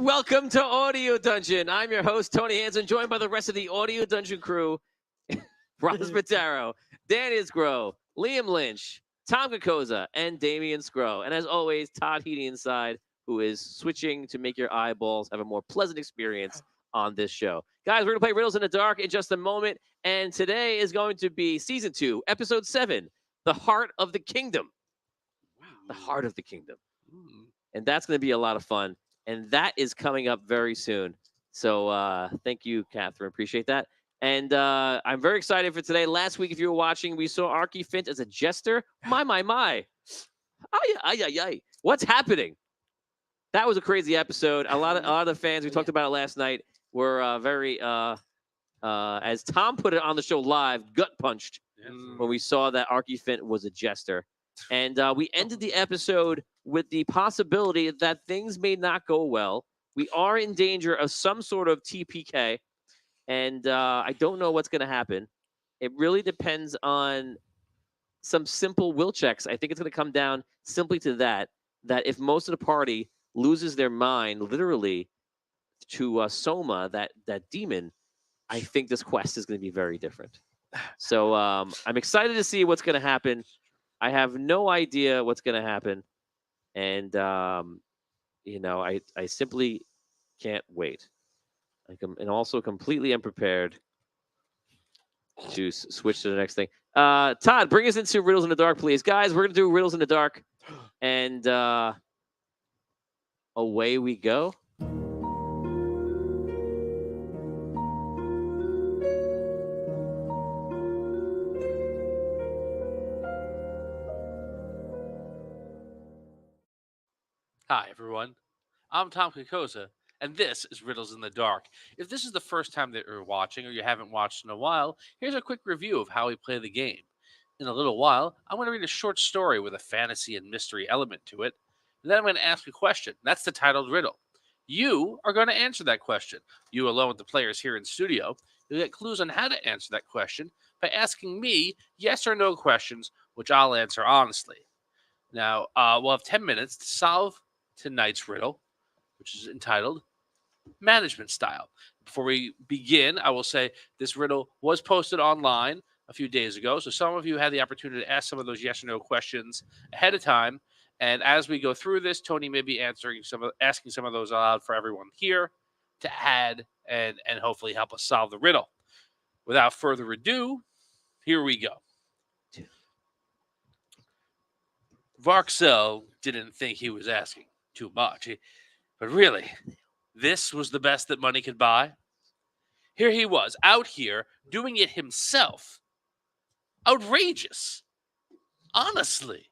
welcome to Audio Dungeon. I'm your host, Tony Hansen, joined by the rest of the Audio Dungeon crew, Ross Mataro, Dan Isgro, Liam Lynch, Tom Kokoza, and Damian Scrow. And as always, Todd Heaty inside, who is switching to make your eyeballs have a more pleasant experience on this show. Guys, we're going to play Riddles in the Dark in just a moment. And today is going to be Season 2, Episode 7, The Heart of the Kingdom. The Heart of the Kingdom. And that's going to be a lot of fun. And that is coming up very soon. So thank you, Catherine. Appreciate that. And I'm very excited for today. Last week, if you were watching, we saw Archie Finch as a jester. My. Ay. What's happening? That was a crazy episode. A lot of the fans, we talked about it last night, were very, as Tom put it on the show live, gut punched when we saw that Archie Finch was a jester. And we ended the episode with the possibility that things may not go well. We are in danger of some sort of TPK, and I don't know what's going to happen. It really depends on some simple will checks. I think it's going to come down simply to that if most of the party loses their mind, literally, to Soma, that demon, I think this quest is going to be very different. So I'm excited to see what's going to happen. I have no idea what's going to happen. And, I simply can't wait. And also completely unprepared to switch to the next thing. Todd, bring us into Riddles in the Dark, please. Guys, we're going to do Riddles in the Dark. And away we go. Hi, everyone. I'm Tom Kokoza, and this is Riddles in the Dark. If this is the first time that you're watching or you haven't watched in a while, here's a quick review of how we play the game. In a little while, I'm going to read a short story with a fantasy and mystery element to it, and then I'm going to ask a question. That's the titled riddle. You are going to answer that question. You, along with the players here in studio, you'll get clues on how to answer that question by asking me yes or no questions, which I'll answer honestly. Now, we'll have 10 minutes to solve tonight's riddle, which is entitled Management Style. Before we begin, I will say this riddle was posted online a few days ago, so some of you had the opportunity to ask some of those yes or no questions ahead of time. And as we go through this, Tony may be asking some of those aloud for everyone here to add and hopefully help us solve the riddle. Without further ado, here we go. Varxell didn't think he was asking too much, but really, this was the best that money could buy. Here he was, out here, doing it himself. Outrageous. Honestly.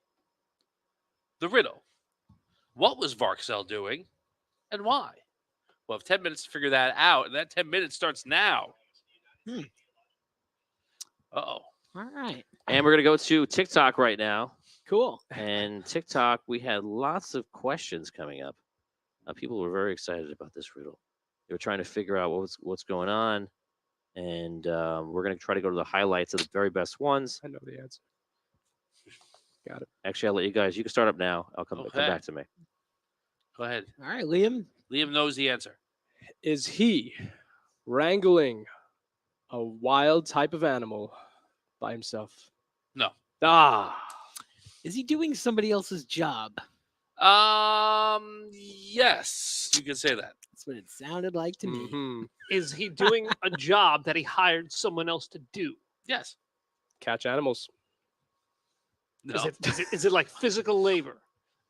The riddle. What was Varxell doing, and why? We'll have 10 minutes to figure that out, and that 10 minutes starts now. Uh-oh. All right. And we're going to go to TikTok right now. Cool. And TikTok, we had lots of questions coming up. People were very excited about this riddle. They were trying to figure out what's going on. And we're going to try to go to the highlights of the very best ones. I know the answer. Got it. Actually, I'll let you guys. You can start up now. I'll come back to me. Go ahead. All right, Liam. Liam knows the answer. Is he wrangling a wild type of animal by himself? No. Is he doing somebody else's job? Yes, you can say that. That's what it sounded like to me. Mm-hmm. Is he doing a job that he hired someone else to do? Yes. Catch animals. No. Is it like physical labor?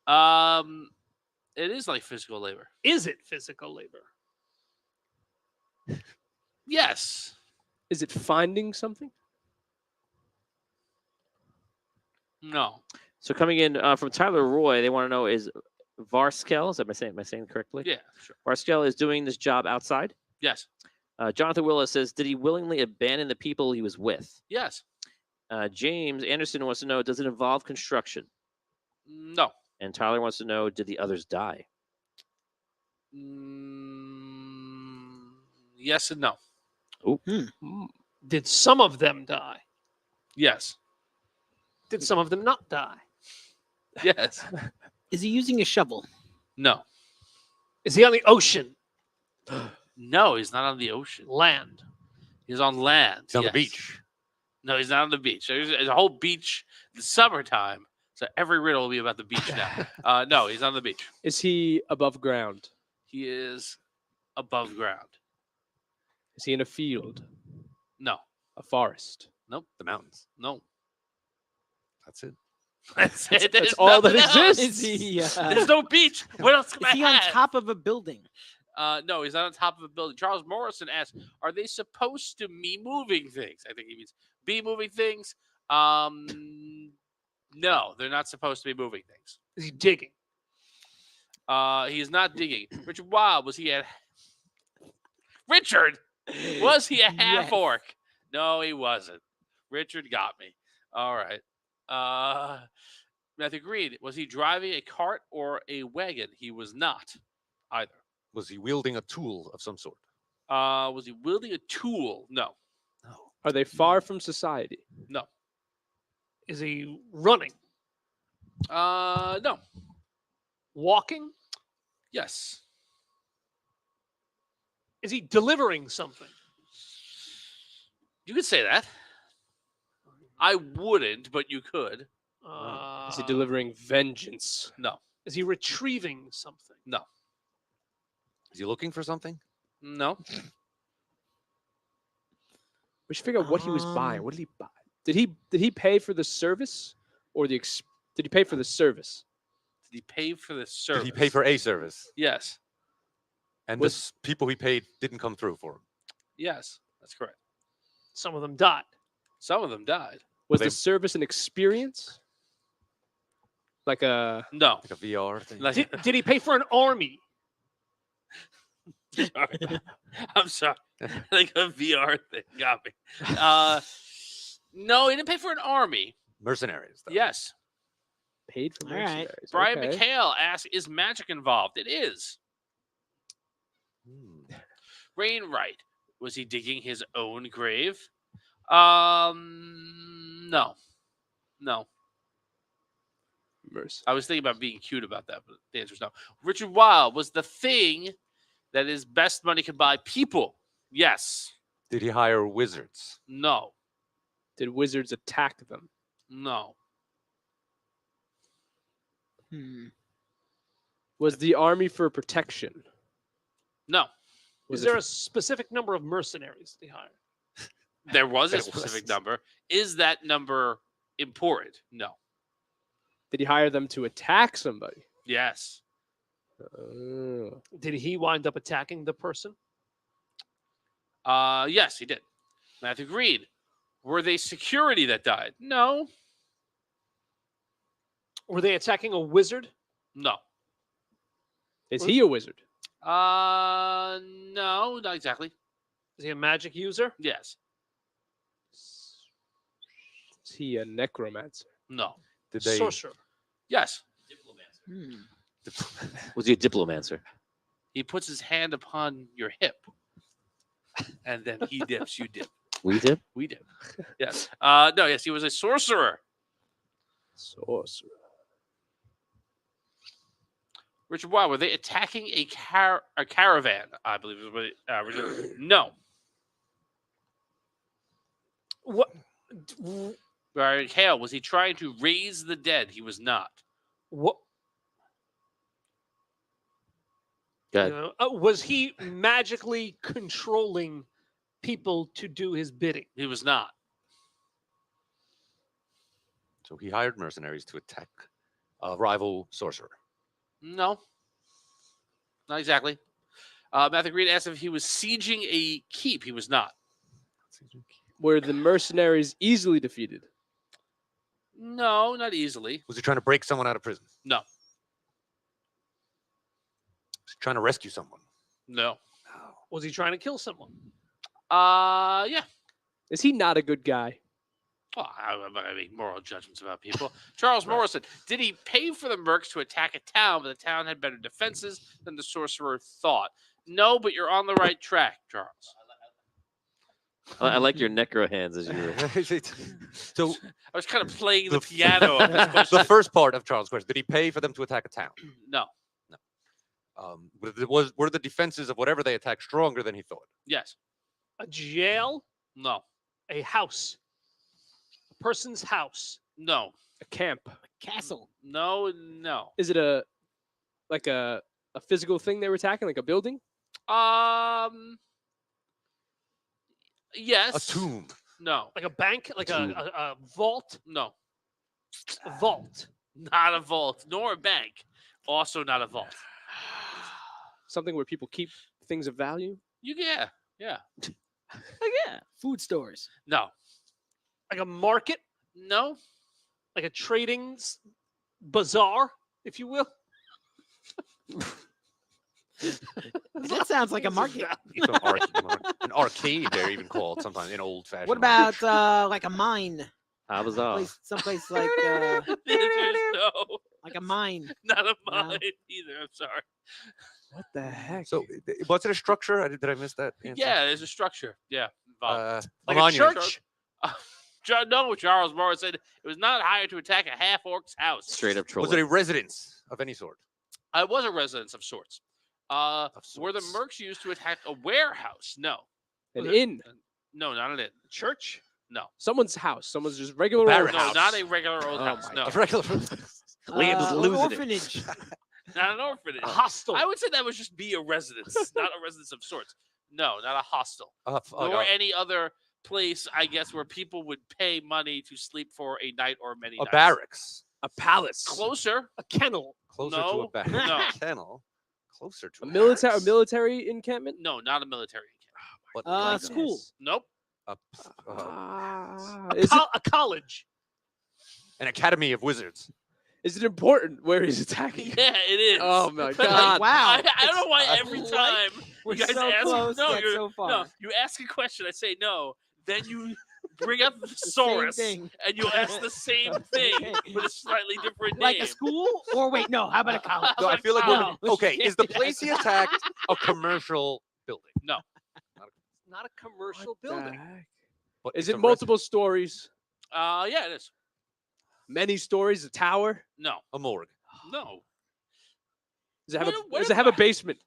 It is like physical labor. Is it physical labor? Yes. Is it finding something? No. So coming in from Tyler Roy, they want to know, is Varskel, am I saying correctly? Yeah, sure. Varskel is doing this job outside? Yes. Jonathan Willis says, did he willingly abandon the people he was with? Yes. James Anderson wants to know, does it involve construction? No. And Tyler wants to know, did the others die? Yes and no. Did some of them die? Yes. Did some of them not die? Yes. Is he using a shovel? No. Is he on the ocean? No, he's not on the ocean. Land. He's on land. He's on the yes. beach. No, he's not on the beach. There's a whole beach in the summertime. So every riddle will be about the beach now. No, he's on the beach. Is he above ground? He is above ground. Is he in a field? No, A forest? The mountains. no. That's it. That's it. That's There's all that nothing else. exists. Is he? There's no beach. What else can Is I he on have? top of a building? No, he's not on top of a building. Charles Morrison asked, "Are they supposed to be moving things?" I think he means be moving things. No, they're not supposed to be moving things. Is he digging? He is not digging. Richard Wild, was he at Richard? Was he a half Yes. orc? No, he wasn't. Richard got me. All right. Matthew Green, was he driving a cart or a wagon? He was not either. Was he wielding a tool of some sort? Was he wielding a tool? No. No. Are they far from society? No. Is he running? No. Walking? Yes. Is he delivering something? You could say that. I wouldn't, but you could. Is he delivering vengeance? No. Is he retrieving something? No. Is he looking for something? No. We should figure out what he was buying. Um, What did he buy? Did he pay for the service or did he pay for the service? Did he pay for the service? Did he pay for a service? Yes. And Was- the people he paid didn't come through for him. Yes. That's correct. Some of them died. Some of them died. Was they- the service an experience? Like a No. Like a VR thing. Like- Did he pay for an army? Sorry. I'm sorry. Like a VR thing got me. No, he didn't pay for an army. Mercenaries. Though. Yes. paid for All right. mercenaries? Brian Okay. McHale asks, "Is magic involved?" It is. Hmm. Rainwright, was he digging his own grave? No. No. Merc- I was thinking about being cute about that, but the answer is no. Richard Wild, was the thing that his best money could buy people? Yes. Did he hire wizards? No. Did wizards attack them? No. Was the army for protection? No. Was Is it there for- a specific number of mercenaries they hired? There was a There specific was. number. Is that number important? No. Did he hire them to attack somebody? Yes. Oh. Did he wind up attacking the person? Yes, he did. Matthew Green, were they security that died? No. Were they attacking a wizard? No. Is he a wizard? No, not exactly. Is he a magic user? Yes. Is he a necromancer? No. Did they? Sorcerer. Yes. Was he a diplomancer? He puts his hand upon your hip, and then he dips. You dip. We did. We dip. Yes. No. Yes, he was a sorcerer. Sorcerer. Richard Wild, were they attacking a caravan? I believe is what. Richard- no. What? Brian Hale, was he trying to raise the dead? He was not. What? Go ahead. Was he magically controlling people to do his bidding? He was not. So he hired mercenaries to attack a rival sorcerer. No. Not exactly. Matthew Green asked if he was sieging a keep. He was not. Were the mercenaries easily defeated? No, not easily. Was he trying to break someone out of prison? No. Was he trying to rescue someone? No. Was he trying to kill someone? Yeah. Is he not a good guy? Well, I'm not going to make moral judgments about people. Charles Morrison, did he pay for the mercs to attack a town, but the town had better defenses than the sorcerer thought? No, but you're on the right track, Charles. I like your necro hands as you were. So I was kind of playing the The- piano on this the question. first part of Charles' question: did he pay for them to attack a town? No. Were the defenses of whatever they attacked stronger than he thought? Yes. A jail, No. a house, a person's house. No. A camp. Castle. No. No. Is it a physical thing they were attacking, like a building? Yes. A tomb. No. Like a bank, like Tomb. a vault, No. a vault. Not a vault, nor a bank. Also not a vault. Something where people keep things of value? Yeah. Yeah. Food stores. No. Like a market, No. like a trading bazaar, if you will. That sounds like a market. So an arcade, they're even called sometimes in old-fashioned. What about like a mine? How bizarre. Someplace like There's no. like a mine. Not a No. mine either. I'm sorry. What the heck? So, was it a structure? Did I miss that? answer? Yeah, there's a structure. Yeah. Involved. Like a a monument. church. No, Charles Morris said it was not hired to attack a half-orc's house. Straight up troll. Was it a residence of any sort? I was a residence of sorts. Of Were the sorts. mercs used to attack a warehouse? No. An Was it- inn, No, not an inn. Church. No. someone's house, someone's just regular barrack old No, house. not a regular old Oh house. my No. A regular. Liam's an losing it. orphanage. Not an orphanage. A hostel. I would say that would just be a residence, not a residence of sorts. No, not a hostel. Nor any other place, I guess, where people would pay money to sleep for a night or many a nights. barracks. A palace. Closer. A kennel. Closer to No, a barracks. no. Kennel. Closer to A military barracks. encampment? No, not a military camp. What School. Nope. Is it, A college. an academy of wizards. is it important where he's attacking? Yeah, it is. Oh my But, God. Wow. I don't know why I every like- time We're you guys so ask close, no, yet you're, so far. no, you ask a question, I say no, then you bring up the Same thesaurus thing. and you ask the same thing Okay. with a slightly different Like name. a school? Or wait, no. How about a college? No, I feel like No. we're okay. Is the place he attacked a commercial building? Not a commercial What the building. heck? But Is it's it a multiple stories? Yeah, it is. Many stories? A tower? No, a morgue? no. Does it have, What- does it have a basement?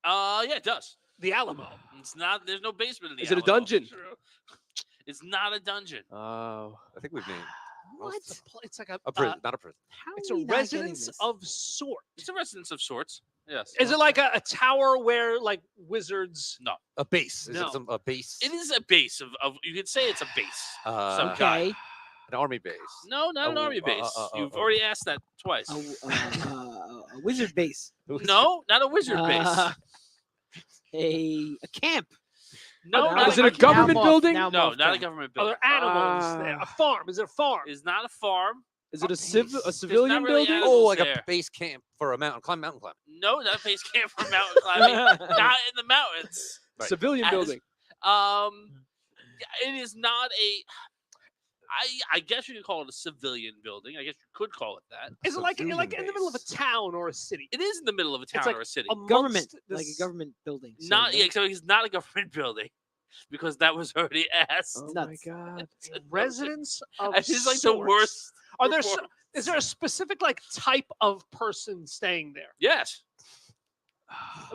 Yeah, it does. The Alamo. It's not. There's no basement in the. Is it a Alamo. dungeon? It's not a dungeon. Oh. I think we've named It's like a a prison, not a prison. How it's are a we not getting residence this? of sorts. It's a residence of sorts. Yes. Is it like a tower where like wizards? No. A base. Is No. it a base? It is a base of. You could say it's a base. Some Uh, kind. Okay. an army base. No, not an Oh, army base. You've already asked that twice. A wizard base. No, not a wizard base. Uh, a camp. No, Now not is it a now government I'm off- building? now I'm No, off not a track. government Are building. there animals there? A farm? Is it a farm? It's not a farm. Is it a There's civilian not really building? animals Oh, like there. a base camp for a mountain climb. No, not a base camp for mountain climbing. Not in the mountains. Right. Civilian As- building. It is not a. I guess you could call it a civilian building. I guess you could call it that. Is it like in Civilian the middle of a base. town or a city? It is in the middle of a town like or a city. Government. Amongst Like a this- government building. Not so yeah, so it's not a government building because that was already asked. Oh my nuts. God. residence of It's like the sorts. worst. Are there? perform- Is there a specific like type of person staying there Yes.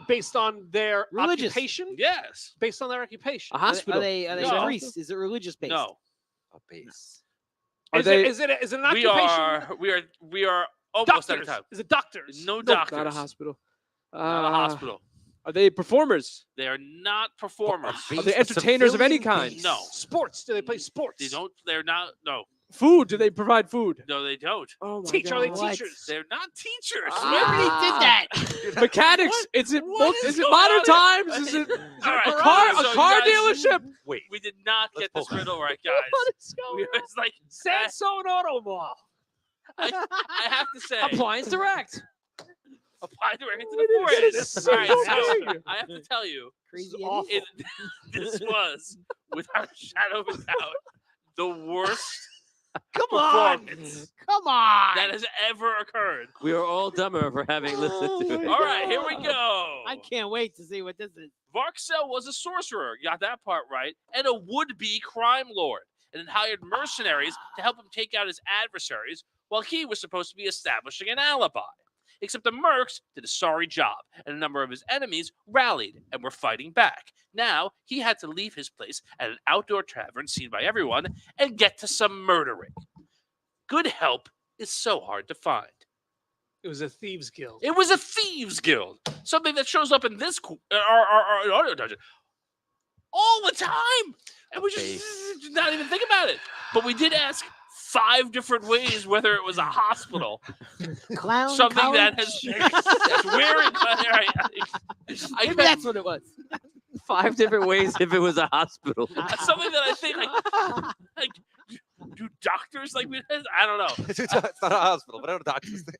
based on their Religious. occupation? Yes. Based on their occupation. A hospital. Are they No. priests? Is it religious based? No. A base. Are Is they- it an We occupation? are almost out of Doctors. time. Is it doctors? No Nope, doctors. not a hospital. Not a hospital. Are they performers? They are not performers. Are they entertainers of any kind? No. Sports. Do they play sports? They don't. They're not. No. Food? Do they provide food? No, they don't. Oh my Teach. Are they God. What? teachers? They're not teachers. I already did that. Mechanics? What? Is it What is is it going modern on times? here? Is it All right, a so car you guys- dealership? Wait. We did not Let's get this pull- riddle right, guys. is going on? It's like Sansone Auto Mall. I have to say, Appliance Direct. apply directly to We the didn't get forehead. it. This is All right, so so big. I have to tell you, Crazy. awful. Eddie? this was, without a shadow of a doubt, the worst Come on. performance Come on. that has ever occurred. We are all dumber for having listened to it. All right, here we go. I can't wait to see what this is. Varxel was a sorcerer, got that part right, and a would-be crime lord, and had hired mercenaries to help him take out his adversaries, while he was supposed to be establishing an alibi. except the mercs did a sorry job, and a number of his enemies rallied and were fighting back. Now, he had to leave his place at an outdoor tavern seen by everyone and get to some murdering. Good help is so hard to find. It was a thieves guild. It was a thieves guild, something that shows up in this our audio dungeon all the time, and we just did not even think about it. But we did ask 5 different ways whether it was a hospital, Clown something that college? that's wearing. Maybe that's what it was. 5 different ways if it was a hospital. something that I think like do doctors like I don't know. It's not a hospital, but I don't know doctors there.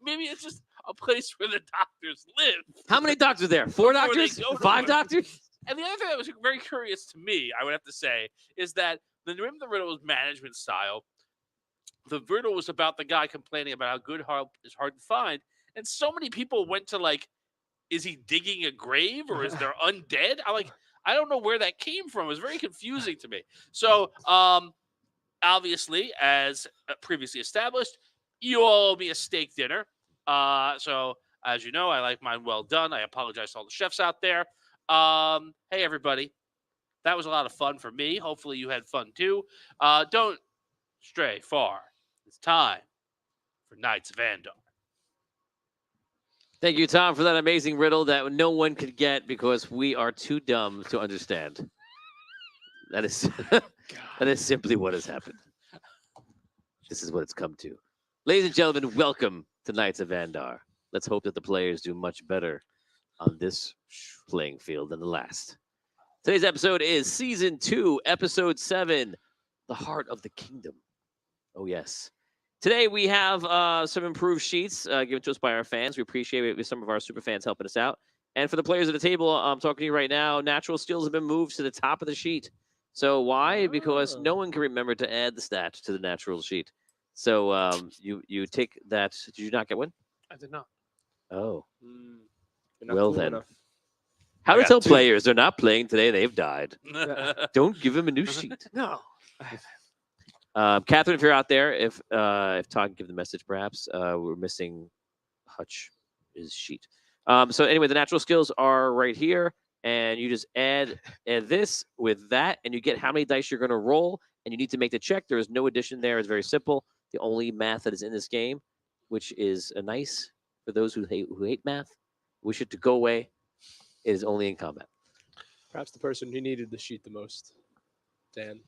Maybe it's just a place where the doctors live. How many doctors there? 4 Before they doctors? go 5 nowhere. doctors? And the other thing that was very curious to me, I would have to say, is that the name of the riddle was management style. The riddle was about the guy complaining about how good help is hard to find. And so many people went to like, is he digging a grave or is there undead? I don't know where that came from. It was very confusing to me. So obviously, as previously established, you all owe me a steak dinner. So as you know, I like mine well done. I apologize to all the chefs out there. Hey, everybody. That was a lot of fun for me. Hopefully you had fun too. Don't stray far. It's time for Knights of Andar. Thank you, Tom, for that amazing riddle that no one could get because we are too dumb to understand. That is that is simply what has happened. This is what it's come to. Ladies and gentlemen, welcome to Knights of Andar. Let's hope that the players do much better on this playing field than the last. Today's episode is Season 2, Episode 7, The Heart of the Kingdom. Oh, yes. Today we have some improved sheets given to us by our fans. We appreciate it with some of our super fans helping us out. And for the players at the table, I'm talking to you right now, natural skills have been moved to the top of the sheet. So why? Because no one can remember to add the stat to the natural sheet. So you take that. Did you not get one? I did not. Oh. You're not Well cool then. enough. How I to got tell 2. players they're not playing today, they've died. Don't give them a new sheet. No. Catherine, if you're out there, if Todd can give the message, perhaps we're missing Hutch's sheet. So anyway, the natural skills are right here, and you just add this with that, and you get how many dice you're going to roll, and you need to make the check. There is no addition there. It's very simple. The only math that is in this game, which is nice for those who hate math, wish it to go away. It is only in combat. Perhaps the person who needed the sheet the most, Dan,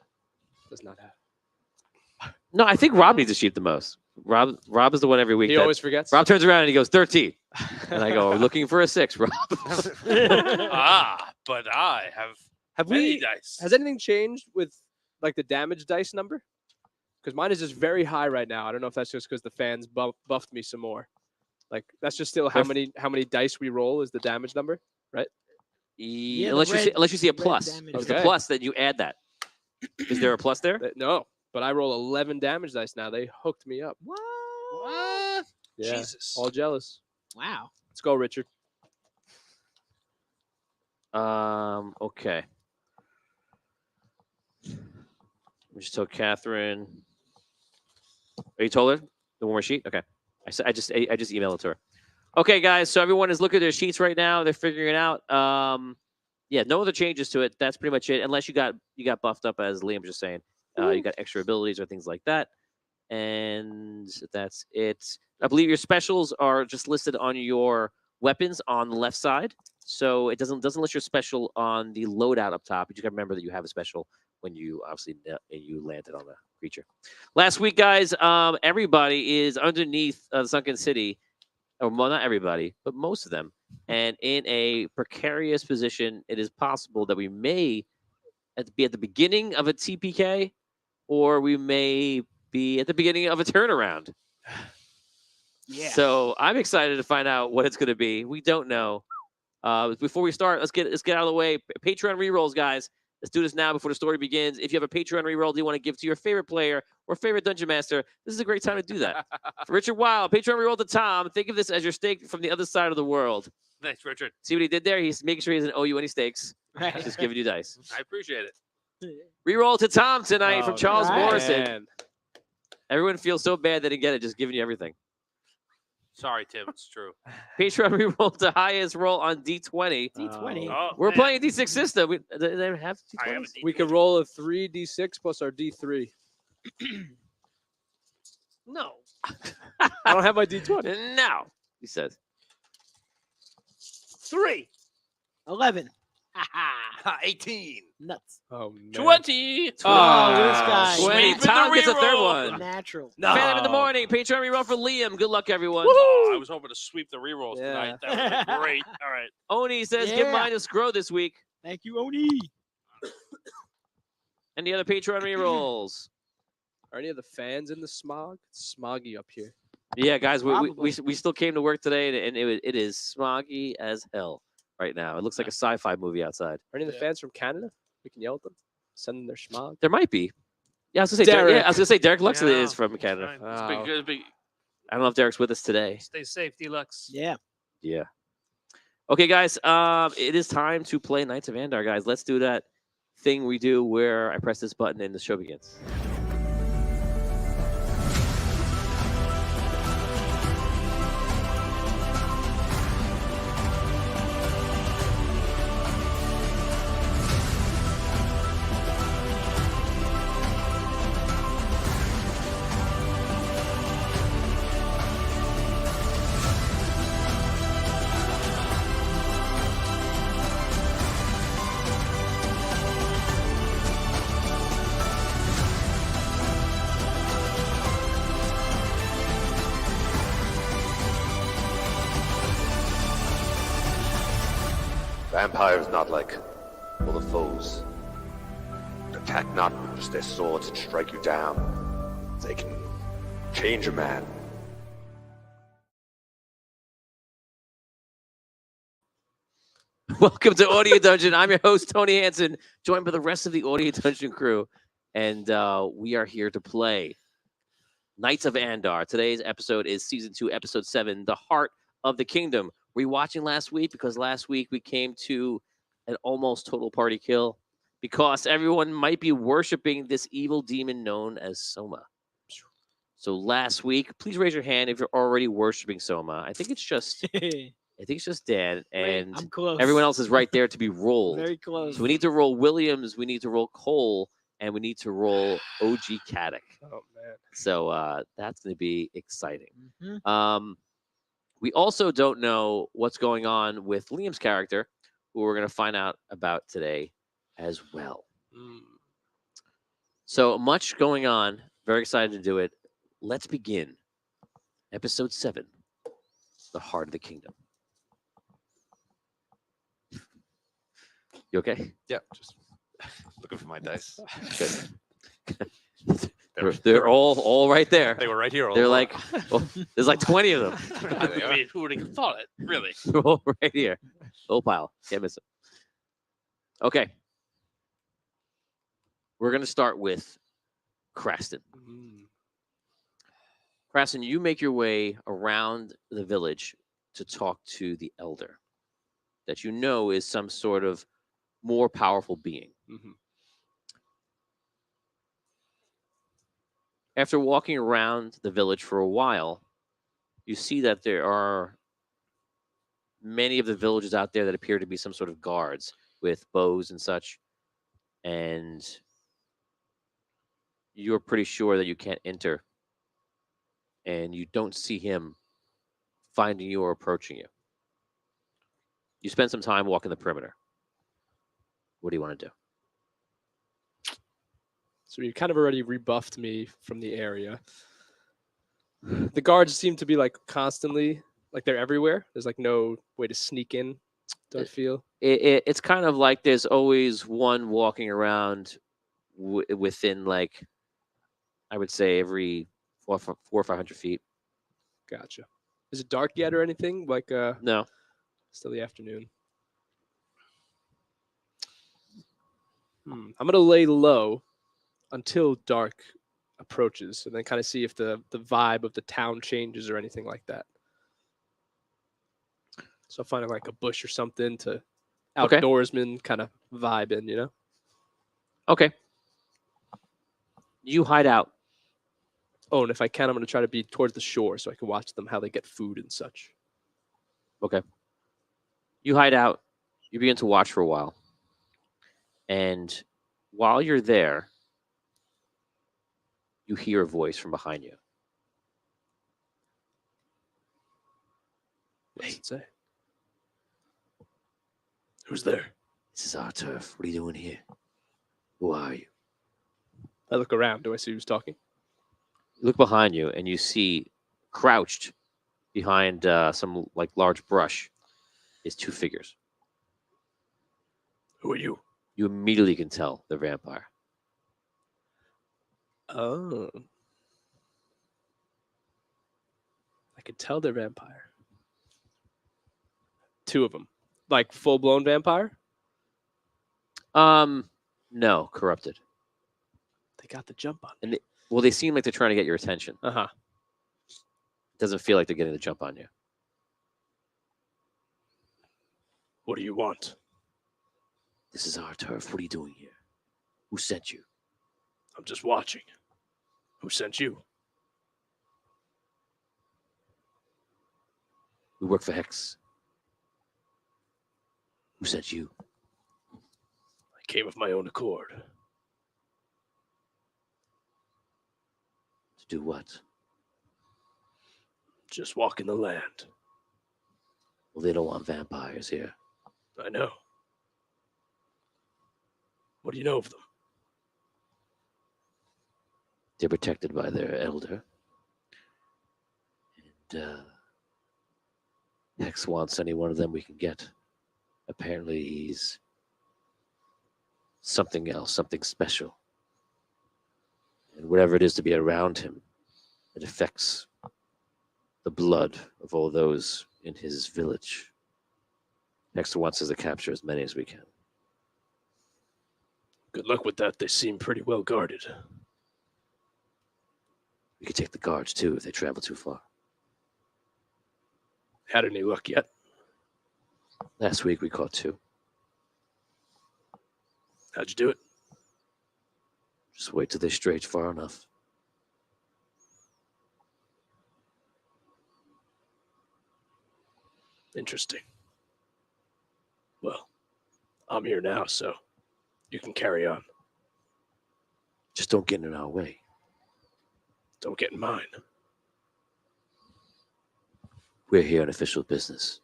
does not have. No, I think Rob needs a sheet the most. Rob is the one every week. He that- always forgets. Rob turns around and he goes 13, and I go looking for a 6, Rob. But I have Have many we? dice. Has anything changed with like the damage dice number? Because mine is just very high right now. I don't know if that's just because the fans buffed me some more. Like that's just still how many dice we roll is the damage number, right? Yeah, the unless you see a red plus. damage. If it's a Okay. plus, then you add that. Is there a plus there? No, but I roll 11 damage dice now. They hooked me up. What? What? Yeah, Jesus. all jealous. Wow. Let's go, Richard. Okay. I just told Catherine. Are you told her the one more sheet? Okay. I just emailed it to her. Okay, guys. So everyone is looking at their sheets right now. They're figuring it out. Yeah, no other changes to it. That's pretty much it. Unless you got buffed up, as Liam was just saying. You got extra abilities or things like that. And that's it. I believe your specials are just listed on your weapons on the left side. So it doesn't list your special on the loadout up top. But you got to remember that you have a special when you obviously you landed on a creature. Last week, guys, everybody is underneath the Sunken City. Or well, not everybody, but most of them. And in a precarious position, it is possible that we may be at the beginning of a TPK, or we may be at the beginning of a turnaround. Yeah. So I'm excited to find out what it's going to be. We don't know. Before we start, let's get out of the way. Patreon rerolls, guys. Let's do this now before the story begins. If you have a Patreon reroll you want to give to your favorite player or favorite Dungeon Master, this is a great time to do that. For Richard Wild, Patreon reroll to Tom. Think of this as your steak from the other side of the world. Thanks, Richard. See what he did there? He's making sure he doesn't owe you any steaks. Right. Just giving you dice. I appreciate it. Reroll to Tom tonight from Oh, Charles man. Morrison. Everyone feels so bad they didn't get it, just giving you everything. Sorry, Tim. It's true. Patreon rerolled the highest roll on D20. D20. Oh, We're man. playing a D6 system. They have I have a D20s? We could roll a 3d6 plus our d3. No. I don't have my d20. No, he says. 3. 11. 18. Nuts. Oh man. 20. Oh, look at this guy. Sweep in the Tom gets a third reroll. one. Natural. Fan in the morning. Patreon reroll for Liam. Good luck, everyone. Oh, I was hoping to sweep the rerolls Yeah. tonight. That would have been great. All right. Oni says, give Yeah. mine a scroll this week. Thank you, Oni. Any other Patreon rerolls? Are any of the fans in the smog? It's smoggy up here. Yeah, guys, we Probably. still came to work today, and it is smoggy as hell right now. It looks like a sci-fi movie outside. Are any of the Yeah. fans from Canada? We can yell at them. Send them their smog. There might be. Yeah, I was gonna say Derek. Derek. I was gonna say Derek Luxley Yeah, is from Canada. right. It's Wow. big, big. I don't know if Derek's with us today. Stay safe, Deluxe. Yeah. Yeah. Okay, guys. It is time to play Knights of Andar, guys. Let's do that thing we do where I press this button and the show begins. Vampires not like other foes. Attack not with just their swords and strike you down. They can change a man. Welcome to Audio Dungeon. I'm your host, Tony Hansen, joined by the rest of the Audio Dungeon crew. And we are here to play Knights of Andar. Today's episode is Season 2, Episode 7, The Heart of the Kingdom. Were you watching last week? Because last week we came to an almost total party kill because everyone might be worshiping this evil demon known as Soma. So last week, please raise your hand if you're already worshiping Soma. I think it's just Dan, and I'm close. everyone else is right there to be rolled. Very close. So we need to roll Williams, we need to roll Cole, and we need to roll OG Caddick. Oh man. So that's going to be exciting. Mhm. We also don't know what's going on with Liam's character, who we're going to find out about today as well. Mm. So much going on. Very excited to do it. Let's begin. Episode 7, The Heart of the Kingdom. You okay? Yeah, just looking for my dice. Good. They were, They're all right there. they were right here. All They're along. like, well, there's like 20 of them. There they are. I mean, who would have thought it? Really? They're all right here. Whole pile. Can't miss it. Okay. We're going to start with Craston. Craston, you make your way around the village to talk to the elder that you know is some sort of more powerful being. Mhm. After walking around the village for a while, you see that there are many of the villagers out there that appear to be some sort of guards with bows and such. And you're pretty sure that you can't enter. And you don't see him finding you or approaching you. You spend some time walking the perimeter. What do you want to do? So you kind of already rebuffed me from the area. The guards seem to be like constantly, like they're everywhere. There's like no way to sneak in. Do I feel? It's kind of like there's always one walking around within, like, I would say every 400 or 500 feet. Gotcha. Is it dark yet or anything? Like No. still the afternoon. I'm gonna lay low until dark approaches, and then kind of see if the vibe of the town changes or anything like that. So finding like a bush or something to Okay. outdoorsman kind of vibe in, you know? Okay. You hide out Oh, and if I can, I'm going to try to be towards the shore so I can watch them how they get food and such. You hide out. You begin to watch for a while. And while you're there, you hear a voice from behind you. What does it say? Who's there? This is our turf. What are you doing here? Who are you? I look around. Do I see who's talking? You look behind you and you see crouched behind some like large brush is two figures. Who are you? You immediately can tell they're vampire. Oh. I could tell they're vampire. Two of them. Like full-blown vampire? No, corrupted. They got the jump on. Well, they seem like they're trying to get your attention. Uh-huh. It doesn't feel like they're getting the jump on you. What do you want? This is our turf. What are you doing here? Who sent you? I'm just watching. Who sent you? We work for Hex. Who sent you? I came of my own accord. To do what? Just walking the land. Well, they don't want vampires here. I know. What do you know of them? They're protected by their elder. And Hex wants any one of them we can get. Apparently he's something else, something special. And whatever it is to be around him, it affects the blood of all those in his village. Hex wants us to capture as many as we can. Good luck with that. They seem pretty well guarded. We could take the guards too if they travel too far. Had any luck yet? Last week we caught two. How'd you do it? Just wait till they stretch far enough. Interesting. Well, I'm here now, so you can carry on. Just don't get in our way. Don't get in mine. We're here on official business.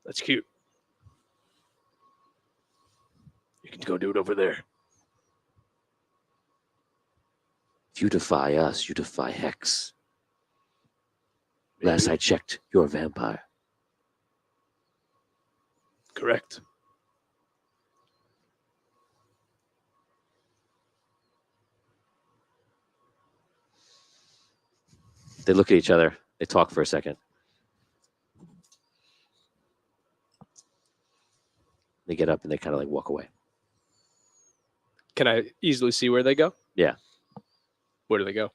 That's cute. You can go do it over there. If you defy us, you defy Hex. Maybe. Last I checked, you're a vampire. Correct. They look at each other. They talk for a second. They get up and they kind of like walk away. Can I easily see where they go? Yeah. Where do they go?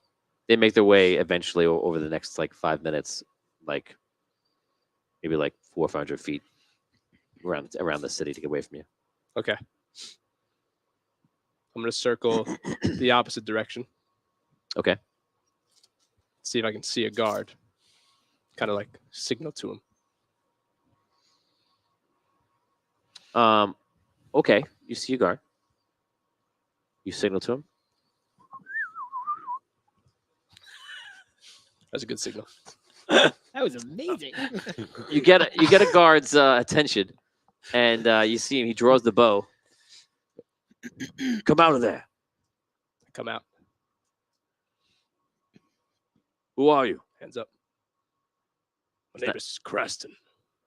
They make their way eventually over the next like 5 minutes, like maybe like 400 or 500 feet around the city to get away from you. Okay. I'm going to circle the opposite direction. Okay. See if I can see a guard. Kind of like signal to him. Okay. You see a guard. You signal to him. That's a good signal. That was amazing. You get a guard's attention, and you see him. He draws the bow. Come out of there. Come out. Who are you? Hands up. My name is Creston.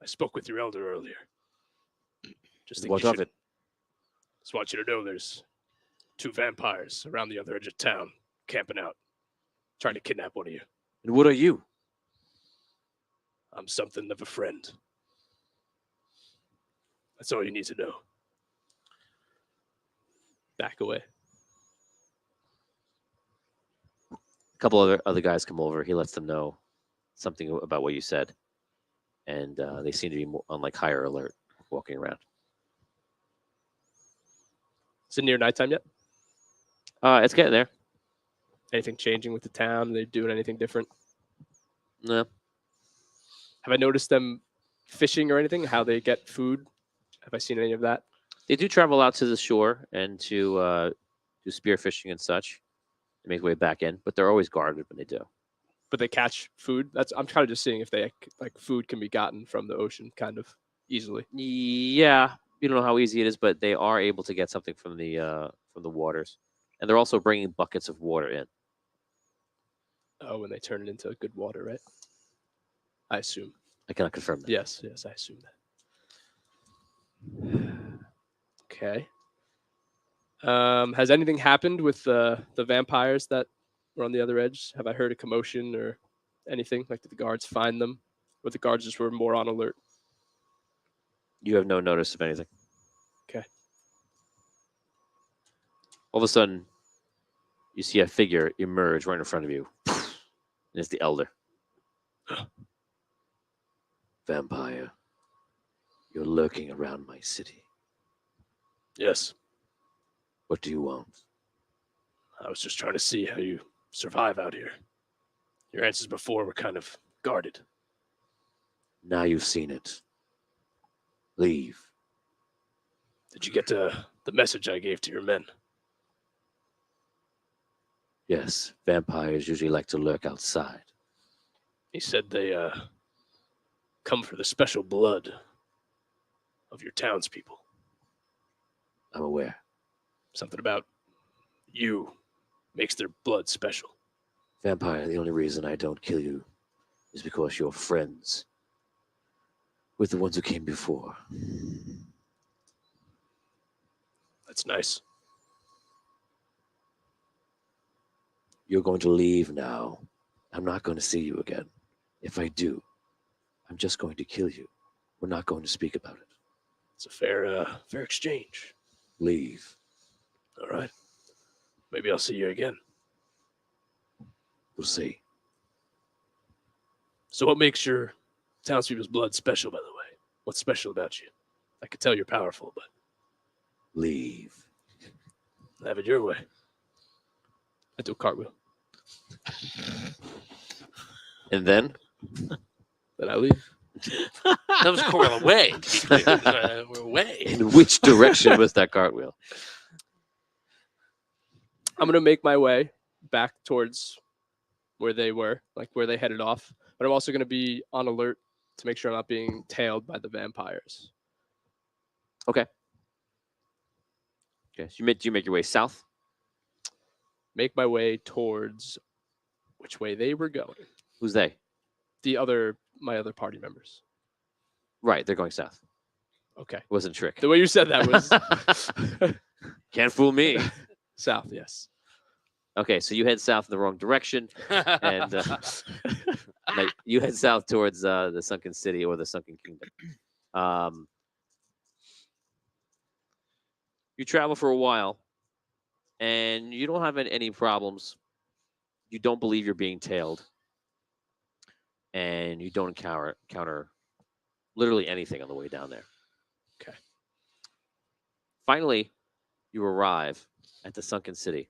I spoke with your elder earlier. Just think What you of should- it? Just want you to know there's 2 vampires around the other edge of town, camping out, trying to kidnap one of you. And what are you? I'm something of a friend. That's all you need to know. Back away. A couple other guys come over. He lets them know something about what you said, and they seem to be on like higher alert, walking around. Is it near nighttime yet? It's getting there. Anything changing with the town? Are they doing anything different? No. Have I noticed them fishing or anything? How they get food? Have I seen any of that? They do travel out to the shore and to do spear fishing and such. They make their way back in, but they're always guarded when they do. But they catch food. I'm kind of just seeing if they like food can be gotten from the ocean kind of easily. Yeah, you don't know how easy it is, but they are able to get something from the waters, and they're also bringing buckets of water in. Oh, when they turn it into good water, right? I assume. I cannot confirm that. Yes, I assume that. Okay. Has anything happened with the vampires that were on the other edge? Have I heard a commotion or anything? Like, did the guards find them? Or the guards just were more on alert? You have no notice of anything. Okay. All of a sudden, you see a figure emerge right in front of you. And it's the elder. Vampire, you're lurking around my city. Yes, What do you want? I was just trying to see how you survive out here. Your answers before were kind of guarded. Now you've seen it. Leave. Did you get the message I gave to your men? Yes, vampires usually like to lurk outside. He said they come for the special blood of your townspeople. I'm aware. Something about you makes their blood special. Vampire, the only reason I don't kill you is because you're friends with the ones who came before. That's nice. You're going to leave now. I'm not going to see you again. If I do, I'm just going to kill you. We're not going to speak about it. It's a fair exchange. Leave. All right. Maybe I'll see you again. We'll see. So what makes your townspeople's blood special, by the way? What's special about you? I could tell you're powerful, but Leave. have it your way. I do a cartwheel. And then? Then I leave. That was going away. We're away. In which direction was that cartwheel? I'm gonna make my way back towards where they were, like where they headed off. But I'm also gonna be on alert to make sure I'm not being tailed by the vampires. Okay, so you make your way south? Make my way towards which way they were going. Who's they? My other party members. Right, they're going south. Okay. Wasn't a trick. The way you said that was Can't fool me. south, yes. Okay, so you head south in the wrong direction, and you head south towards the Sunken City or the Sunken Kingdom. You travel for a while, and you don't have any problems. You don't believe you're being tailed, and you don't encounter literally anything on the way down there. Okay. Finally, you arrive at the Sunken City,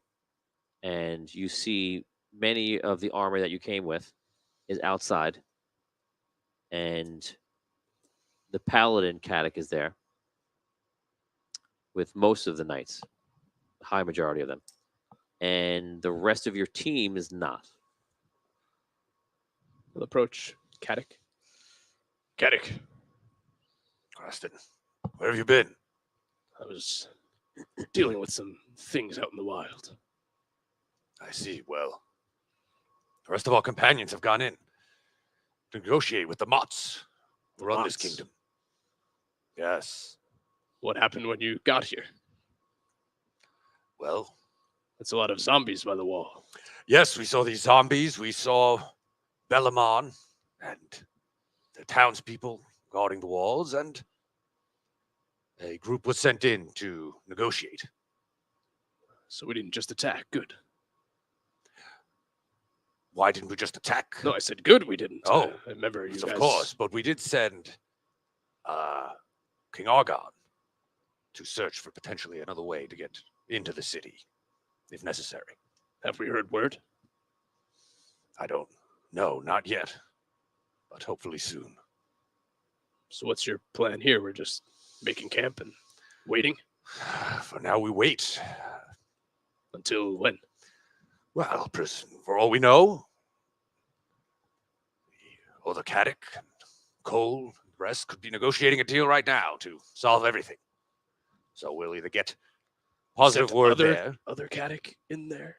and you see many of the armor that you came with is outside, and the Paladin Caddick is there with most of the knights, the high majority of them, and the rest of your team is not. We'll approach Caddick. Caddick, Creston, where have you been? I was dealing with some things out in the wild. I see. Well, the rest of our companions have gone in to negotiate with the Motts who run this Motts? kingdom. Yes. What happened when you got here? Well, That's a lot of zombies by the wall. yes, we saw these zombies. We saw Bellamon and the townspeople guarding the walls, and a group was sent in to negotiate. So we didn't just attack. Good. Why didn't we just attack? No, I said good we didn't. Oh, I remember you Yes, guys. of course, but we did send King Argon to search for potentially another way to get into the city, if necessary. Have we heard word? I don't know, not yet, but hopefully soon. So what's your plan here? We're just making camp and waiting For now, we wait. until when? Well, for all we know, the other Caddick and Cole and the rest could be negotiating a deal right now to solve everything. So we'll either get positive Sent word other, there. Other Caddick in there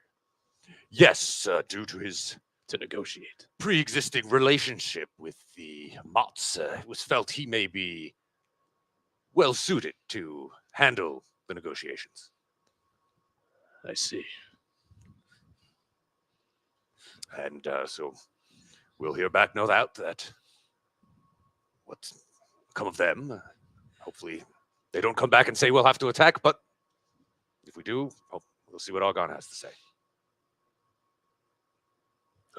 Yes, due to his to negotiate. pre-existing relationship with the Mott's, it was felt he may be well suited to handle the negotiations. I see. And so we'll hear back, no doubt, that what's come of them. Hopefully they don't come back and say we'll have to attack, but if we do, we'll see what Argon has to say.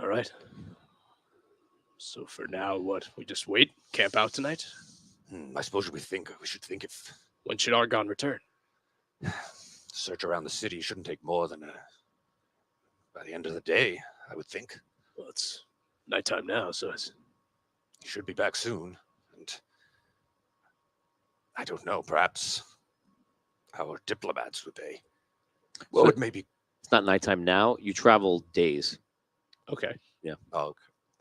All right. So for now, what? We just wait, camp out tonight? I suppose we should think if When should Argon return? search around the city shouldn't take more than by the end of the day, I would think. Well, it's nighttime now, so it's He should be back soon, and I don't know, perhaps our diplomats would they? Well, So- would maybe. It's not nighttime now. You travel days, okay. Oh, okay.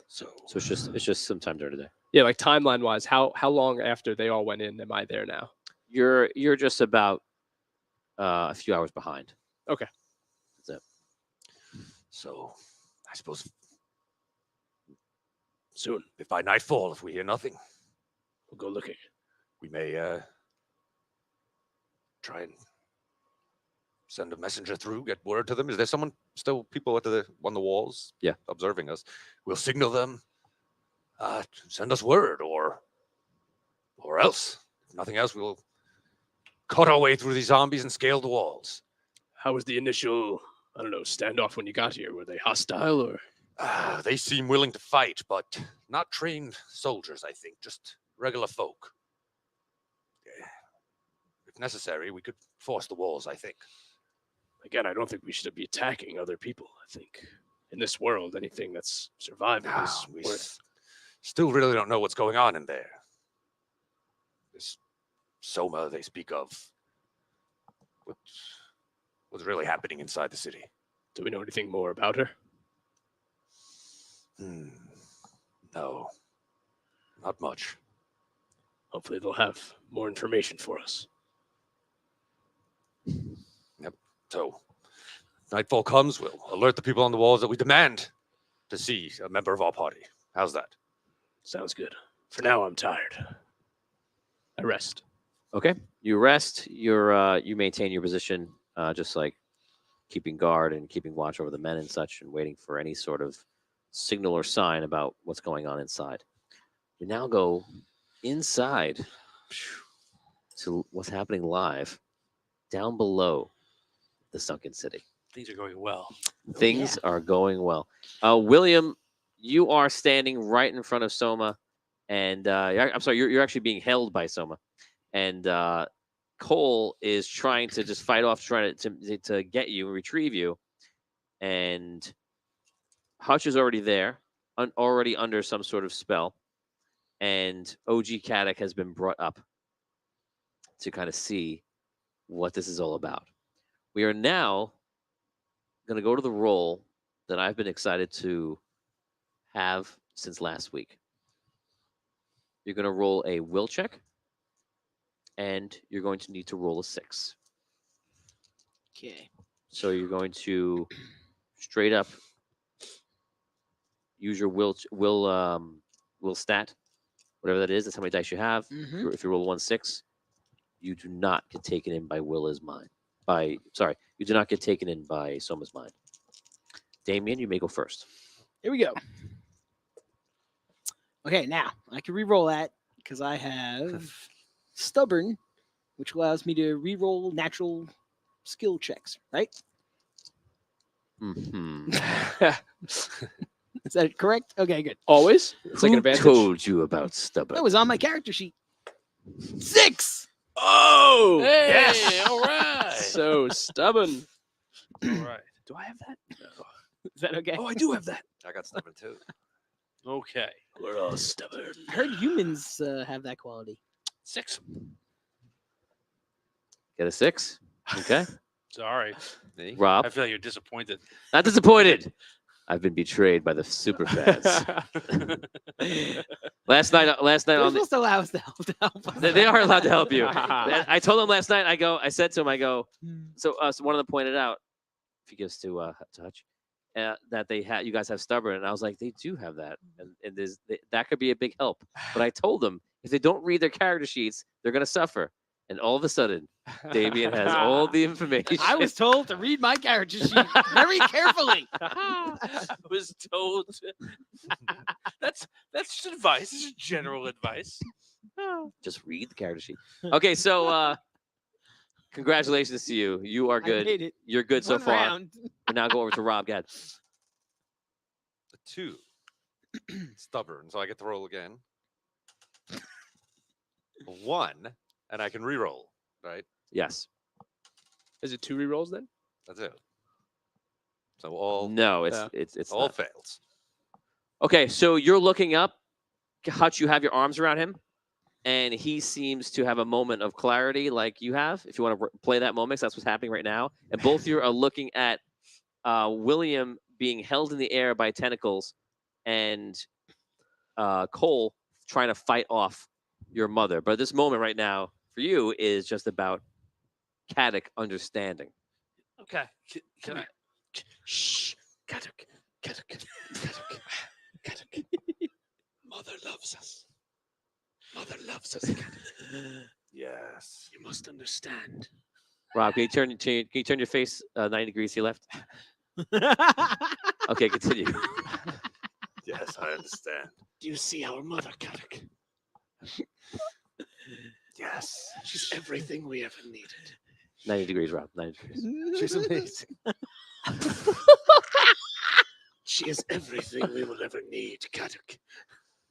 So so it's just sometime during the day. Yeah, like timeline wise, how long after they all went in am I there now? You're just about a few hours behind. So I suppose Soon. if by nightfall, if we hear nothing, We'll go looking. we may try and send a messenger through, get word to them. Is there people on the walls? Yeah. Observing us. We'll signal them. Send us word, or else, if nothing else, we'll cut our way through these zombies and scale the walls. How was the initial, I don't know, standoff when you got here? Were they hostile or? They seem willing to fight, but not trained soldiers, I think. Just regular folk. If necessary, we could force the walls, I think. Again, I don't think we should be attacking other people. I think in this world, anything that's surviving is We worth. still really don't know what's going on in there. This Soma they speak of. What's really happening inside the city? Do we know anything more about her? No. Not much. Hopefully, they'll have more information for us. So, nightfall comes, we'll alert the people on the walls that we demand to see a member of our party. How's that? Sounds good. For now, I'm tired. I rest. Okay, you rest. You maintain your position, just like keeping guard and keeping watch over the men and such, and waiting for any sort of signal or sign about what's going on inside. You now go inside to what's happening live down below the sunken city. Things are going well. Things are going well. William, you are standing right in front of Soma, and I'm sorry, you're actually being held by Soma, and Cole is trying to just fight off, trying to get you and retrieve you, and Hutch is already there, already under some sort of spell, and OG Caddick has been brought up to kind of see what this is all about. We are now going to go to the role that I've been excited to have since last week. You're going to roll a will check, and you're going to need to roll a 6. Okay. So you're going to straight up use your will stat, whatever that is. That's how many dice you have. Mm-hmm. If you roll 1-6, you do not get taken in by you do not get taken in by Soma's mind. Damien, you may go first. Here we go. Okay, now I can re-roll that because I have stubborn, which allows me to re-roll natural skill checks. Right? Mm-hmm. Is that correct? Okay, good. Always? It's like an Who advantage. told you about stubborn? That was on my character sheet. 6. Oh, Hey, yes. all right. So stubborn. all right. Do I have that? Is that okay? Oh, I do have that. I got stubborn too. Okay. We're all stubborn. I heard humans have that quality. 6. Get a 6. Okay. Sorry. Me? Rob, I feel like you're disappointed. not disappointed. I've been betrayed by the super fans. last night They're on the, supposed to allow us to help us. they are allowed to help you. I told them last night. I said to him, so one of them pointed out, if he gives to Hutch, that you guys have stubborn, and I was like, they do have that, and that could be a big help. But I told them if they don't read their character sheets, they're gonna suffer. And all of a sudden, Damien has all the information. I was told to read my character sheet very carefully. I was told. That's just advice. This is general advice. Just read the character sheet. Okay, so congratulations to you. You are I good. made it. You're good so One far. round. We now go over to Rob. Gad. A 2. Stubborn, so I get to roll again. A 1, and I can re-roll, right? Yes. Is it 2 rerolls then? That's it. So all No, it's Yeah. it's all not. fails. Okay, so you're looking up. Hutch, you have your arms around him, and he seems to have a moment of clarity like you have. If you want to play that moment, 'cause that's what's happening right now. And both of you are looking at William being held in the air by tentacles and Cole trying to fight off your mother. But this moment right now for you is just about Caddick understanding. Okay. Can I? Shh. Kaduk. Mother loves us. Mother loves us, Kaduk. Yes. You must understand. Rob, can you turn your face 90 degrees to your left? Okay, continue. Yes, I understand. Do you see our mother, Kaduk? Yes. She's everything we ever needed. 90 degrees, Rob. 90 degrees. She's amazing. She is everything we will ever need, Kaduk.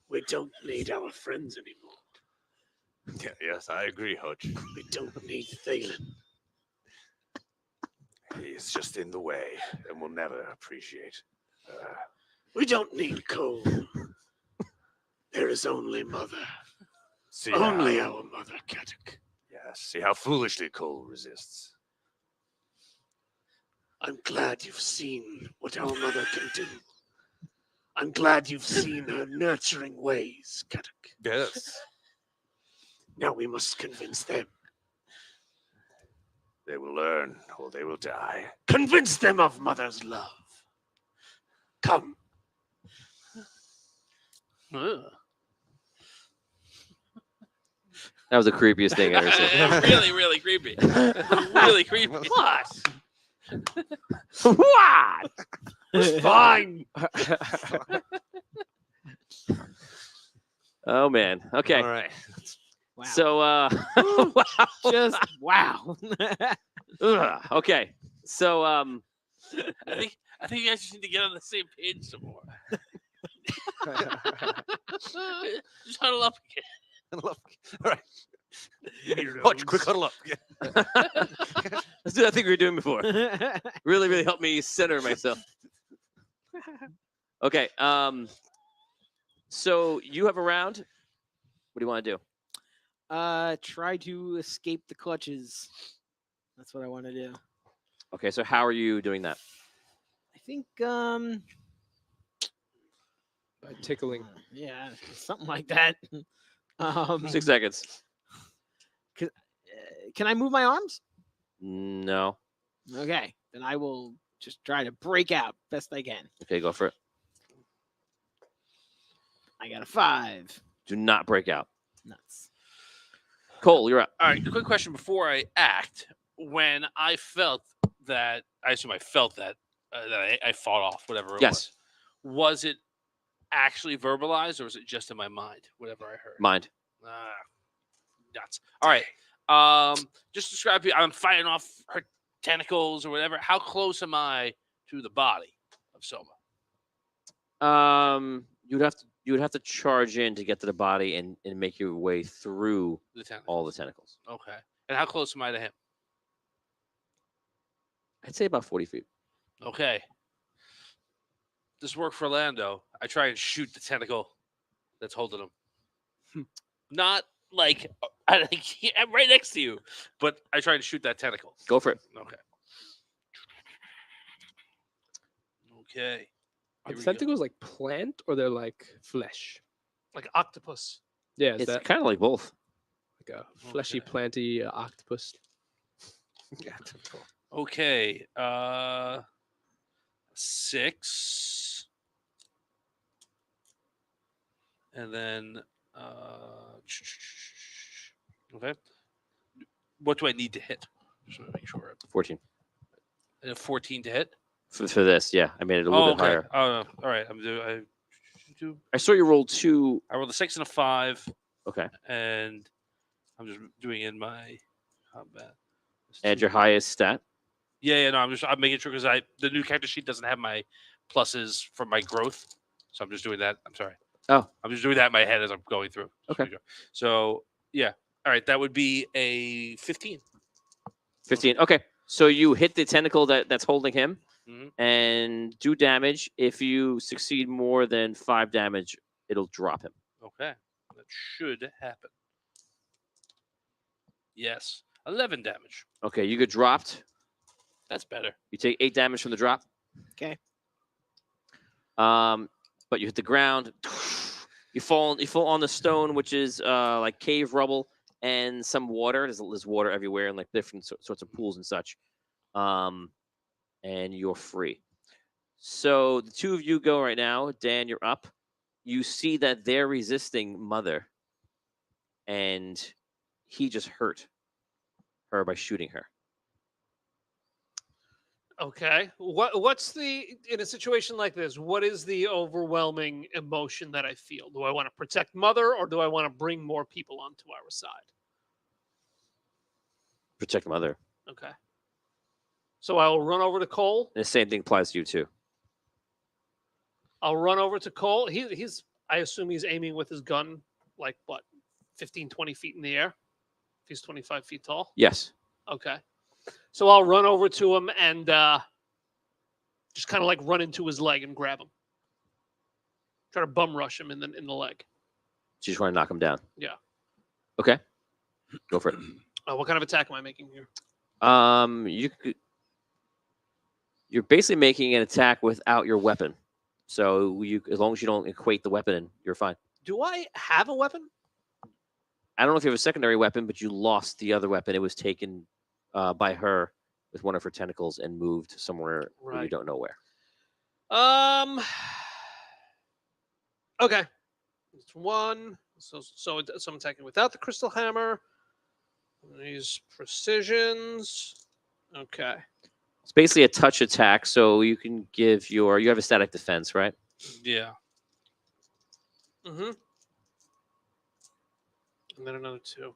We don't need our friends anymore. Yeah, yes, I agree, Hutch. We don't need Thalen. He's just in the way and will never appreciate. We don't need Cole. There is only Mother. See Only how, our Mother, Kaduk. yes, see how foolishly Cole resists. I'm glad you've seen what our Mother can do. I'm glad you've seen her nurturing ways, Kaduk. Yes. Now we must convince them. They will learn or they will die. Convince them of Mother's love. Come. Ugh. That was the creepiest thing I've ever seen. Really, really creepy. Really creepy. What? What? Fine. Oh man. Okay. All right. Wow. So wow. Just wow. Ugh. Okay. So I think you guys just need to get on the same page some more. Just huddle up again. All right. Hutch, quick huddle up. let's do that thing we were doing before. Really, really helped me center myself. Okay. So you have a round. What do you want to do? Try to escape the clutches. That's what I want to do. Okay. So how are you doing that? I think By tickling. yeah, something like that. 6 seconds. Can I move my arms? No. Okay, then I will just try to break out best I can. Okay, go for it. I got a 5. Do not break out. Nuts. Cole, you're up. All right, quick question before I act. When I felt that, I assume I felt that I fought off whatever it Yes. was it actually verbalized or was it just in my mind? Whatever I heard. Mind. Nuts. All right. Just describe. I'm fighting off her tentacles or whatever. How close am I to the body of Soma? You would have to charge in to get to the body and make your way through The tentacles. all the tentacles. Okay. And how close am I to him? I'd say about 40 feet. Okay. this work for Lando. I try and shoot the tentacle that's holding him. Not like I'm right next to you, but I try to shoot that tentacle. Go for it. Okay. Okay. Are Here the we go. tentacles like plant or they're like flesh? Like octopus. Yeah, is It's that kind of like both. like a fleshy, Okay. planty octopus? Yeah, tentacle. Okay. 6. And then okay. What do I need to hit? Just want to make sure. 14 A 14 to hit. for this. Yeah, I made it a little bit okay. higher. Oh, all right. I saw you roll 2. I rolled a 6 and a 5, Okay, and I'm just doing in my combat. add your highest stat. Yeah. No, I'm making sure because the new character sheet doesn't have my pluses for my growth, so I'm just doing that. I'm sorry. Oh. I'm just doing that in my head as I'm going through. Okay. So yeah. All right. That would be a 15. 15. Okay, so you hit the tentacle that's holding him Mhm. and do damage. If you succeed more than 5 damage, it'll drop him. Okay. That should happen. Yes. 11 damage. Okay, you get dropped. That's better. You take 8 damage from the drop. Okay. But you hit the ground. You fall on the stone, which is like cave rubble and some water. There's water everywhere and like different sorts of pools and such. And you're free. So the two of you go right now. Dan, you're up. You see that they're resisting Mother, and he just hurt her by shooting her. Okay. What's in a situation like this, what is the overwhelming emotion that I feel? Do I want to protect Mother or do I want to bring more people onto our side? Protect Mother. Okay. So I'll run over to Cole. And the same thing applies to you too. I'll run over to Cole. He's I assume he's aiming with his gun like what? 15, 20 feet in the air? If he's 25 feet tall? Yes. Okay. So I'll run over to him and just kind of like run into his leg and grab him. Try to bum rush him in the leg. So you just want to knock him down. Yeah. Okay. Go for it. What kind of attack am I making here? You're basically making an attack without your weapon. So as long as you don't equate the weapon, you're fine. Do I have a weapon? I don't know if you have a secondary weapon, but you lost the other weapon. It was taken by her with one of her tentacles and moved somewhere where you Right. don't know where. Okay. It's 1. So I'm attacking without the crystal hammer. These precisions. Okay. It's basically a touch attack, so you can give you have a static defense, right? Yeah. Mm-hmm. And then another 2.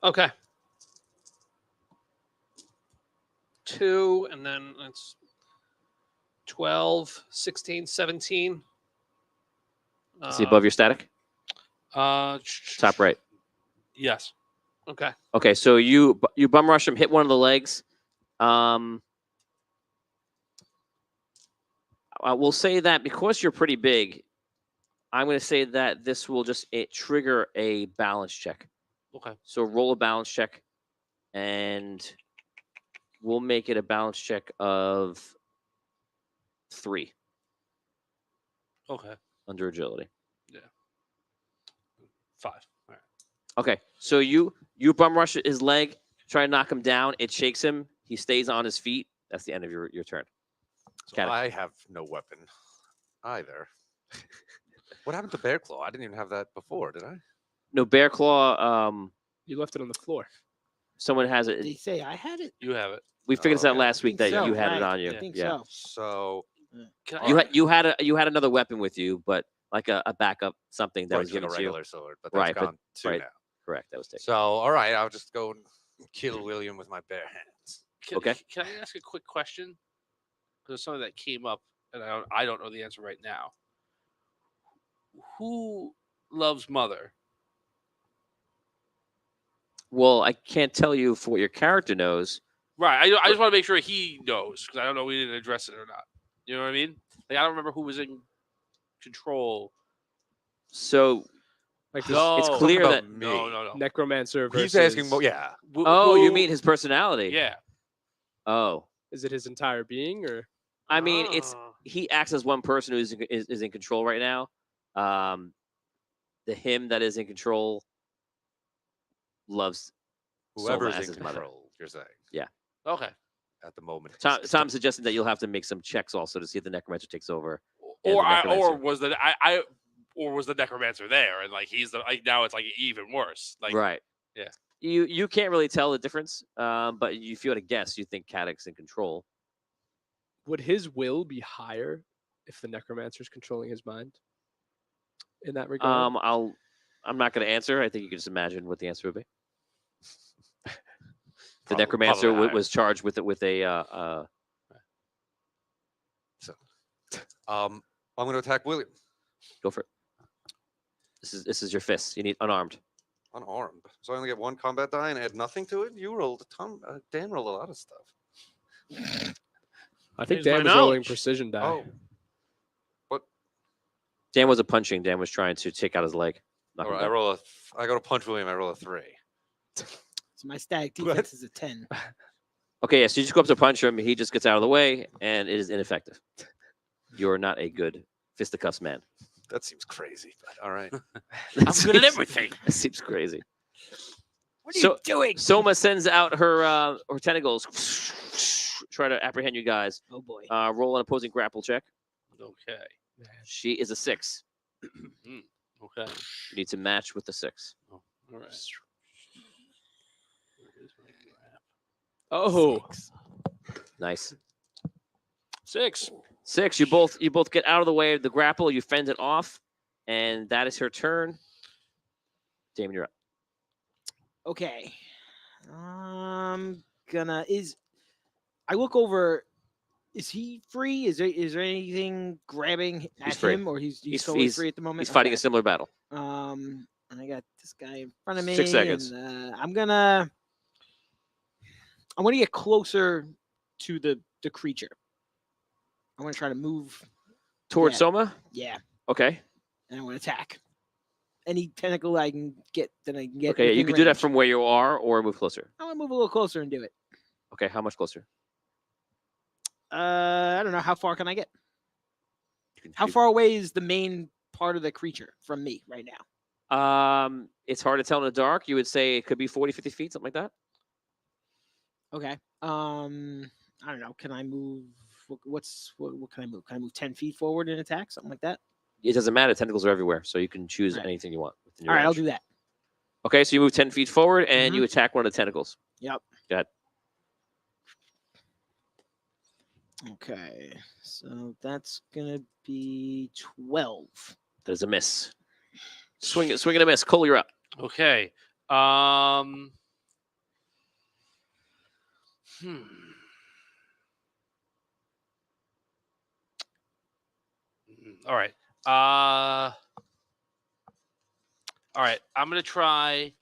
Okay. 2, and then it's 12, 16, 17. Is he above your static? Top right. Yes. Okay. Okay, so you bum rush him, hit one of the legs. We'll say that because you're pretty big, I'm going to say that this will just trigger a balance check. Okay. So roll a balance check, and we'll make it a balance check of 3 Okay. under agility. 5. All right. Okay, so you bum rush his leg, try to knock him down. It shakes him. He stays on his feet. That's the end of your turn. So Got it. I have no weapon either. What happened to Bear Claw? I didn't even have that before, did I? No, Bear Claw. You left it on the floor. Someone has Did it. he say I had it? You have it. We figured this out okay. last week that Think so, you had it right. on you. I think Yeah. so. So Can All You right. you had another weapon with you, but like a backup something that right, was like given a to you. regular sword, but that's Right, but- gone too right. now. Correct. That was taken. So all right, I'll just go and kill William with my bare hands. Okay. Can I ask a quick question? Because something that came up, and I don't know the answer right now. Who loves Mother? Well, I can't tell you for what your character knows, Right. I just want to make sure he knows because I don't know if we didn't address it or not. You know what I mean? Like I don't remember who was in control. So Like this No, it's clear about that. me. no. necromancer versus. He's asking, well, yeah. Oh, you mean his personality? Yeah. Oh, Is it his entire being or? I mean, it's Ah. he acts as one person who is in control right now. The him that is in control loves Whoever's Soma as in his mother. control, you're saying, Okay. at the moment. Tom suggested that you'll have to make some checks also to see if the necromancer takes over. And Or the or necromancer. was the or was the necromancer there and like he's the like now it's like even worse. Like Right. yeah. You can't really tell the difference, but if you had to guess, you think Caddick's in control. Would his will be higher if the necromancer's controlling his mind? In that regard, I'm not going to answer. I think you can just imagine what the answer would be. The Probably necromancer higher. was charged with a. I'm going to attack William. Go for it. This is your fist. You need unarmed. Unarmed. So I only get one combat die and add nothing to it? You rolled a ton. Dan rolled a lot of stuff. I think Here's my Dan was rolling knowledge. precision die. Oh. Dan wasn't punching. Dan was trying to take out his leg. Knock All him right, down. I go to punch William. I roll a 3. So my static What? defense is a 10. Okay, yeah, so you just go up to punch him. He just gets out of the way, and it is ineffective. You're not a good fisticuffs man. That seems crazy, but all right. I'm good at everything. That seems crazy. What are So- you doing? Soma sends out her tentacles, try to apprehend you guys. Oh boy. Roll an opposing grapple check. Okay. She is a 6. Okay. You need to match with the 6. All right. Where is my graph? Oh, Nice. 6. 6. You both get out of the way of the grapple. You fend it off, and that is her turn. Damon, you're up. Okay. I'm gonna I look over. Is he free? Is there anything grabbing at free. him, or he's He's- totally he's- free at the moment? He's fighting a Okay. similar battle. And I got this guy in front of me. 6 seconds. And, I'm gonna get closer to the creature. I want to try to move. Towards Yeah. Soma? Yeah, Okay. and I want to attack. Any tentacle I can get, then I can get. Okay, you within can do that range. from where you are or move closer. I want to move a little closer and do it. Okay, how much closer? I don't know. How far can I get? You can How shoot. far away is the main part of the creature from me right now? It's hard to tell in the dark. You would say it could be 40, 50 feet, something like that. Okay. I don't know. Can I move? What can I move? Can I move 10 feet forward and attack? Something like that? It doesn't matter. Tentacles are everywhere, so you can choose Right. anything you want. Within All your right, I'll range. do that. Okay, so you move 10 feet forward and Mhm. you attack one of the tentacles. Yep. Go ahead. Okay. So that's gonna be 12. That is a miss. Swing and a miss. Cole, you're up. Okay. All right. All right. I'm gonna try.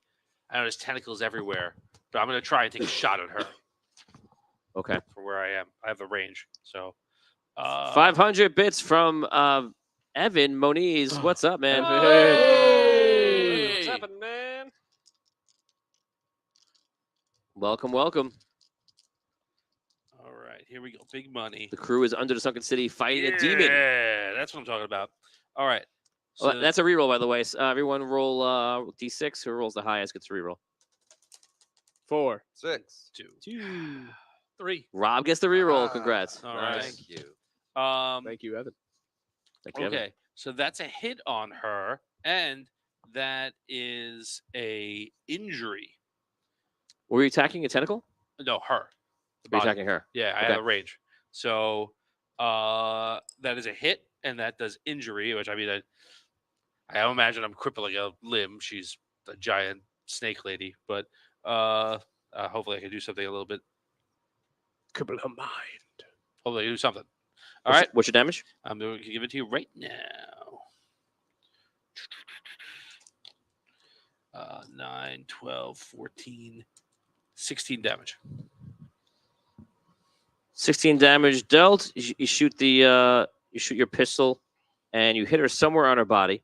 I know there's tentacles everywhere, but I'm gonna try and take a shot at her Okay. from where I am. I have the range, so. 500 bits from Evan Moniz. What's up, man? Hey, what's Hey! happening, man? Welcome, welcome. All right, here we go. Big money. The crew is under the sunken city fighting a demon. Yeah, that's what I'm talking about. All right. Well, So that's a reroll, by the way. So, everyone roll d6. Who rolls the highest gets a reroll. 4. 6. 2. 2. 3. Rob gets the reroll. Ah, Congrats. All right. Thank you. Thank you, Evan. Thank you, Evan. Okay, so that's a hit on her, and that is a injury. Were you attacking a tentacle? No, her. The Or you body. attacking her? Yeah, I Okay. have a range. So that is a hit, and that does injury, which I mean, I imagine I'm crippling a limb. She's a giant snake lady, but hopefully I can do something a little bit. Couple of mind. Hopefully I can do something. All right, What's your damage? I'm going to give it to you right now. 9, 12, 14, 16 damage. 16 damage dealt. You shoot the you shoot your pistol, and you hit her somewhere on her body,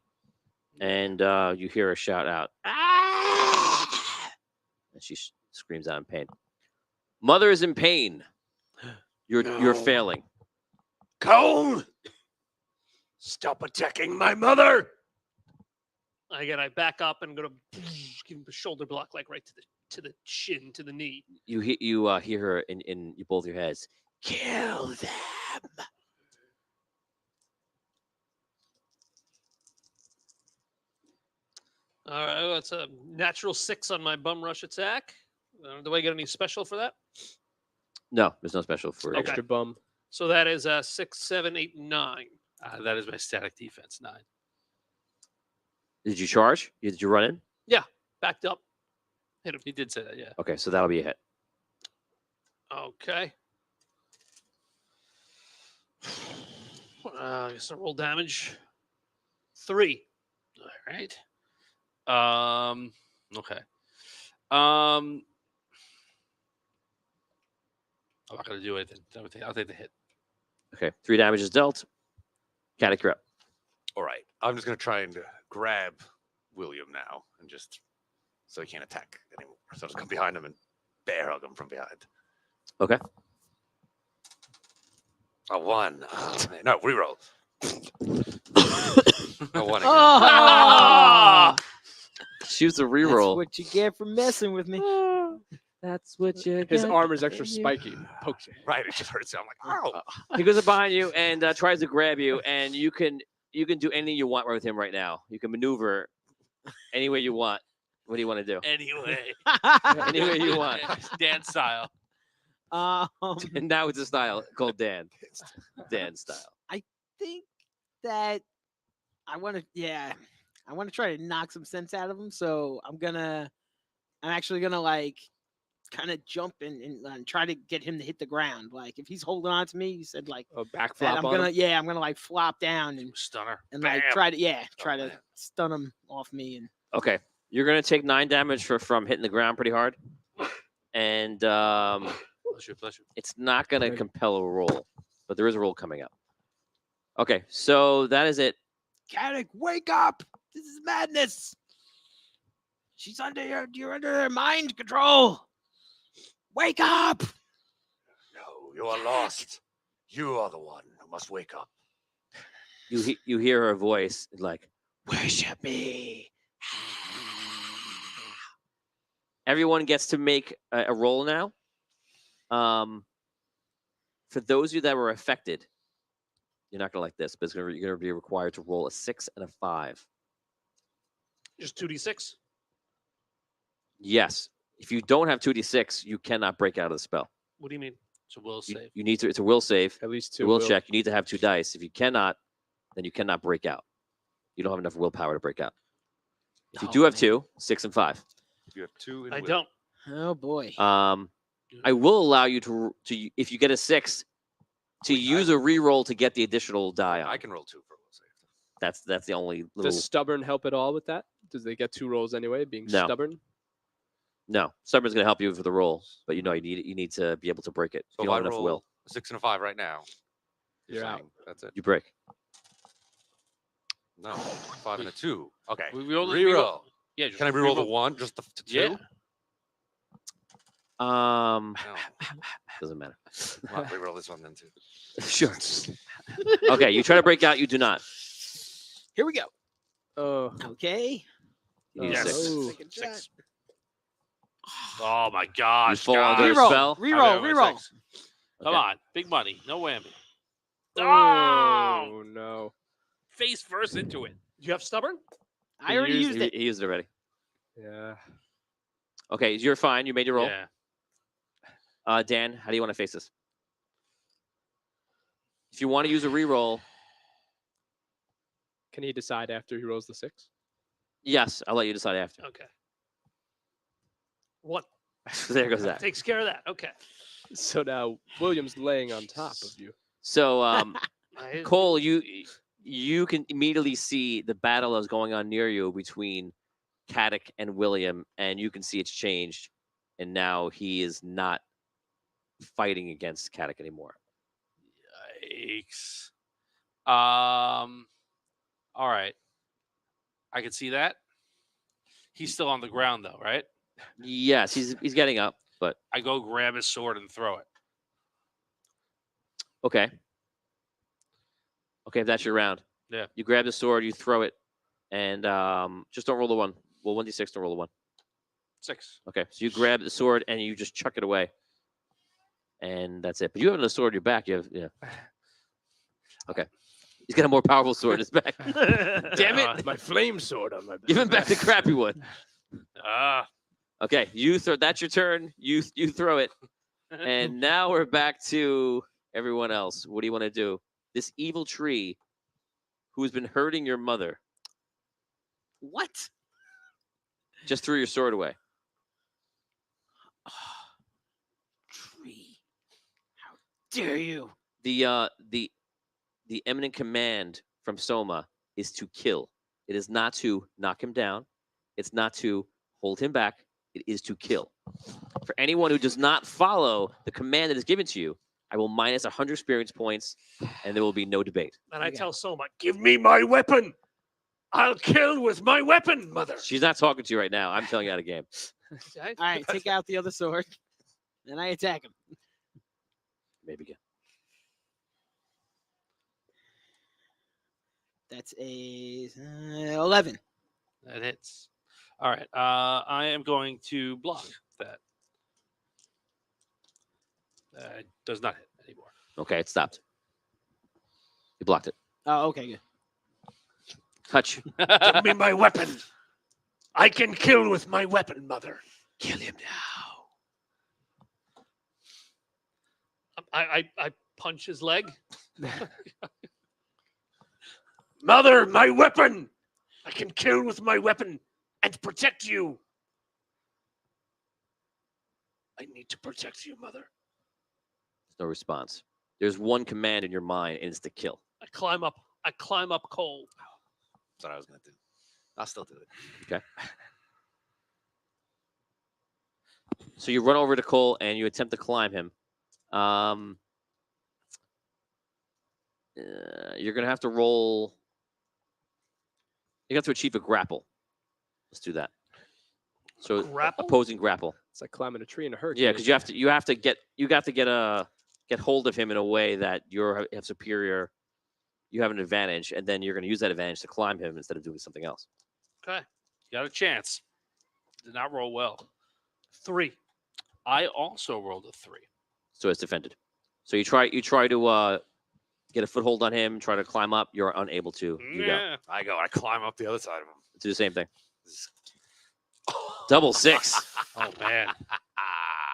and you hear her shout out, "Ah!" and she screams out in pain. Mother is in pain. You're No. failing. Cone! Stop attacking my mother! Again, I back up and go to give him a shoulder block, like right to the chin, to the knee. You hear her in both your heads. Kill them. All right, well, that's a natural 6 on my bum rush attack. Do I get any special for that? No, there's no special for Okay. Extra bum. So that is 6, 7, 8, 9. That is my static defense 9. Did you charge? Did you run in? Backed up. Hit him. He did say that, yeah. Okay, so that'll be a hit. Okay. I guess I roll damage. 3. All right. Okay. I'm not gonna do anything. I'll take the hit. Okay, 3 damage is dealt. Caddick, you're up. All right. I'm just gonna try and grab William now, and just so he can't attack anymore. So I'll just come behind him and bear hug him from behind. Okay. A 1. Oh, man. No, reroll. A 1 again. Oh, Choose a that's reroll. what you get for messing with me. That's what you His get. armor is extra spiky. Pokes you. Right, it just hurts. I'm like, ow. He goes up behind you and tries to grab you, and you can do anything you want with him right now. You can maneuver any way you want. What do you want to do? Anyway. Any way you want. Dan style. And now it's a style called Dan. Dan style. think that I want to try to knock some sense out of him. So I'm actually gonna like kind of jump and try to get him to hit the ground. Like if he's holding on to me, he said like A back that, flop I'm on gonna him. I'm gonna like flop down Stunner. and like Bam. try to Oh, man. stun him off me. And Okay. You're gonna take 9 damage from hitting the ground pretty hard. And Bless you. it's not gonna Okay. compel a roll, but there is a roll coming up. Okay, so that is it. Caddick, wake up! This is madness. She's you're under her mind control. Wake up! No, you are lost. You are the one who must wake up. You hear her voice like, worship me. Everyone gets to make a roll now. For those of you that were affected, you're not gonna like this, but you're gonna be required to roll a 6 and a 5. Just 2d6. Yes. If you don't have 2d6, you cannot break out of the spell. What do you mean? So we'll You, save. you need to. It's a will save. At least It's two. a will check. You need to have 2 dice. If you cannot, then you cannot break out. You don't have enough willpower to break out. If you Oh, do have man. 2, 6 and 5. You have 2 in I will. don't. Oh boy. I will allow you to if you get a 6 to use a reroll to get the additional die on. I can roll 2 for a will save. That's the only little. Does stubborn help at all with that? Does they get 2 rolls anyway? Being No. stubborn. No, stubborn's going to help you for the roll, but you need to be able to break it. So you if I don't have enough roll will. a 6 and a 5 right now, You're out. saying that's it. You break. No, 5 and a 2. Okay. We roll the Reroll. Yeah. Just Can I reroll the 1? Just the 2? Yeah. No. Doesn't matter. Well, reroll this one then too. Sure. Okay, you try to break out. You do not. Here we go. Oh. Okay. You need a Yes. 6. Oh. Second shot. Oh my gosh. You fall under a guys. spell. Reroll. Come Okay. on. Big money. No whammy. Oh! Oh no. Face first into it. Do you have stubborn? I already used it. He used it already. Yeah. Okay, you're fine. You made your roll. Yeah. Dan, how do you want to face this? If you want to use a reroll, Can he decide after he rolls the 6? yes, I'll let you decide after. Okay. What There goes that. takes care of that? Okay. So now William's laying on top of you. So, I- Cole, you can immediately see the battle that's going on near you between Caddick and William, and you can see it's changed, and now he is not fighting against Caddick anymore. Yikes. All right. I can see that. He's still on the ground though, right? Yes, he's getting up, but I go grab his sword and throw it. okay. Okay, if that's your round. Yeah. You grab the sword, you throw it, and just don't roll the one. Well, 1d6, don't roll the one. 6. Okay, so you grab the sword and you just chuck it away, and that's it. But you have the sword in your back. You have Okay, he's got a more powerful sword in his back. Damn it! My flame sword on my back. Give him back the crappy one. Ah. Okay, you throw. That's your turn. You throw it, and now we're back to everyone else. What do you want to do? This evil tree, who's been hurting your mother, What? just threw your sword away. Tree. How dare you? The eminent command from Soma is to kill. It is not to knock him down. It's not to hold him back. It is to kill. For anyone who does not follow the command that is given to you, I will minus 100 experience points, and there will be no debate. And I Okay. tell Soma, give me my weapon. I'll kill with my weapon, mother. She's not talking to you right now. I'm telling you out of game. Okay? All right, take out the other sword, and I attack him. Maybe again. That's a 11. That hits. All right. I am going to block that. Does not hit anymore. Okay, it stopped. You blocked it. Oh, okay, good. Hutch. Give me my weapon. I can kill with my weapon, mother. Kill him now. I punch his leg. Mother, my weapon. I can kill with my weapon and protect you. I need to protect you, mother. There's no response. There's one command in your mind, and it's to kill. I climb up Cole. That's what I was gonna do. I'll still do it. Okay. So you run over to Cole and you attempt to climb him. You're gonna have to roll. You have to achieve a grapple. Let's do that. So Grapple? opposing grapple. It's like climbing a tree in a hurricane. Yeah, because you have to get hold of him in a way that you have superior. You have an advantage, and then you're going to use that advantage to climb him instead of doing something else. Okay. You got a chance. Did not roll well. 3. I also rolled a 3. So it's defended. So you try to get a foothold on him, try to climb up. You're unable to. You go. I climb up the other side of him. Do the same thing. Double 6. Oh man.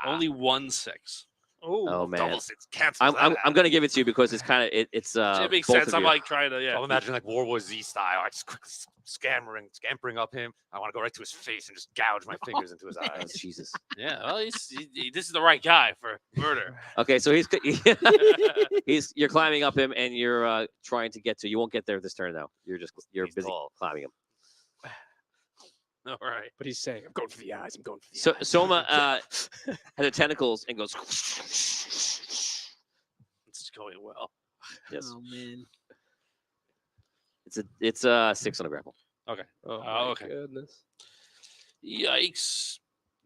Only 1 6. Oh man. Double 6 cancels I'm that I'm out. gonna give it to you because it's kind of it's It makes both sense. of I'm you. like trying to I'm imagining like World War Z style. I just quickly scampering up him. I want to go right to his face and just gouge my fingers into his Oh, eyes. Jesus. Yeah, well, this is the right guy for murder. Okay, so you're climbing up him and you're trying to get to. You won't get there this turn though. You're He's busy tall. climbing him. All right. But he's saying, I'm going for the eyes. I'm going for the So eyes. Soma has the tentacles and goes. It's going well. Yes, Oh man. it's a 6 on a grapple. Okay. Oh, Oh, my okay. goodness. Yikes.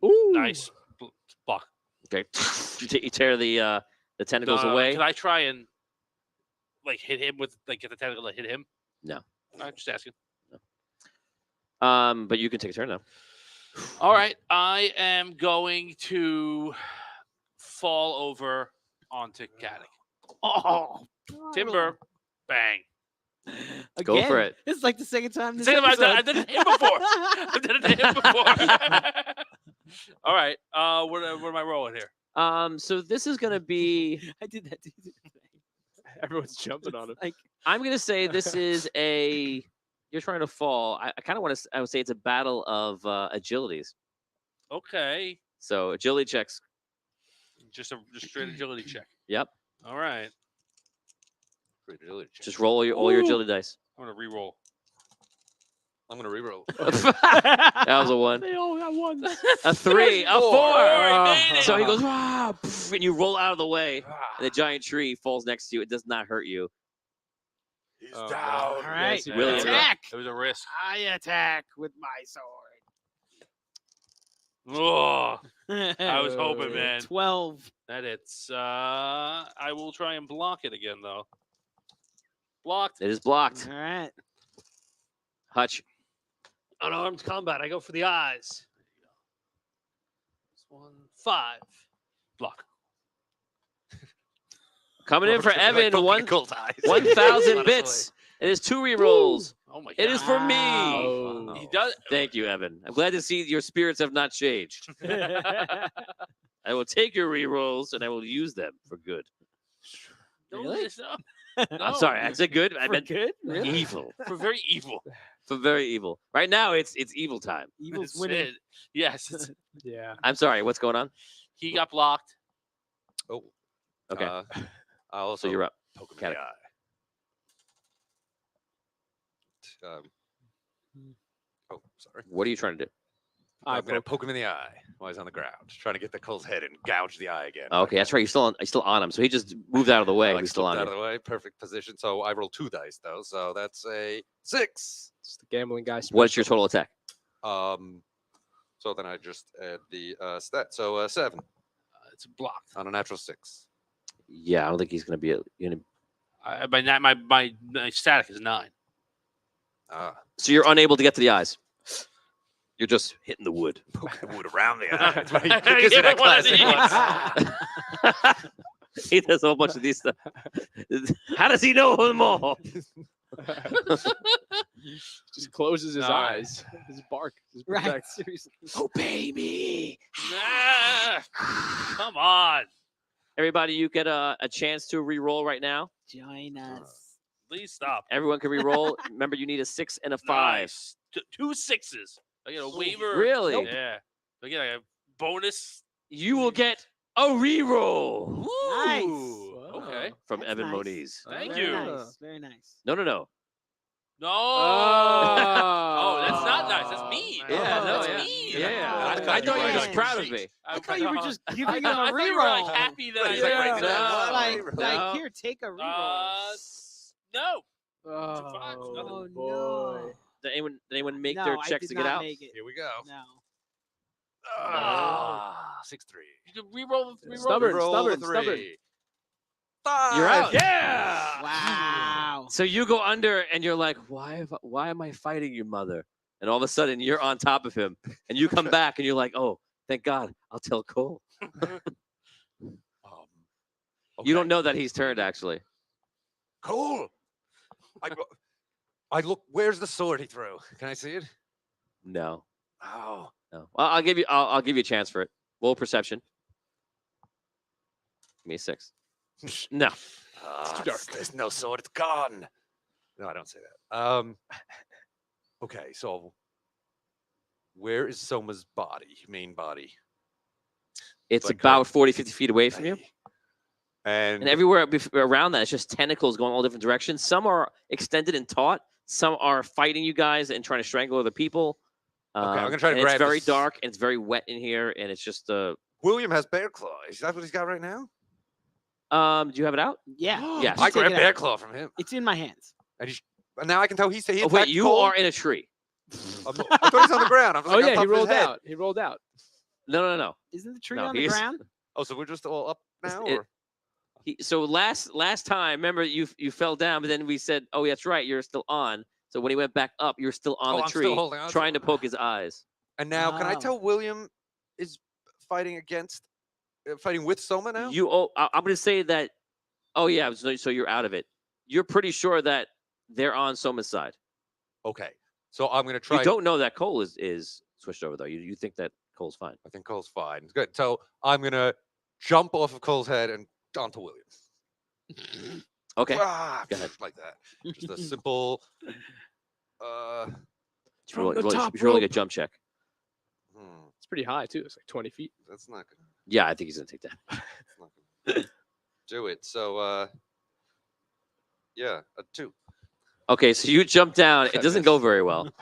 Ooh. Nice. Block. Okay, you tear the tentacles No, away. Can I try and like hit him with like get the tentacle to hit him? No. I'm just asking. But you can take a turn now. All right. I am going to fall over onto Caddick. Oh, Timber. Bang. Again? Go for it. This is like the second time this Second time episode. I did it to him before. I did it to him before. All right. What am I rolling here? So this is gonna be. I did that too. Everyone's jumping on him. Like, I'm gonna say this is a. You're trying to fall. I kind of want to. I would say it's a battle of agilities. Okay. So agility checks. Just straight agility check. Yep. All right. Just roll all your agility dice. I'm gonna re-roll. I'm gonna reroll. That was a 1. They all got ones. A 3. A 4. He made it. So he goes, "Wow," and you roll out of the way, and the giant tree falls next to you. It does not hurt you. He's Oh, down. God. All right. Yeah, William. Attack. It was a risk. I attack with my sword. Oh, I was hoping, man. 12. That it's. I will try and block it again, though. Blocked. It is blocked. All right. Hutch. Unarmed combat. I go for the eyes. This one, 5. Block. Coming in for Evan, 1,000 Honestly. bits. It is 2 rerolls. Oh my god. It is for me. Oh. He does. Thank you, Evan. I'm glad to see your spirits have not changed. I will take your rerolls and I will use them for good. Really? No. I'm sorry, I said good. I For meant good? Really? evil. For very evil. For very evil. Right now, it's evil time. Evil's That's winning. it. Yes. Yeah. I'm sorry. What's going on? He got blocked. Oh. Okay, I also so you're up. poke him Got in it. the eye. Oh, sorry. What are you trying to do? I'm gonna poke him in the eye while he's on the ground, trying to get the Cole's head and gouge the eye again. Okay, that's right. You're still on him. So he just moved out of the way. Like He's still slipped on out you. of the way. Perfect position. So I roll 2 dice though. So that's a 6. It's the gambling guy. What's your total attack? So then I just add the stat. So 7 It's blocked. on a natural 6. Yeah, I don't think he's gonna be. My static is 9. So you're unable to get to the eyes. You're just hitting the wood. Poke the wood around the eye. It's my- Give gives me him that one of classic these. one. He does a whole bunch of these stuff. How does he know them all? Just closes his All right. eyes. His bark. His Right. protect. Seriously. Obey me. Ah, come on. Everybody, you get a chance to re-roll right now. Join us. Please stop. Everyone can re-roll. Remember, you need a 6 and a 5. Nice. 2 6s. I get a waiver. Really? Yeah. I get a bonus. You will get a re-roll Nice. Okay. from That's Evan nice. Moniz. Thank Very you. nice. Very nice. No. No. Oh. That's not nice. That's mean. Yeah, That's no, yeah. mean. Yeah. Oh, I thought you were just man. proud of me. I thought you were just giving him a I thought you were like reroll. happy that He's I like, Yeah. right there. Like, No. here, take a reroll. No. Oh, Oh, boy. no. Did anyone make No, their I checks did to get not out? Make it. Here we go. No. 6-3. You can reroll. Stubborn, Roll stubborn, 3. stubborn. 5. You're out. Yeah. Wow. So you go under and you're like, why am I fighting you, mother? And all of a sudden you're on top of him and you come back and you're like, oh, thank God, I'll tell Cole. You don't know that he's turned actually. Cole. I look. Where's the sword he threw? Can I see it? No. Oh. No. Well, I'll give you a chance for it. Roll perception. Give me a 6. No. Too dark. There's no sword. It's gone. No, I don't say that. Okay, so where is Soma's body? Main body. It's Like, about 40, 50 feet away from you. And And everywhere around that, it's just tentacles going all different directions. Some are extended and taut. Some are fighting you guys and trying to strangle other people. I'm gonna try to and grab it's very this- dark and it's very wet in here, and it's just William has bear claw. Is that what he's got right now? Do you have it out? Yeah. Yes. I Just take grabbed it bear out. claw from him. It's in my hands. And now I can tell he Oh wait, attacked you Cole. are in a tree. I thought he was on the ground. I was Oh like, on yeah, top he of his rolled head. out. He rolled out. No. Isn't the tree No, on the he's- ground? Oh, so we're just all up now? it- Or? So last time, remember you fell down, but then we said, oh, that's right, you're still on. So when he went back up, you're still on Oh, the I'm still tree, holding on to trying to him. poke his eyes. And now, can I Oh. tell William is fighting with Soma now? I'm going to say that. Oh yeah, so you're out of it. You're pretty sure that they're on Soma's side. Okay, so I'm gonna try. You don't know that Cole is switched over though. You think that Cole's fine. I think Cole's fine. Good. So I'm gonna jump off of Cole's head and onto William. Okay. Ah, Go ahead. like that. Just a simple. It's really, the really, top it's really a rope. jump check. It's pretty high too. It's like 20 feet. That's not gonna. Yeah, I think he's gonna take that. That's not gonna do it. So yeah, a 2. Okay, so you jump down. It doesn't go very well.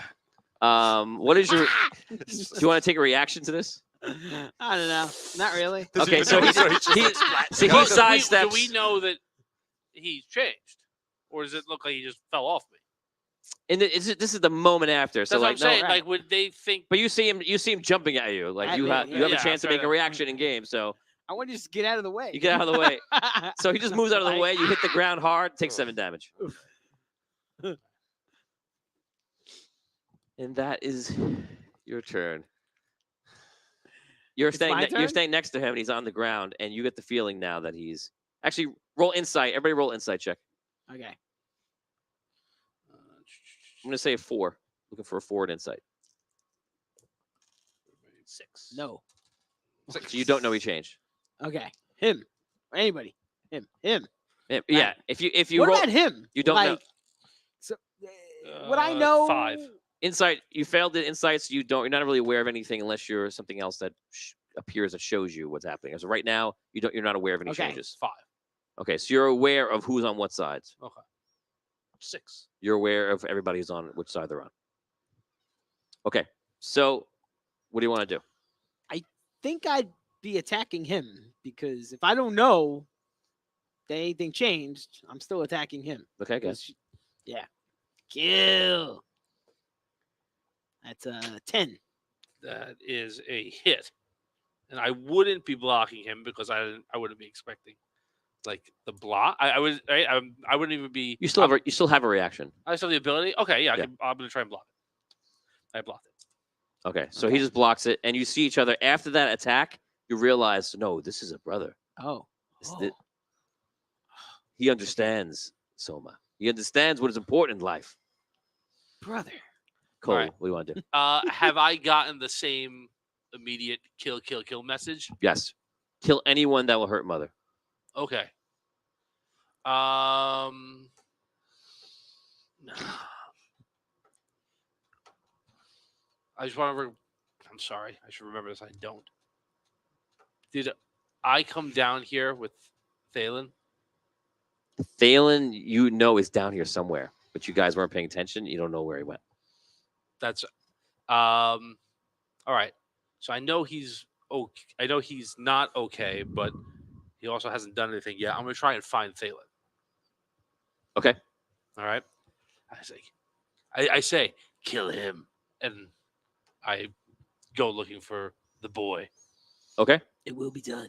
What is your? Do you want to take a reaction to this? I don't know. Not really. Does Okay, even so know, he- so he's just he- like splat. see, he Well, sidesteps. do we know that he's changed, or does it look like he just fell off me? And this is the moment after. That's So what like, I'm saying. right. Like, would they think? but you see him jumping at you. Like At you me, have yeah. you have a Yeah, chance to I'm make a trying to- reaction in game. So I want to just get out of the way. you get out of the way. So he just moves out of the Like, way. You hit the ground hard, take 7 damage. And that is your turn. You're It's my you're turn? staying next to him, and he's on the ground, and you get the feeling now that he's actually roll insight. Everybody roll insight check. Okay. I'm gonna say a 4. Looking for a 4 in insight. 6. No. So you don't know he changed. Okay. Him. Anybody. Him. Yeah. If you What roll about him? you don't know. like, So, would I know? 5. Insight, you failed at insights. You're not really aware of anything unless you're something else that appears that shows you what's happening. So right now, you're not aware of any Okay. changes. 5. Okay, so you're aware of who's on what sides. Okay. 6. You're aware of everybody who's on which side they're on. Okay, so what do you want to do? Think I'd be attacking him because if I don't know that anything changed, I'm still attacking him. Okay, guys. 'Cause yeah. Kill. That's 10. That is a hit, and I wouldn't be blocking him because I wouldn't be expecting like the block. I wouldn't even be. You still have a reaction. I still have the ability. Okay, yeah, Yeah. I'm gonna try and block it. I blocked it. Okay, so he just blocks it, and you see each other after that attack. You realize, no, this is a brother. Oh. He understands Soma. He understands what is important in life. Brother. Cole, right. what do you want to do? Have I gotten the same immediate kill message? Yes, kill anyone that will hurt Mother. Okay. I just want to. I'm sorry. I should remember this. I don't. Did I come down here with Thalen? Thalen, is down here somewhere, but you guys weren't paying attention. You don't know where he went. That's all right. So I know he's okay. I know he's not okay, but he also hasn't done anything yet. I'm gonna try and find Thalen. Okay. All right. I say kill him, and I go looking for the boy. Okay. It will be done.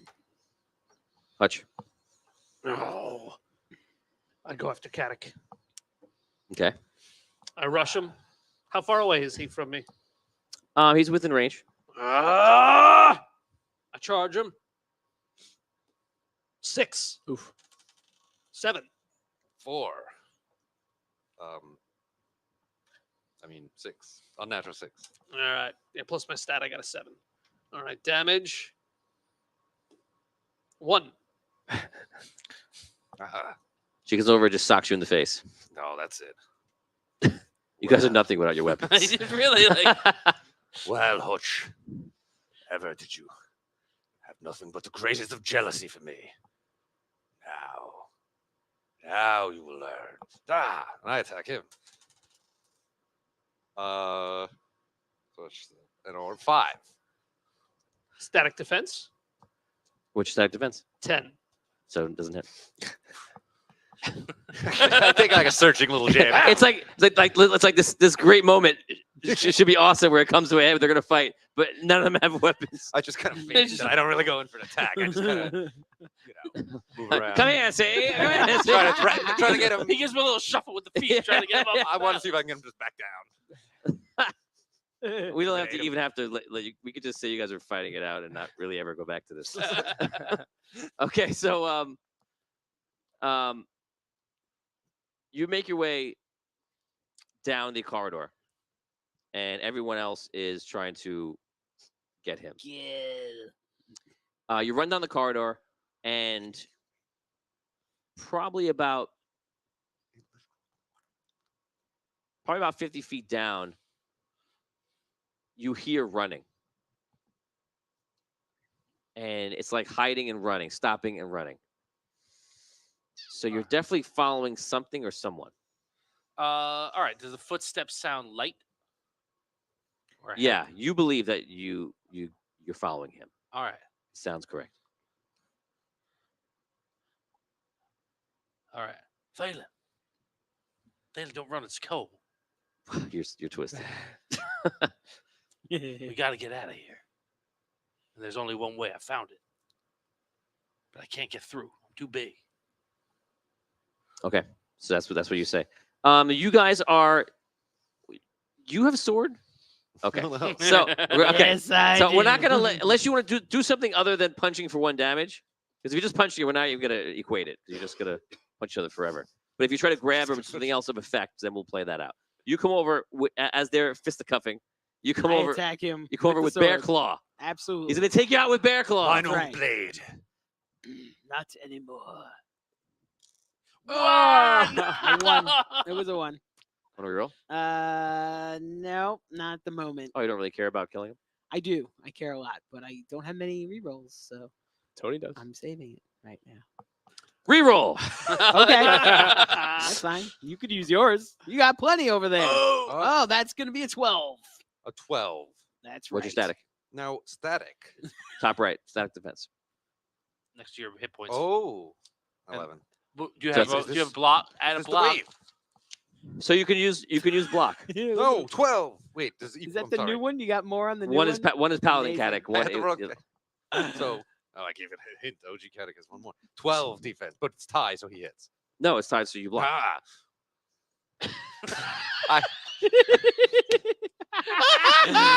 Hutch. Oh. I go after Katic. Okay. I rush him. How far away is he from me? He's within range. I charge him. 6. Oof. 7. 4. 6. Unnatural 6. All right. Yeah, plus my stat, I got a 7. All right. Damage. 1. She comes over and just socks you in the face. No, that's it. You guys are nothing without your weapons. I didn't really like. Well, Hutch, ever did you have nothing but the greatest of jealousy for me? Now you will learn. And I attack him. So it's an or 5. Static defense. Which static defense? 10. So it doesn't hit. I think like a searching little jam. It's like this great moment. It should be awesome where it comes to a head. They're gonna fight, but none of them have weapons. I just kind of fake that. I don't really go in for an attack. I just kind of, move around. Come here, see. Come here, see. Try to get him. He gives me a little shuffle with the feet, trying to get him up. I want to see if I can get him just back down. We don't have to Hate 'em. even have to let you. We could just say you guys are fighting it out and not really ever go back to this. Okay, so you make your way down the corridor, and everyone else is trying to get him. Yeah. You run down the corridor, and probably about 50 feet down, you hear running. And it's like hiding and running, stopping and running. So you're definitely following something or someone. All right. Does the footsteps sound light? Or ahead? Yeah, you believe that you're following him. All right. Sounds correct. All right. Phelan. Phelan, don't run. It's cold. You're twisted. We got to get out of here. And there's only one way. I found it. But I can't get through. I'm too big. Okay, so that's what you say. You guys are. You have a sword. Okay, so okay. Yes, I So we're not do. gonna let unless you want to do something other than punching for 1 damage. Because if you just punch you, we're not even gonna equate it. You're just gonna punch each other forever. But if you try to grab or something else of effect, then we'll play that out. You come over as they're fisticuffing. You come I over. attack him. You come over the with Bear sword. Claw. Absolutely. He's gonna take you out with Bear Claw. Mine own right. blade. Not anymore. One! I won. It was a 1. Want to roll? No, not at the moment. Oh, you don't really care about killing him. I do. I care a lot, but I don't have many rerolls, so Tony does. I'm saving it right now. Reroll. Okay. That's fine. You could use yours. You got plenty over there. Oh, that's gonna be a 12. A 12. That's right. What's your static? Now, static. Top right. Static defense. Next to your hit points. Oh, And- 11. Do you So have it's- do you have block? Add a Is this the block. wave? So you can use block. No, 12. Wait, does Is that the new one? You got more on the new One one? is one is paladin Amazing. Katic. I One had the wrong. So, I gave it a hint. OG Catech is 1 more. 12 defense, but it's tie, so he hits. no, it's tied, so you block. Ah,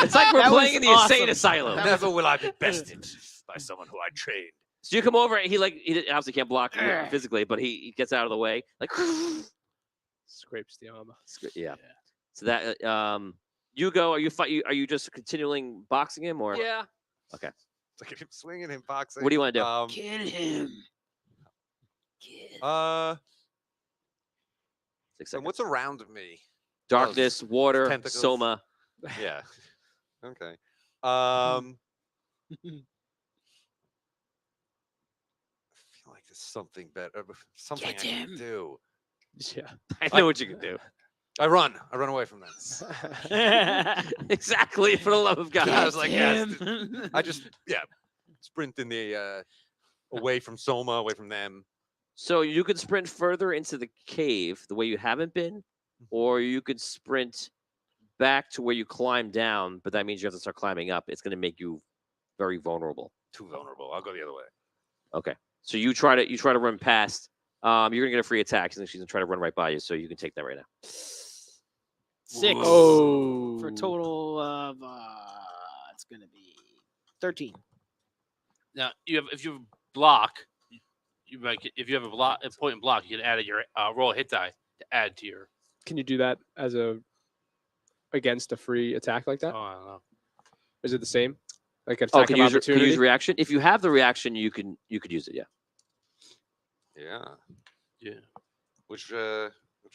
It's like we're That playing was in the awesome. insane asylum. never will I be bested by someone who I trained. So you come over. He obviously can't block physically, but he gets out of the way. Like Scrapes the armor. yeah. So that you go. Are you just continuing boxing him or Yeah. Look at him swinging him boxing. what do you want to do? Kill him. Uh, 6 and seconds. what's around me? Darkness, water, tentacles. soma. Yeah. Okay. I feel like there's something better. Something Get I can him. do. Yeah. I know what you can do. I run away from them. Exactly, for the love of God. I was like, yes, him. I just sprint in the away from Soma, away from them. So you could sprint further into the cave the way you haven't been, or you could sprint back to where you climbed down, but that means you have to start climbing up. It's going to make you very vulnerable. Too vulnerable. I'll go the other way. Okay. So you try to run past. You're going to get a free attack, and she's going to try to run right by you, so you can take that right now. 6 Oh. for a total of it's gonna be 13. Now if you have block, you might get, if you have a point and block, you can add your roll a hit die to add to your. Can you do that as against a free attack like that? Oh, I don't know. Is it the same? Like an Oh, attack can of you use opportunity? reaction? If you have the reaction, you could use it. Yeah. Yeah. Yeah. Which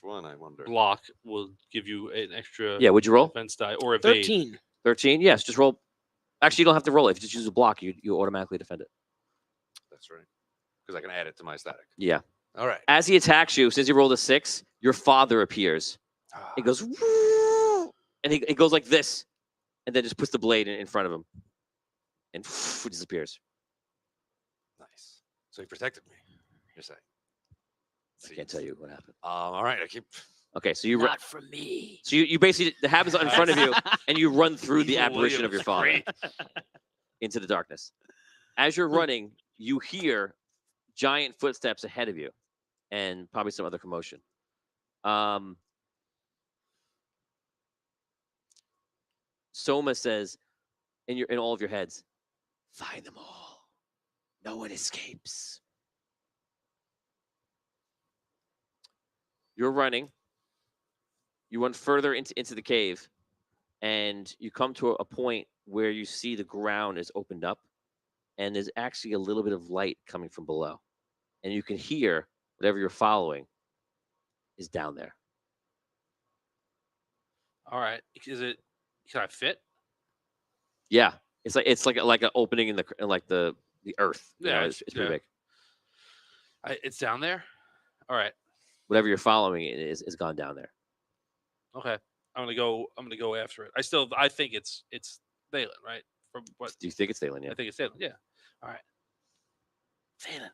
one? I wonder. Block will give you an extra Yeah. Would you roll defense die or evade. 13. 13? Yes. Just roll. Actually, you don't have to roll it. If you just use a block, you automatically defend it. That's right. Because I can add it to my static. Yeah. All right. As he attacks you, since you rolled a 6, your father appears. He goes, "Woo!" and he goes like this, and then just puts the blade in front of him, and disappears. Nice. So he protected me. You're saying. I can't tell you what happened. All right. I keep. Okay, so you Not from me. so you basically the happens in front of you, and you run through the Evil apparition of your Williams, father great. into the darkness. As you're running, you hear giant footsteps ahead of you, and probably some other commotion. Soma says, in all of your heads, find them all. No one escapes. You're running. You run further into the cave, and you come to a point where you see the ground is opened up, and there's actually a little bit of light coming from below, and you can hear whatever you're following is down there. All right. Is it? Can I fit? Yeah, it's like an opening in the earth. You Yeah, know, it's pretty yeah. big. It's down there. All right. Whatever you're following is gone down there. Okay. I'm gonna go after it. I think it's Thalen, right? From what Do you think it's Thalen? Yeah. I think it's Thalen. Yeah. All right. Thalen.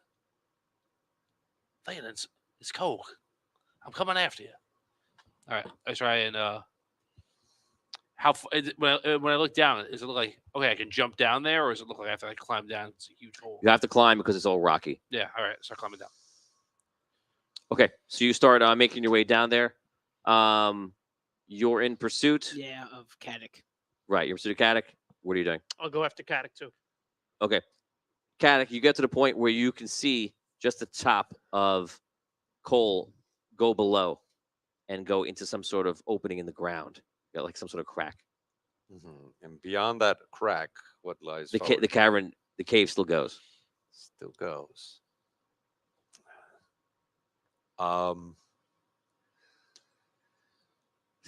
Thalen, it's Cole. I'm coming after you. All right. I try and when I look down, does it look like okay I can jump down there, or does it look like I have to like climb down? It's a huge hole. You have to climb because it's all rocky. Yeah. All right. Start climbing down. Okay, so you start making your way down there. You're in pursuit. Yeah, of Caddick. Right, you're in pursuit of Caddick. What are you doing? I'll go after Caddick too. Okay. Caddick, you get to the point where you can see just the top of Cole go below and go into some sort of opening in the ground. You got like some sort of crack. And beyond that crack, what lies The forward? the cave still goes. Still goes. The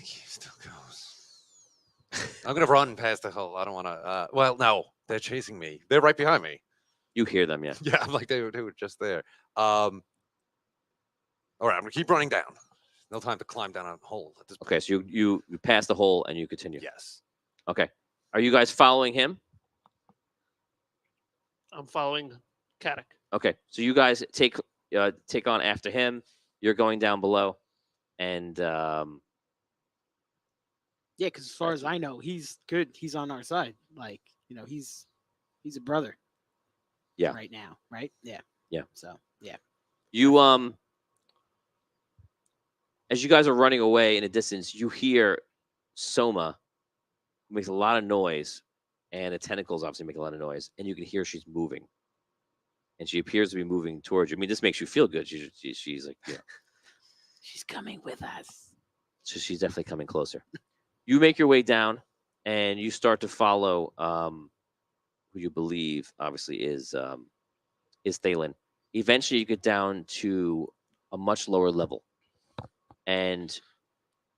cave still goes. I'm gonna run past the hole. I don't want to. Well, no, they're chasing me. They're right behind me. You hear them, yeah. Yeah, I'm like they were just there. All right, I'm gonna keep running down. No time to climb down a hole at this point. Okay, so you pass the hole and you continue. Yes. Okay. Are you guys following him? I'm following Caddick. Okay, so you guys take on after him. You're going down below, and Yeah, because as far as I know, he's good. He's on our side. Like, he's a brother. Yeah. Right now, right? Yeah. Yeah. So yeah. you as you guys are running away in the distance, you hear Soma makes a lot of noise, and the tentacles obviously make a lot of noise, and you can hear she's moving, and she appears to be moving towards you. I mean, this makes you feel good. She's like, yeah. She's coming with us. So she's definitely coming closer. You make your way down, and you start to follow who you believe obviously is Thalen. Eventually, you get down to a much lower level, and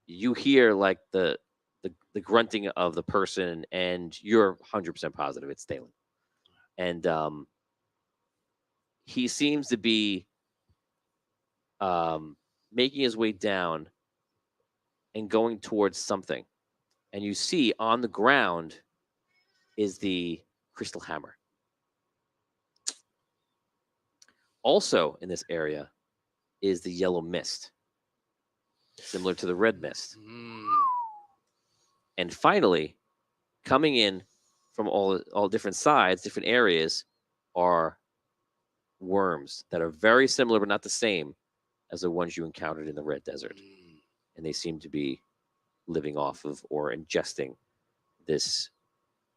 you hear like the grunting of the person, and you're 100% positive it's Thalen. And he seems to be making his way down and going towards something. And you see on the ground is the crystal hammer. Also in this area is the yellow mist, similar to the red mist. And finally, coming in from all different sides, different areas, are worms that are very similar but not the same as the ones you encountered in the Red Desert. And they seem to be living off of or ingesting this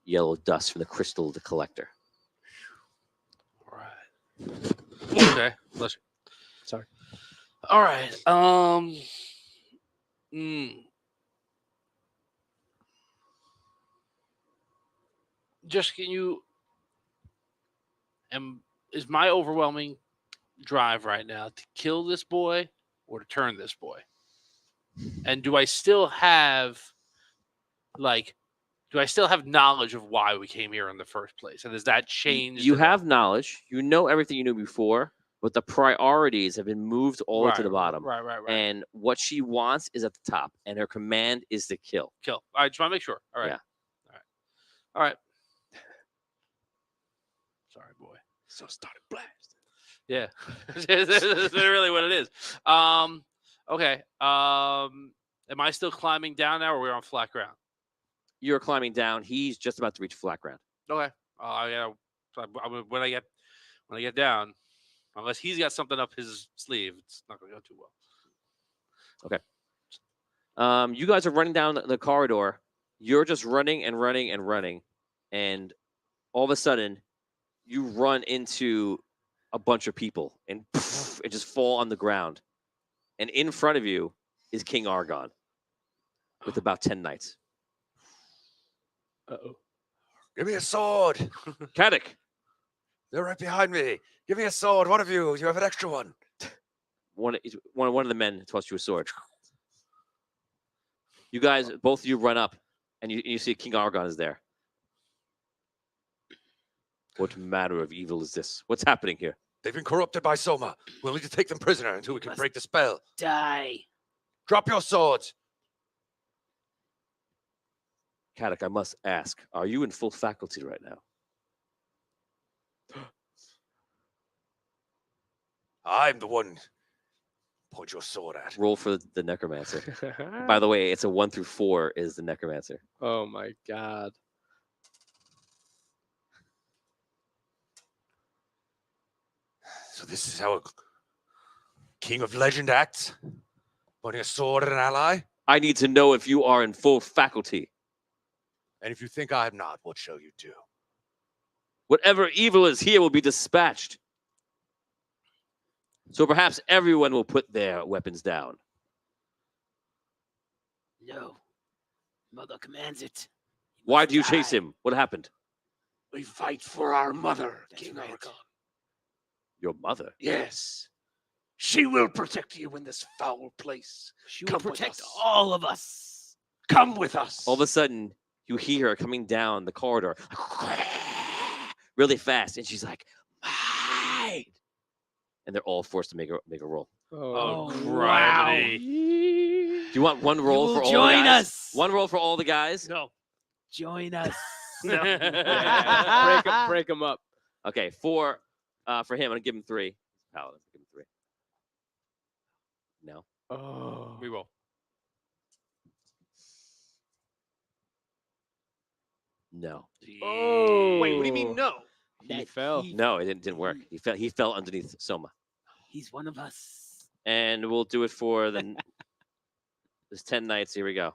yellow dust from the crystal of the collector. All right. Okay. Bless you. Sorry. All right. Just can you is my overwhelming drive right now to kill this boy or to turn this boy? And do I still have knowledge of why we came here in the first place? And has that changed? You have knowledge. You know everything you knew before, but the priorities have been moved all the way to the bottom. Right. And what she wants is at the top, and her command is to kill. Kill. I just want to make sure. All right. Yeah. All right. Sorry, boy. So started blast. Yeah. That's really what it is. Okay. Am I still climbing down now, or are we on flat ground? You're climbing down. He's just about to reach flat ground. Okay. When I get down, unless he's got something up his sleeve, it's not going to go too well. Okay. You guys are running down the corridor. You're just running and running and running, and all of a sudden, you run into a bunch of people, and poof, it just fall on the ground. And in front of you is King Argon with about 10 knights. Uh-oh. Give me a sword. Caddick. They're right behind me. Give me a sword. One of you. You have an extra one. One of the men tossed you a sword. You guys, both of you run up, and you see King Argon is there. What manner of evil is this? What's happening here? They've been corrupted by Soma. We'll need to take them prisoner until we can break the spell. Die. Drop your swords. Caddock, I must ask, are you in full faculty right now? I'm the one. Point your sword at. Roll for the necromancer. By the way, it's a 1 through 4 is the necromancer. Oh my god. So this is how a king of legend acts? Pointing a sword at an ally? I need to know if you are in full faculty. And if you think I'm not, what shall you do? Whatever evil is here will be dispatched. So perhaps everyone will put their weapons down. No. Mother commands it. Why do you chase him? What happened? We fight for our mother, That's King right. Aragon. Your mother. Yes. She will protect you in this foul place. She will Come with protect us. all of us. Come with us. All of a sudden, you hear her coming down the corridor really fast, and she's like, "Mine!" And they're all forced to make a roll. Oh, wow. criminy. Do you want one roll will for all join the guys? us. One roll for all the guys? No. Join us. No. break them up. Okay, for him, I'm gonna give him 3. Paladin, give him 3. No. Oh. We will. No. Oh. Wait, what do you mean no? He That fell. No, it didn't work. He fell underneath Soma. He's one of us. And we'll do it for the there's 10 nights. Here we go.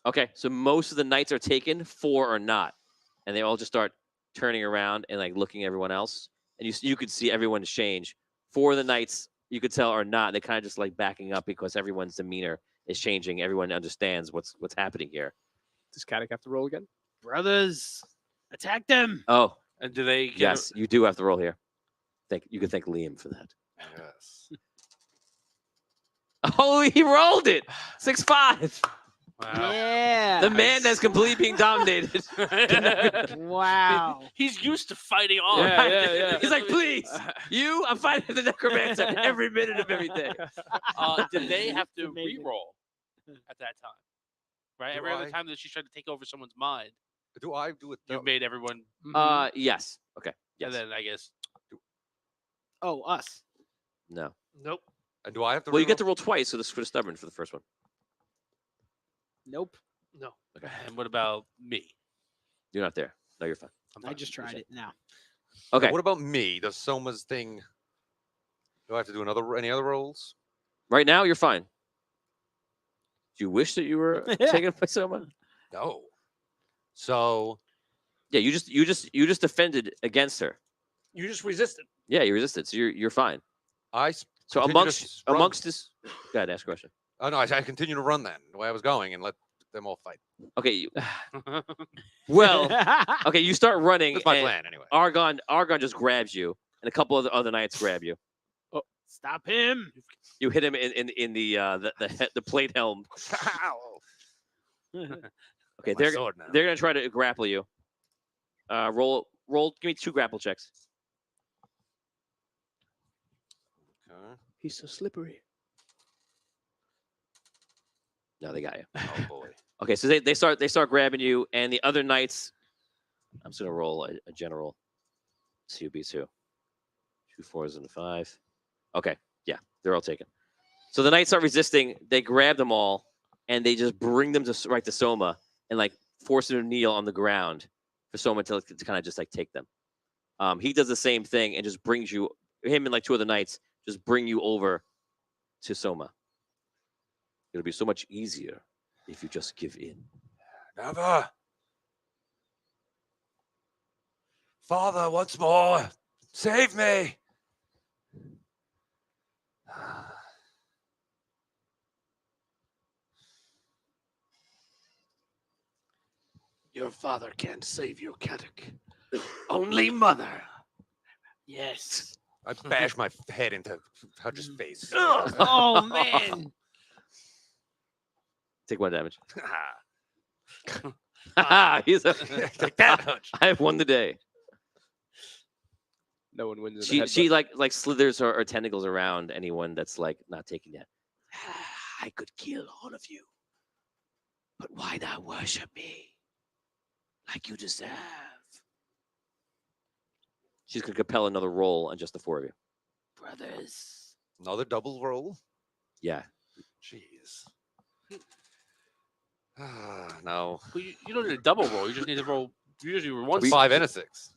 Okay, so most of the knights are taken, 4 are not. And they all just start turning around and like looking at everyone else. And you could see everyone change. 4 of the knights you could tell are not. They kind of just like backing up because everyone's demeanor is changing. Everyone understands what's happening here. Does Caddock have to roll again? Brothers, attack them. Oh, And do they get yes, you do have to roll here. You can thank Liam for that. Yes. Oh, he rolled it. 6-5. Wow. Yeah. The man that's completely being dominated. Wow. He's used to fighting on. Yeah. He's like, please, I'm fighting the necromancer every minute of every day. Did they have to Amazing. re-roll at that time? Right? Do Every other I? time that she's trying to take over someone's mind, Do I do it? you've made everyone. Yes. Okay. Yes. And then I guess Oh, us. No. Nope. And do I have to? Well, you get to reroll? roll twice for the stubborn for the first one. Nope. No. And what about me? You're not there. No, you're fine. I'm I fine. just tried it now. Okay. What about me? Does Soma's thing? Do I have to do any other rolls? Right now, you're fine. Do you wish that you were taken by someone? No. So Yeah, you just defended against her. You just resisted. Yeah, you resisted, so you're fine. So continue to run. amongst this, go ahead, ask a question. Oh no, I continue to run then the way I was going and let them all fight. Okay. Well, okay, you start running. That's my and plan anyway. Argon just grabs you, and a couple of the other knights grab you. Stop him. You hit him in the plate helm. Okay, My they're sword now. gonna try to grapple you. Roll. Give me 2 grapple checks. Okay. He's so slippery. No, they got you. Oh boy. Okay, so they start grabbing you, and the other knights. I'm just gonna roll a general. 2b2. 2 4s and a 5. Okay, yeah, they're all taken. So the knights start resisting. They grab them all, and they just bring them right to Soma, and like force him to kneel on the ground for Soma to kind of just like take them. He does the same thing and just brings him and like 2 other knights just bring you over to Soma. It'll be so much easier if you just give in. Never. Father, once more, save me. Your father can't save you, Caddock. Only mother. Yes. I bash my head into Hutch's face. Oh man. Take 1 damage. Ah, He's take that, Hutch. I have won the day. No one wins. She like slithers her tentacles around anyone that's like not taking that. I could kill all of you. But why not worship me like you deserve? She's going to compel another roll on just the four of you. Brothers. Another double roll. Yeah. Jeez. No. Well, you don't need a double roll. You just need to roll. You usually roll one. It's 5 and a 6.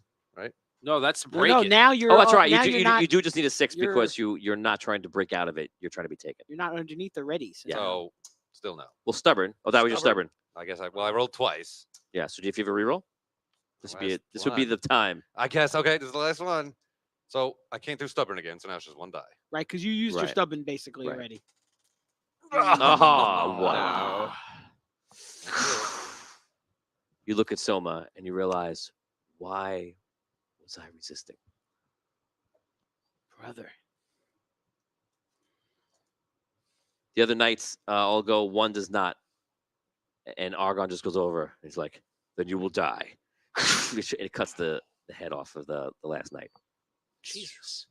No, that's to No, break no, it. now you're. Oh, that's right. Now You you're do, not. you do just need a 6 you're- because you're not trying to break out of it. You're trying to be taken. You're not underneath already. So. Yeah. So, still no. Well, stubborn. Oh, that was your stubborn. I guess I rolled twice. Yeah. So if you have a reroll, this would be Last it. This would be one. the time. I guess, okay, this is the last one. So, I came through stubborn again, so now it's just 1 die. Right, because you used your Right. stubborn basically Right. already. Oh, wow. You look at Soma and you realize, why was I resisting? Brother. The other knights all go, one does not. And Argon just goes over. He's like, then you will die. It cuts the head off of the last knight. Jesus.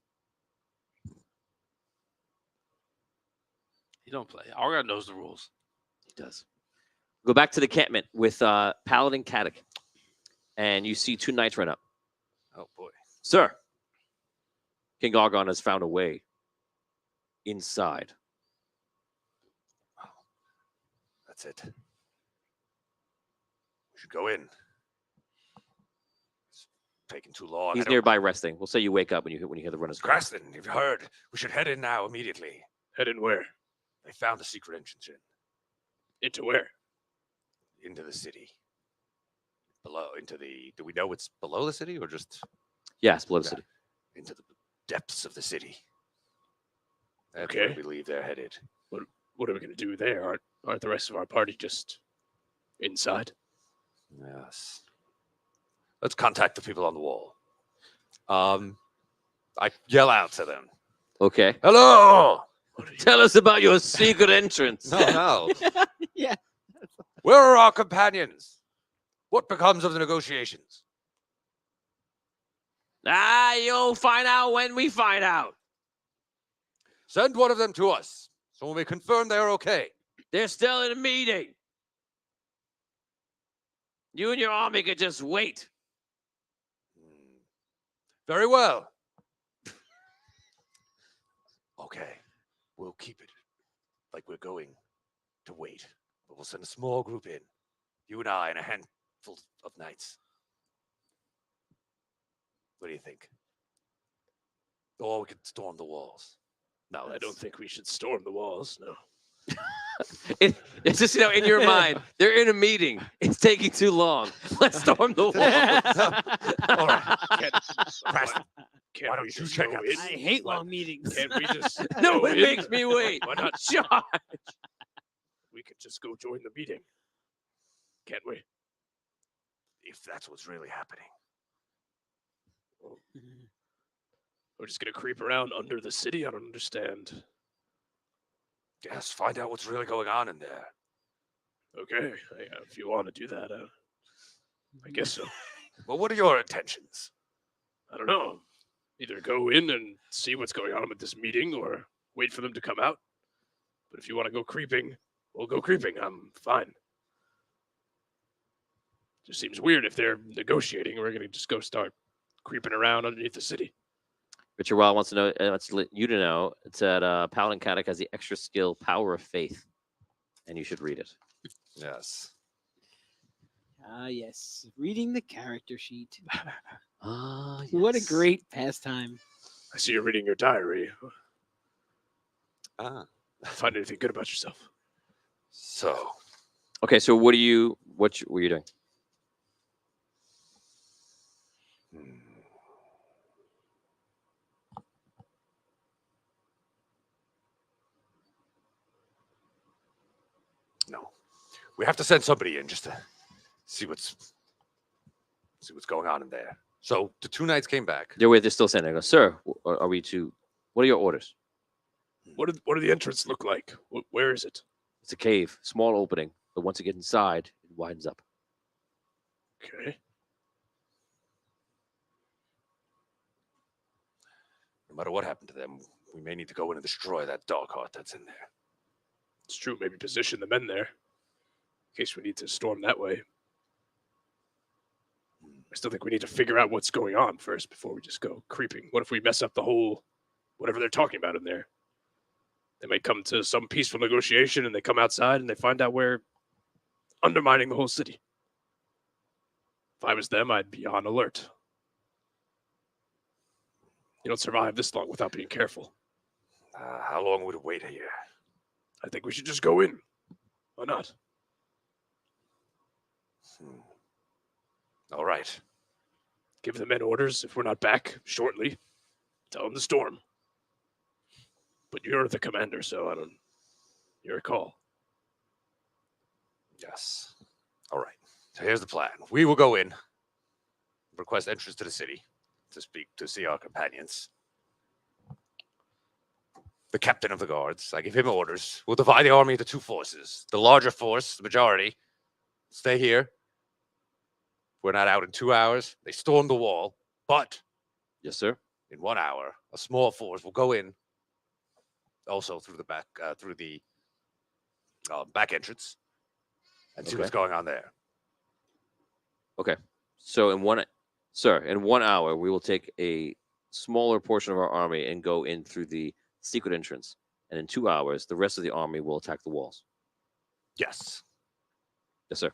You don't play. Argon knows the rules. He does. Go back to the encampment with Paladin Katic. And you see 2 knights run up. Oh, boy. Sir, King Argon has found a way inside. That's it. We should go in. It's taking too long. He's nearby resting. We'll say you wake up when you hear the runners. Cry. Graston, you've heard. We should head in now immediately. Head in where? They found the secret entrance Into where? into the city. Below, into the. Do we know it's below the city or just Yes, below the Yeah. city. into the depths of the city? That's Okay. where we believe they're headed. What are we going to do there? Aren't the rest of our party just inside? Yes. Let's contact the people on the wall. I yell out to them. Okay. Hello! Tell us about your secret entrance. No. Yeah. Where are our companions? What becomes of the negotiations? You'll find out when we find out. Send one of them to us, so when we confirm they're okay. They're still in a meeting. You and your army could just wait. Very well. Okay, we'll keep it like we're going to wait, but we'll send a small group in. You and I and a handful of knights. What do you think? Or we could storm the walls. No, I don't think we should storm the walls. No. It's just, in your mind, they're in a meeting. It's taking too long. Let's storm the wall. All right. Can't Why don't we you just check go out in? I hate long meetings. Can't we just No, go it in? makes me wait. Why not? Charge. We could just go join the meeting. Can't we? If that's what's really happening. We're just gonna creep around under the city. I don't understand. Yes, find out what's really going on in there. Okay, if you want to do that, I guess so. Well, what are your intentions? I don't know. Either go in and see what's going on with this meeting, or wait for them to come out. But if you want to go creeping, we'll go creeping. I'm fine. Just seems weird if they're negotiating. We're gonna just go start creeping around underneath the city. Richard Wild wants to know, wants you to know, it's that Paladin Katic has the extra skill, Power of Faith, and you should read it. Yes. Ah, yes. Reading the character sheet. Ah, What a yes. great pastime. I see you're reading your diary. Ah. Find anything good about yourself? So, Okay, so what were you doing? hmm. No, we have to send somebody in just to see what's going on in there. So the 2 knights came back. They're still saying, "Go, sir, are we to? What are your orders?" What do the entrance look like? Where is it? It's a cave, small opening, but once you get inside, it widens up. Okay. No matter what happened to them, we may need to go in and destroy that dog heart that's in there. It's true. Maybe position the men there in case we need to storm that way. I still think we need to figure out what's going on first before we just go creeping. What if we mess up the whole whatever they're talking about in there? They might come to some peaceful negotiation and they come outside and they find out we're undermining the whole city. If I was them, I'd be on alert. You don't survive this long without being careful. How long would it wait here? I think we should just go in. Why not? All right. Give the men orders. If we're not back shortly, tell them to storm. But you're the commander, so I don't. Your call. Yes. All right. So here's the plan. We will go in, request entrance to the city to see our companions. The captain of the guards, I give him orders. We'll divide the army into two forces. The larger force, the majority, stay here. We're not out in 2 hours. They storm the wall, but Yes, sir. in 1 hour, a small force will go in, also through the back, back entrance, and see what's going on there. So in 1 hour, we will take a smaller portion of our army and go in through the secret entrance. And in 2 hours, the rest of the army will attack the walls. Yes. Yes, sir.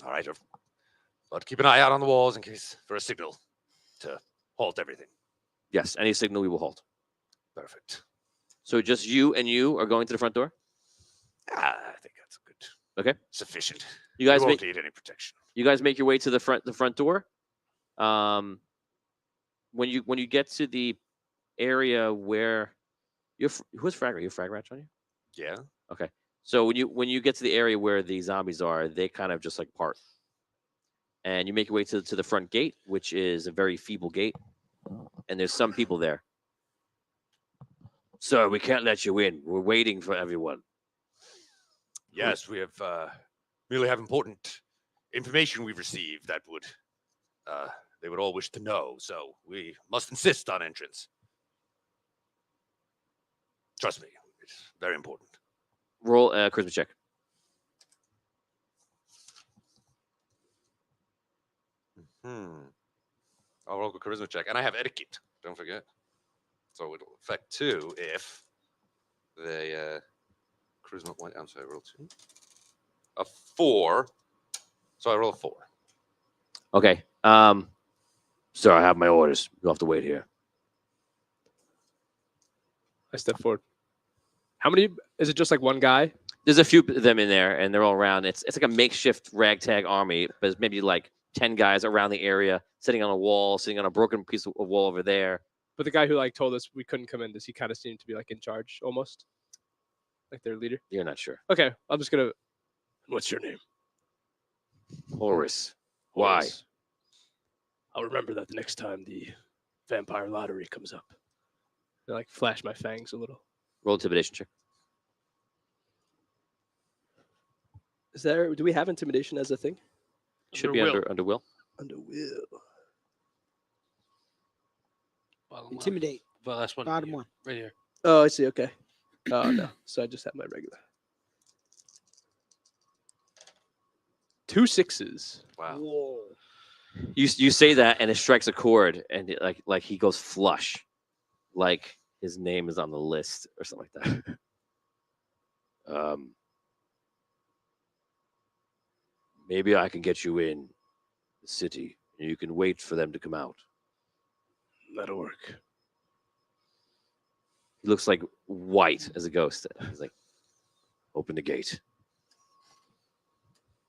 All right. But keep an eye out on the walls in case for a signal to halt everything. Yes. Any signal, we will halt. Perfect. So just you are going to the front door? I think that's good. Okay. Sufficient. You guys won't make need any protection. you guys make your way to the front door. When you get to the area where who's frag? Are you frag ratch on you? Yeah. Okay. So when you get to the area where the zombies are, they kind of just like part. And you make your way to the front gate, which is a very feeble gate, and there's some people there. Sir, we can't let you in. We're waiting for everyone. Yes, we have merely have important information we've received that would they would all wish to know. So we must insist on entrance. Trust me, it's very important. Roll a charisma check. I'll roll a charisma check, and I have etiquette. Don't forget. So it'll affect 2 if they charisma. I'm sorry, roll 2. A 4. So I roll a 4. Okay. Sir, I have my orders. You'll have to wait here. I step forward. How many? Is it just like one guy? There's a few of them in there, and they're all around. It's like a makeshift ragtag army, but it's maybe like 10 guys around the area, sitting on a wall, sitting on a broken piece of wall over there. But the guy who like told us we couldn't come in, does he kind of seem to be like in charge almost? Like their leader? You're not sure. Okay, I'm just gonna. What's your name? Horace. Why? Horace. I'll remember that the next time the vampire lottery comes up. Like flash my fangs a little. Roll intimidation check. Is there? Do we have intimidation as a thing? Should be under will. Under will. Bottom Intimidate. Well, last one. Bottom here, one. Right here. Oh, I see. Okay. Oh no. So I just have my regular. 2 6s. Wow. Whoa. You say that, and it strikes a chord, and it, like he goes flush, like his name is on the list or something like that. Maybe I can get you in the city, and you can wait for them to come out. That'll work. He looks like white as a ghost. He's like, open the gate.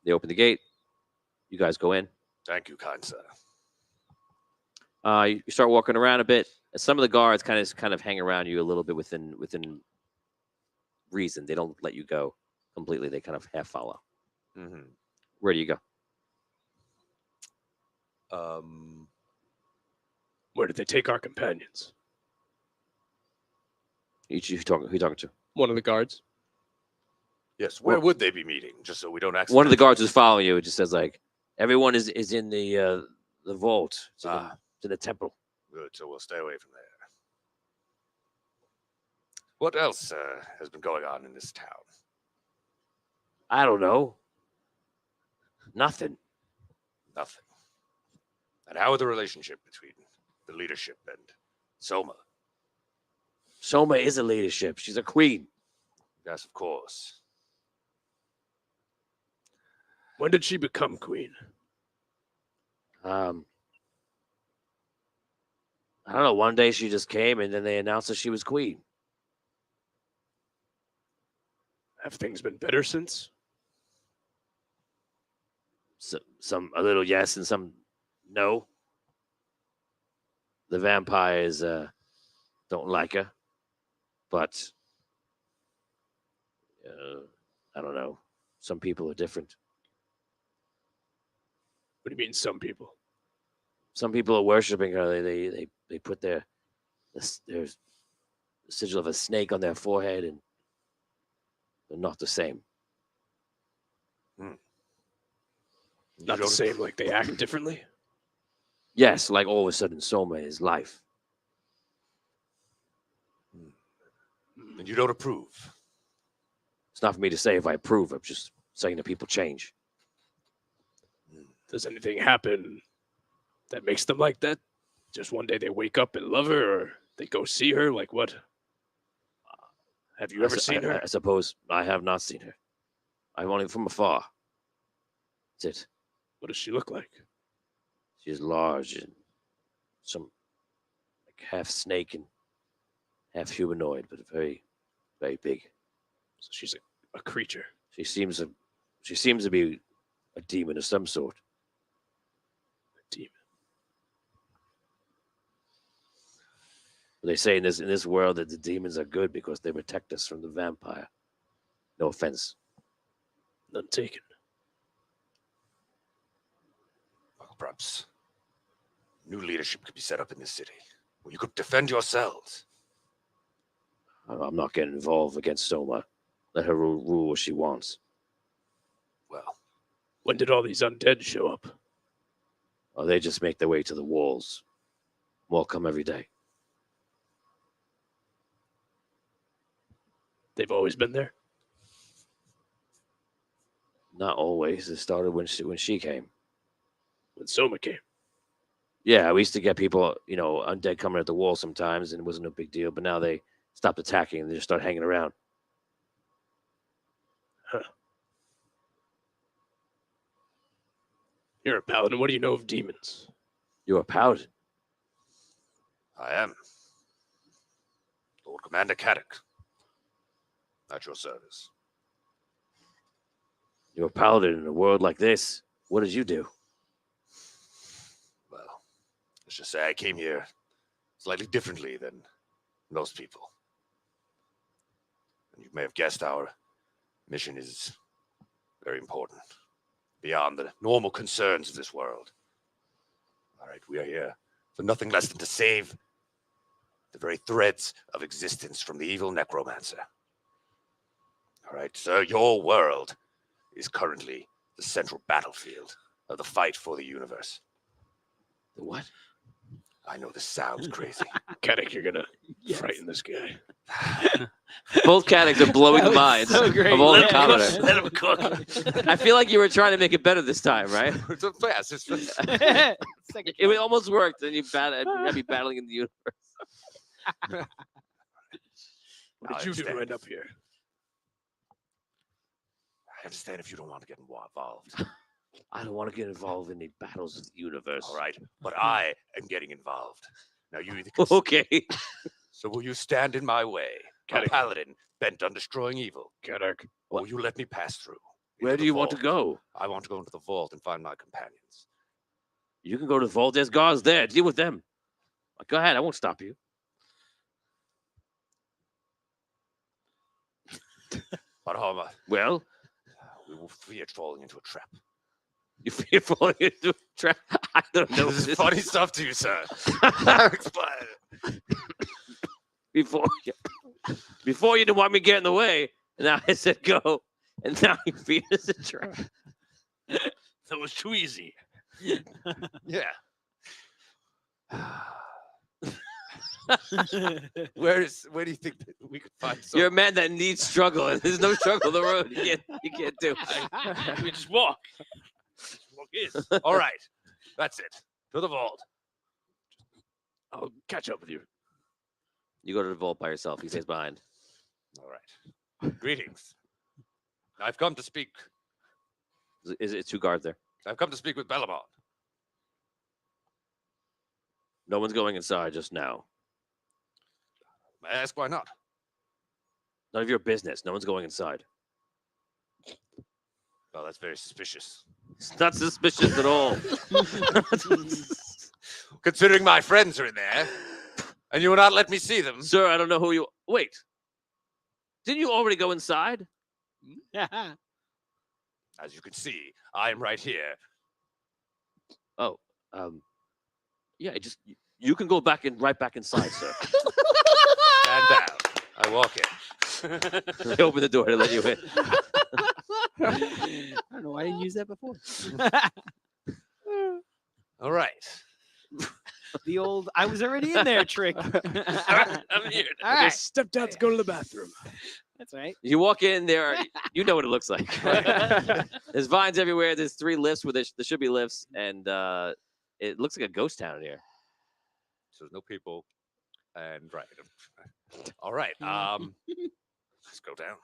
They open the gate. You guys go in. Thank you, kind sir. You start walking around a bit. Some of the guards kind of hang around you a little bit within reason. They don't let you go completely. They kind of half follow. Mm-hmm. Where do you go? Where did they take our companions? Who you talking to? One of the guards. Yes, where would they be meeting? Just so we don't accidentally. One of the guards who's following you. It just says like, everyone is in the vault. It's in the temple. Good, so we'll stay away from there. What else has been going on in this town? I don't know. Nothing. Nothing. And how are the relationship between the leadership and Soma? Soma is a leadership. She's a queen. Yes, of course. When did she become queen? I don't know. One day she just came, and then they announced that she was queen. Have things been better since? So, some a little yes and some no. The vampires don't like her, but I don't know. Some people are different. What do you mean, some people? Some people are worshiping her. They put their sigil of a snake on their forehead, and they're not the same. Not the same, like they act differently? Yes, like all of a sudden, Soma is life. And you don't approve. It's not for me to say if I approve. I'm just saying that people change. Does anything happen that makes them like that? Just one day they wake up and love her, or they go see her? Like what? Have you ever seen her? I suppose I have not seen her. I've only from afar. That's it. What does she look like? She's large and some like half snake and half humanoid, but very, very big. So she's a creature. She seems to be a demon of some sort. A demon. They say in this world that the demons are good because they protect us from the vampire. No offense. None taken. Well, perhaps new leadership could be set up in this city where you could defend yourselves. I'm not getting involved against Soma. Let her rule what she wants. Well, When did all these undead show up? Or they just make their way to the walls. More come every day. They've always been there? Not always. It started when she came. When Soma came. Yeah, we used to get people, undead coming at the wall sometimes, and it wasn't a big deal. But now they stopped attacking and they just start hanging around. Huh. You're a paladin. What do you know of demons? You're a paladin. I am Lord Commander Caddock. At your service. You're a paladin in a world like this. What did you do? Well, let's just say I came here slightly differently than most people. And you may have guessed our mission is very important, beyond the normal concerns of this world. All right, we are here for nothing less than to save the very threads of existence from the evil necromancer. All right, sir, your world is currently the central battlefield of the fight for the universe. The what? I know this sounds crazy. Caddock, you're gonna frighten this guy. Both Caddocks are blowing the minds so great. of all the Yeah. commoners. Let him cook. I feel like you were trying to make it better this time, right? It's a fast. It's Second It almost worked, and you had me battling in the universe. What did you do to end up here? I understand if you don't want to get involved. I don't want to get involved in the battles of the universe. All right, but I am getting involved. Now you either can Okay. So will you stand in my way, a Caddock. paladin bent on destroying evil, Caddock. or will you let me pass through? Where into do the you want to vault? go? I want to go into the vault and find my companions. You can go to the vault. There's guards there. Deal with them. Go ahead. I won't stop you. But Homa, Well, we will fear falling into a trap. you fear falling into a trap. I don't know. This is funny stuff to you, sir. Explain. Before you didn't want me to get in the way, and now I said go, and now you fear it's a trap. That was too easy. Yeah. Where do you think that we could find some? You're a man that needs struggle, and there's no struggle on the road. You can't do. We just walk. Just walk in. All right, that's it. To the vault. I'll catch up with you. You go to the vault by yourself. He stays behind. All right. Greetings. I've come to speak. Is it 2 guards there? I've come to speak with Belamon. No one's going inside just now. May I ask why not? None of your business. No one's going inside. Well, that's very suspicious. It's not suspicious at all. Considering my friends are in there, and you will not let me see them. Sir, I don't know who you. Wait. Didn't you already go inside? As you can see, I am right here. Oh, yeah. You can go right back inside, sir. Stand down. I walk in. They open the door to let you in. I don't know why I didn't use that before. All right. The old "I was already in there" trick. I'm here. All I right, just stepped out to go to the bathroom. that's right. You walk in there. You know what it looks like. There's vines everywhere. There's 3 lifts where there should be lifts, and it looks like a ghost town in here. So there's no people. And right. All right. Let's go down.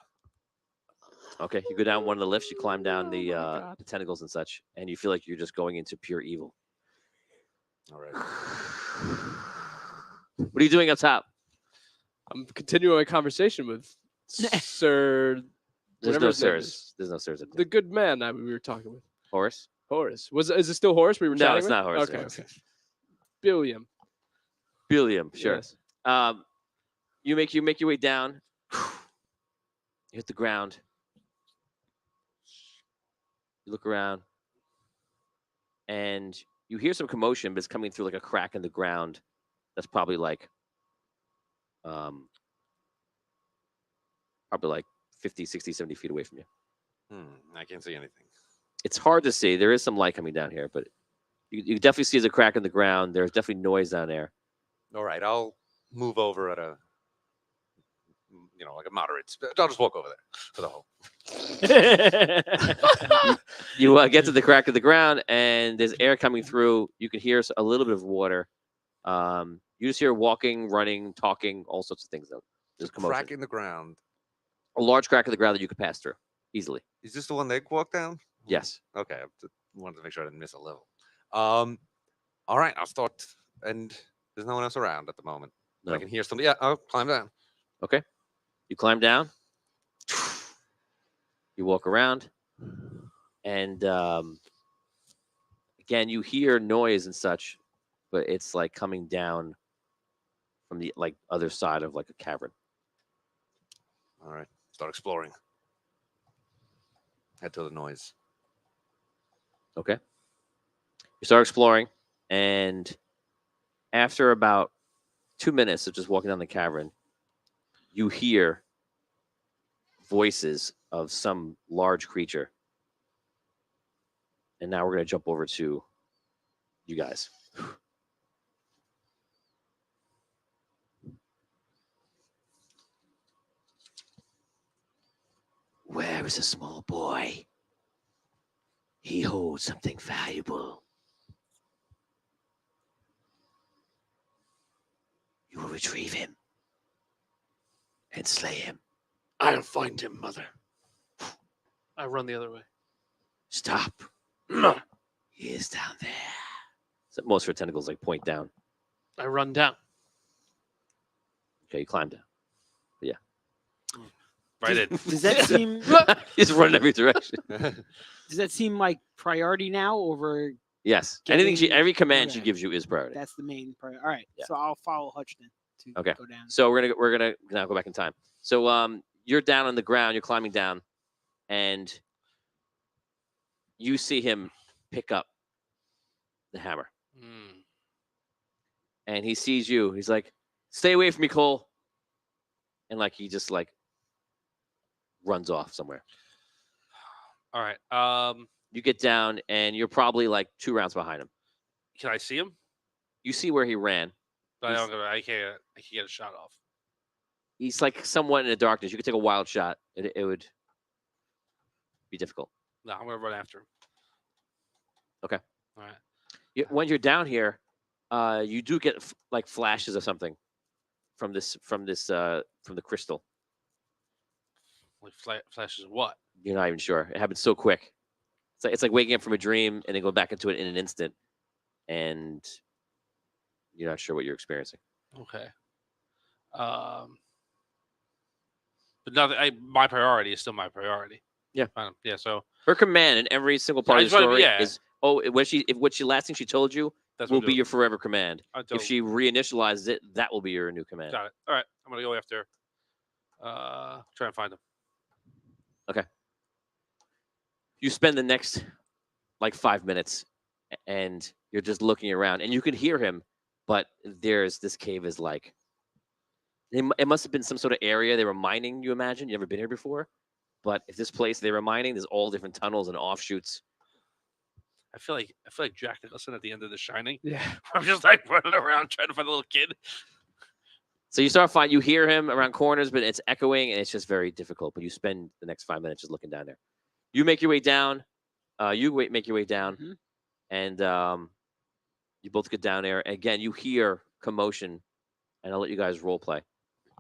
Okay, you go down one of the lifts. You climb down the tentacles and such, and you feel like you're just going into pure evil. All right. What are you doing up top? I'm continuing my conversation with Sir. There's whatever no his name sirs. is. There's no sirs. The good man that we were talking with. Horace? Horace. Is it still Horace we were No, chatting it's with? not Horace. Okay. It's Okay. Billiam. Billiam, sure. Yes. You make your way down. You hit the ground. You look around, and you hear some commotion, but it's coming through like a crack in the ground. That's probably like 50, 60, 70 feet away from you. I can't see anything. It's hard to see. There is some light coming down here, but you definitely see there's a crack in the ground. There's definitely noise down there. All right. I'll move over at a, like a moderate. I'll just walk over there for the hole. You get to the crack of the ground, and there's air coming through. You can hear a little bit of water. You just hear walking, running, talking, all sorts of things. Though there's commotion. Crack in the ground. A large crack in the ground that you could pass through easily. Is this the one they walked down? Yes. Okay. I wanted to make sure I didn't miss a level. All right. I'll start. And there's no one else around at the moment. But No. I can hear somebody. Yeah. I'll climb down. Okay. You climb down. You walk around, and again you hear noise and such, but it's like coming down from the other side of like a cavern. All right. Start exploring. Head to the noise. Okay. You start exploring, and after about 2 minutes of just walking down the cavern, you hear voices of some large creature. And now we're going to jump over to you guys. Where is a small boy? He holds something valuable. You will retrieve him and slay him. I'll find him, mother. I run the other way. Stop. He is down there. So most of her tentacles point down. I run down. Okay, you climb down. Right in. Does that seem? He's running every direction. Does that seem like priority now over? Yes. Getting- Every command she okay. gives you is priority. That's the main priority. All right, Yeah. so I'll follow Hutch then to Okay. go down. So we're gonna now go back in time. So you're down on the ground, you're climbing down, and you see him pick up the hammer. And he sees you. He's like, "Stay away from me, Cole." And he just runs off somewhere. All right. You get down, and you're probably 2 rounds behind him. Can I see him? You see where he ran, But I can't get a shot off. He's like somewhat in the darkness. You could take a wild shot. It would be difficult. No, I'm gonna run after him. Okay. All right. When you're down here, you do get like flashes of something from the crystal. Like flashes of what? You're not even sure. It happens so quick. It's like waking up from a dream and then going back into it in an instant, and you're not sure what you're experiencing. Okay. But nothing. My priority is still my priority. Yeah. Yeah. So Her command in every single part I of the just wanna be- story yeah. is what she last thing she told you that's will what I'm be doing. your forever command. Until- If she reinitializes it, that will be your new command. got it. All right. I'm gonna go after. Try and find him. You spend the next like 5 minutes and you're just looking around and you can hear him, but this cave is like it must have been some sort of area they were mining. You imagine? You ever been here before? But if this place they were mining, there's all different tunnels and offshoots. I feel like Jack Nicholson at the end of The Shining. Yeah. I'm just like running around trying to find a little kid. So you hear him around corners, but it's echoing and it's just very difficult. But you spend the next 5 minutes just looking down there. You make your way down. Make your way down, Mhm. and you both get down there. Again, you hear commotion, and I'll let you guys role play.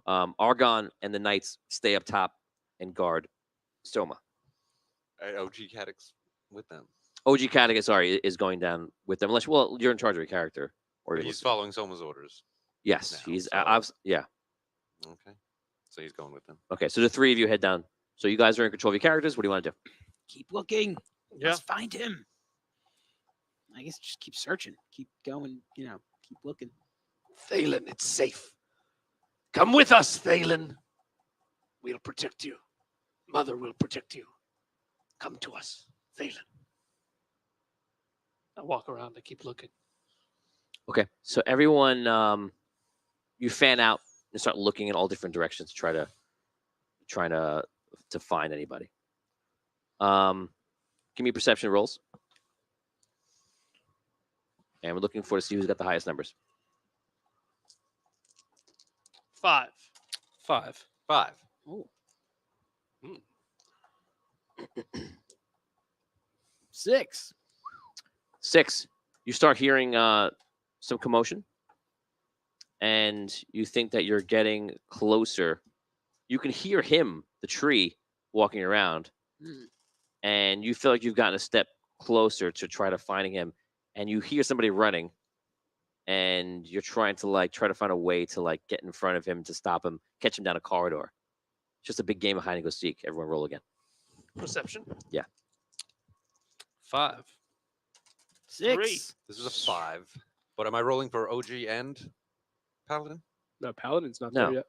Argon and the knights stay up top and guard Stoma. OG Cadix with them. OG Kataga, sorry, is going down with them. Unless, well, you're in charge of your character. Or He's following Soma's orders. yes, now, he's. so- Yeah. Okay. So he's going with them. Okay, so the three of you head down. So you guys are in control of your characters. What do you want to do? Keep looking. Yeah. Let's find him. I guess just keep searching. Keep going. Keep looking. Thalen, it's safe. Come with us, Thalen. We'll protect you. Mother will protect you. Come to us, Thalen. I walk around. I keep looking. Okay, so everyone, you fan out and start looking in all different directions, trying to find anybody. Give me perception rolls, and we're looking for to see who's got the highest numbers. 5. 5. 5. Oh. Hmm. 6. 6. You start hearing some commotion, and you think that you're getting closer. You can hear him, the tree, walking around, and you feel like you've gotten a step closer to try to finding him, and you hear somebody running, and you're trying to find a way to get in front of him to stop him, catch him down a corridor. It's just a big game of hide and go seek. Everyone roll again. Perception. 5. 6. 3. This is a 5. But am I rolling for OG and Paladin? No, Paladin's not No. there yet.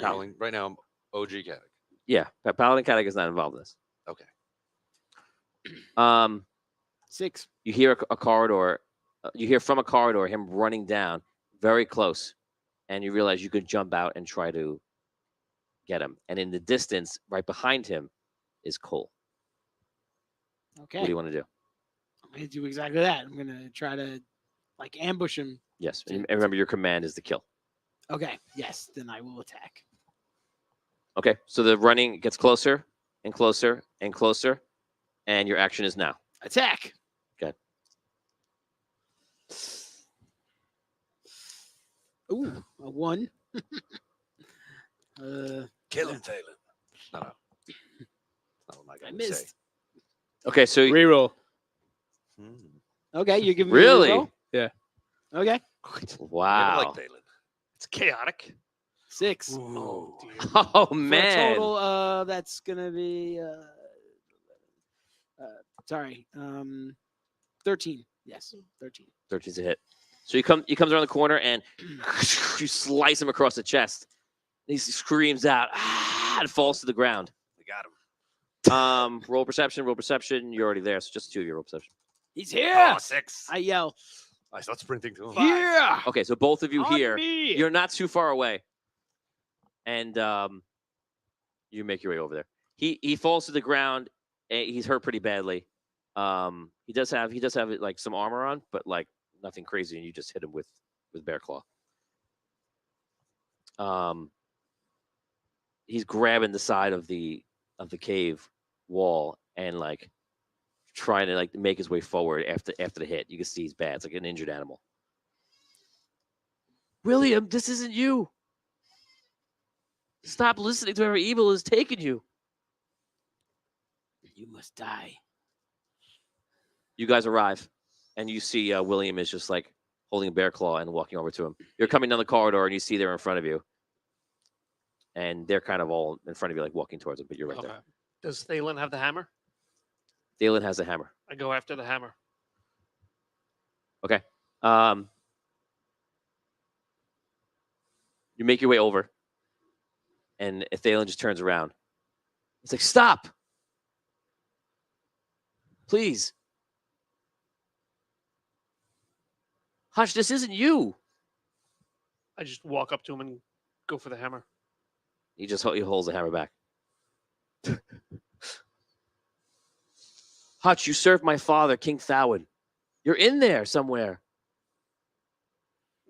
Rolling right now. I'm OG Cadix. Yeah, Paladin Kadak is not involved in this. Okay. 6. You hear a corridor. You hear from a corridor him running down very close, and you realize you could jump out and try to get him. And in the distance, right behind him, is Cole. Okay. What do you want to do? I'm gonna do exactly that. I'm gonna try to ambush him. Yes, and remember your command is to kill. Okay. Yes. Then I will attack. Okay, so the running gets closer and closer and closer, and your action is now. Attack. Good. Ooh, a 1. Kill him, Thalen. No. Not what my guy I would say. missed. Okay, so Reroll. Hmm. Okay, you're giving me a really, reroll? Yeah. Okay. wow. I like Thalen. It's chaotic. 6. Oh, dear. Oh For a man. total, that's gonna be sorry, 13. Yes, 13. 13's a hit. So he comes around the corner and you slice him across the chest. He screams out and falls to the ground. We got him. Roll perception. You're already there, so just 2 of you roll perception. He's here. Oh, 6. I yell, I start sprinting to him. here. Okay, so both of you On here. me. You're not too far away, and you make your way over there. He falls to the ground. And he's hurt pretty badly. He does have some armor on, but nothing crazy, and you just hit him with bear claw. he's grabbing the side of the cave wall and like trying to like make his way forward after the hit. You can see he's bad. It's like an injured animal. William, this isn't you. Stop listening to whoever evil is taking you. You must die. You guys arrive, and you see William is just like holding a bear claw and walking over to him. You're coming down the corridor, and you see they're in front of you, and they're kind of all in front of you, like walking towards him. But you're right there. Does Thalen have the hammer? Dalen has a hammer. I go after the hammer. Okay. You make your way over, and Thalen just turns around. He's like, "Stop, please, Hush. This isn't you." I just walk up to him and go for the hammer. He holds the hammer back. Hutch, you served my father, King Thawin. You're in there somewhere.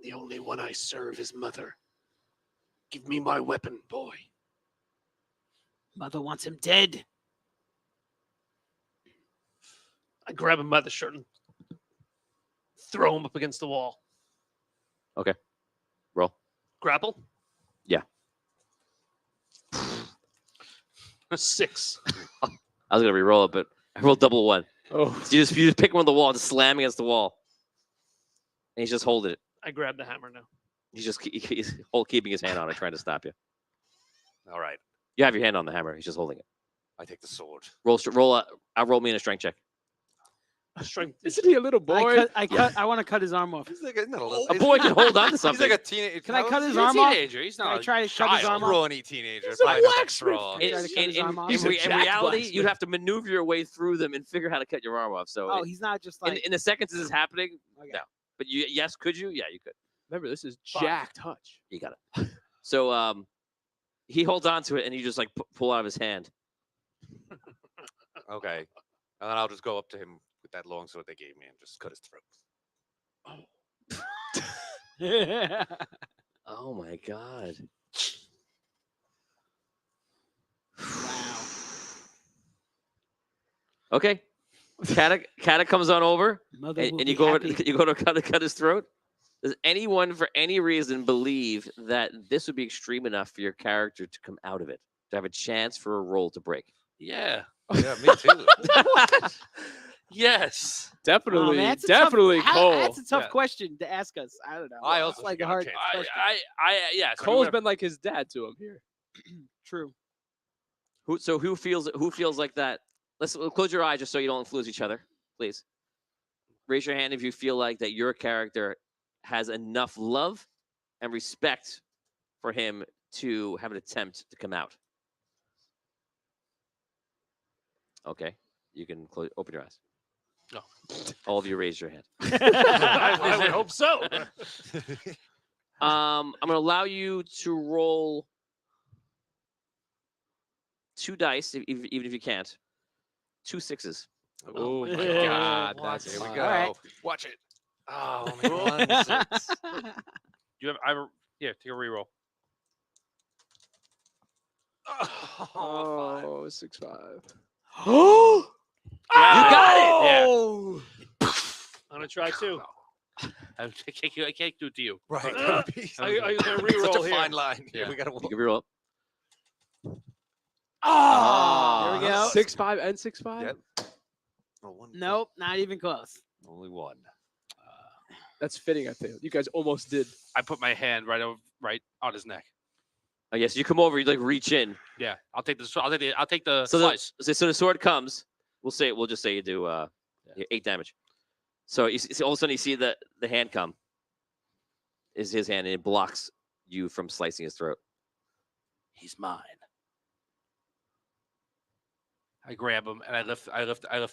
The only one I serve is Mother. Give me my weapon, boy. Mother wants him dead. I grab him by the shirt and throw him up against the wall. Okay. Roll. Grapple? Yeah. 6. I was gonna re-roll it, but I rolled double one. Oh, So you just pick one on the wall, just slam against the wall, and he's just holding it. I grab the hammer now. He's keeping his hand on it, trying to stop you. All right. You have your hand on the hammer. He's just holding it. I take the sword. Roll me in a strength check. Strength. isn't he a little boy? I want to cut his arm off. He's like not a little. A boy can hold on to He's something. like a teenager. Can I cut his He's a arm off? teenager. He's Can not I a try to cut his child. arm off? Scrawny teenager. He's a probably not that blacksmith. strong. Try to cut his arm off? He's a In jack reality, blacksmith. you'd have to maneuver your way through them and figure out how to cut your arm off. So Oh, he's not just like. in the seconds this is happening, Okay. no. But yes, could you? Yeah, you could. Remember, this is Fuck. jacked Hutch. You got it. So he holds on to it and you just like pull out of his hand. Okay. And then I'll just go up to him with that long sword they gave me and just cut his throat. Oh my god. Wow. Okay. Kata comes on over Mother and will you be go happy. to cut his throat. Does anyone for any reason believe that this would be extreme enough for your character to come out of it? To have a chance for a roll to break? Yeah. Yeah, me too. Yes. Definitely, that's a definitely tough, Cole. That's a tough Yeah. question to ask us. I don't know. I It's also like think a I hard changed question. Yes. Cole's whoever- been like his dad to him here. True. Who feels like that? Let's close your eyes just so you don't influence each other, please. Raise your hand if you feel like that your character has enough love and respect for him to have an attempt to come out. Okay, you can open your eyes. No. All of you raise your hand. I would hope so. I'm going to allow you to roll 2 dice, even if you can't. 2 6s. Oh my Yeah. god, What? that's Here we hot. go. right. Watch it. Oh, only 1 6. Here, take a reroll. Oh, 6-5. Oh! You got it! Yeah. Oh! I'm gonna try too. I can't do it to you. Right. Uh, that would be I gonna such reroll a here. fine line. Yeah. We gotta You can reroll. Oh! There we go. 6-5 and 6-5. Yep. Oh, one, Nope, not even close. Only 1. That's fitting. I think you guys almost did. I put my hand right on his neck. I guess you come over, you like reach in. Yeah, I'll take the. I'll take the So slice. so the sword comes. We'll just say you do 8 damage. So you see, all of a sudden you see the hand come. Is his hand and it blocks you from slicing his throat. He's mine. I grab him and I lift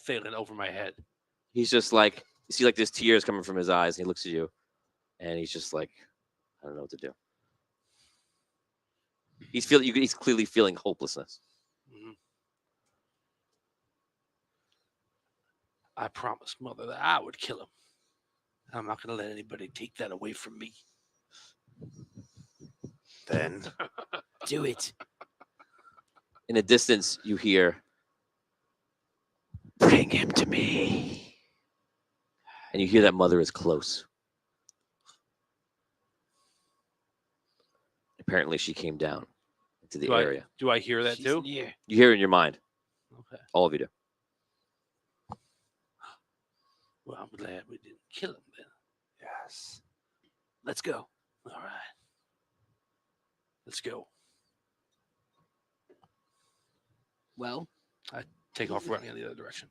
Phelan over my head. He's just like, you see like there's tears coming from his eyes and he looks at you and he's just like, I don't know what to do. He's clearly feeling hopelessness. Mhm. I promised Mother that I would kill him. I'm not going to let anybody take that away from me. Then Do it. In the distance, you hear, "Bring him to me." And you hear that mother is close. Apparently, she came down into the area. Do I hear that She's too? near. You hear it in your mind. Okay. All of you do. Well, I'm glad we didn't kill him then. yes. Let's go. All right. Let's go. Well, Take off running in the other direction.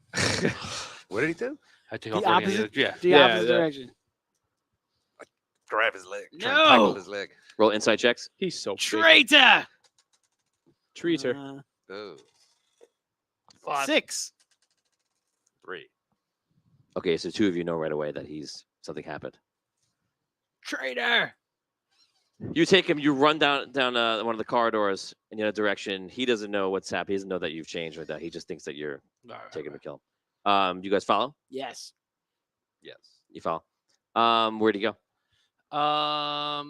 What did he do? I take the off running in the opposite. yeah. The Yeah, opposite yeah. direction. Grab his leg. Try and tackle No. his leg. Roll insight checks. He's so big. Traitor. Treater. Oh, 5. 6. 3. Okay, so two of you know right away that something happened. Traitor. You take him. You run down one of the corridors in the other direction. He doesn't know what's happening. He doesn't know that you've changed like that. He just thinks that you're All right, taking him all to kill him. You guys follow? Yes. Yes. You follow. Where'd he go? right.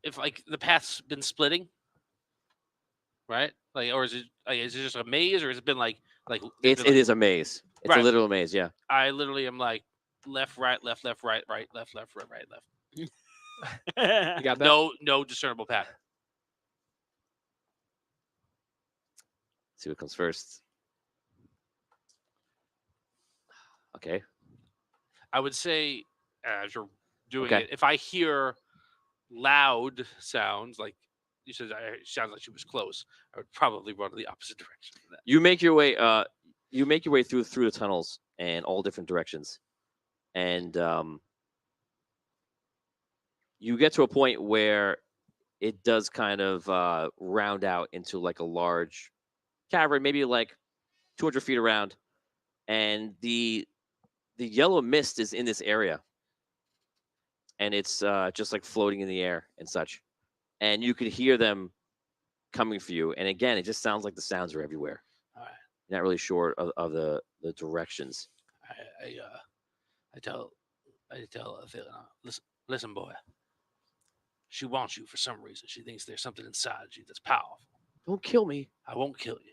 If like the path's been splitting, right? Like, or is it just a maze, or has it been like there's It been, like- is a maze. It's a Right. literal maze. Yeah. I literally am like left, right, left, left, right, right, left, left, right, right, left. You got that? No discernible pattern. See what comes first. Okay. I would say as you're doing Okay. it, if I hear loud sounds like you said, it sounds like she was close, I would probably run in the opposite direction of that. You make your way. You make your way through the tunnels and all different directions, and you get to a point where it does kind of round out into like a large cavern, maybe like 200 feet around, and the yellow mist is in this area, and it's just like floating in the air and such, and you can hear them coming for you. And again, it just sounds like the sounds are everywhere. All right. Not really sure of the directions. I tell Athena, listen, boy. She wants you for some reason. She thinks there's something inside you that's powerful. Don't kill me. I won't kill you,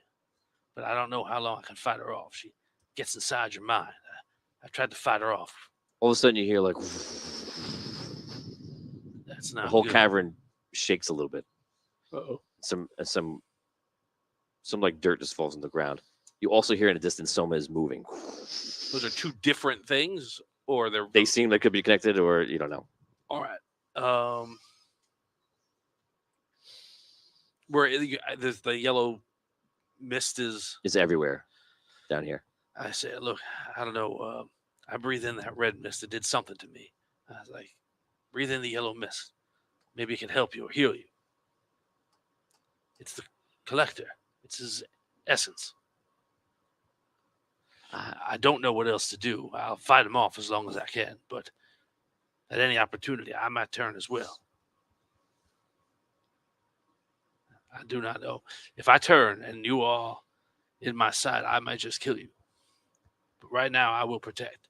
but I don't know how long I can fight her off. She gets inside your mind. I tried to fight her off. All of a sudden, you hear like That's the not whole good. cavern shakes a little bit. Uh-oh. Some like dirt just falls on the ground. You also hear in the distance Soma is moving. Those are two different things, or they're They seem like could be connected, or you don't know. all right. Where the yellow mist is. It's everywhere down here. I said, look, I don't know. I breathed in that red mist. It did something to me. I was like, breathe in the yellow mist. Maybe it can help you or heal you. It's the collector. It's his essence. I don't know what else to do. I'll fight him off as long as I can, but at any opportunity, I might turn as well. I do not know. If I turn and you are in my sight, I might just kill you. But right now, I will protect.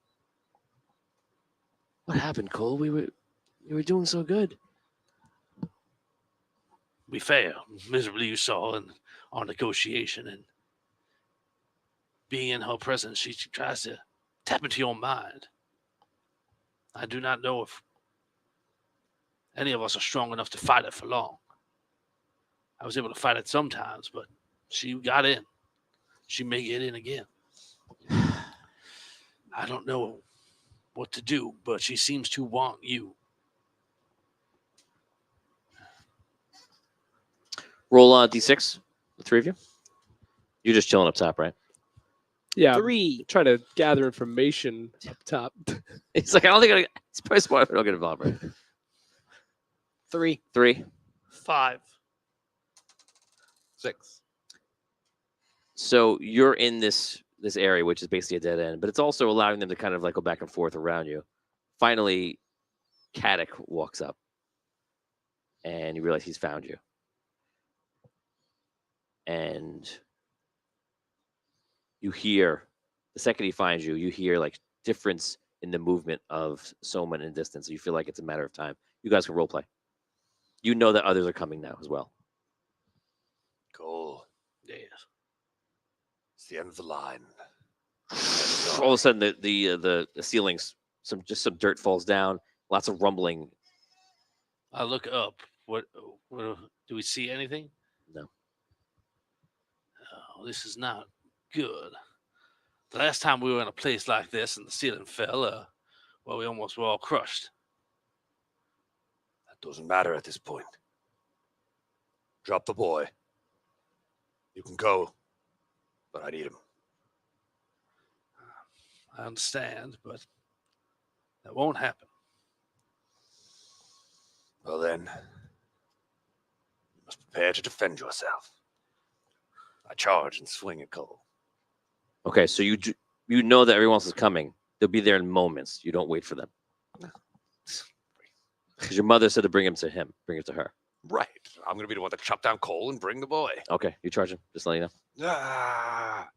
What happened, Cole? We were doing so good. We failed miserably, you saw, in our negotiation. And being in her presence, she tries to tap into your mind. I do not know if any of us are strong enough to fight it for long. I was able to fight it sometimes, but she got in. She may get in again. I don't know what to do, but she seems to want you. Roll d6, the three of you. You're just chilling up top, right? Yeah. I'm 3. trying to gather information up top. It's like I don't think it's probably smart if I don't get involved, right? 3. 3. 5. 6. So you're in this area, which is basically a dead end, but it's also allowing them to kind of like go back and forth around you. Finally, Kadek walks up, and you realize he's found you. And you hear, the second he finds you, you hear like different in the movement of Soma in distance. You feel like it's a matter of time. You guys can role play. You know that others are coming now as well. Cool. Yes. It's the end of the line. All of a sudden, the ceilings, some dirt falls down. Lots of rumbling. I look up. What do we see anything? No. Oh, this is not good. The last time we were in a place like this and the ceiling fell, well, we almost were all crushed. That doesn't matter at this point. Drop the boy. You can go, but I need him. I understand, but that won't happen. Well then, you must prepare to defend yourself. I charge and swing at Cole. Okay, so you know that everyone else is coming. They'll be there in moments. You don't wait for them. Because your mother said to bring him to her. Right. I'm going to be the one to chop down Cole and bring the boy. Okay, you charge him. Just letting you know. Ah,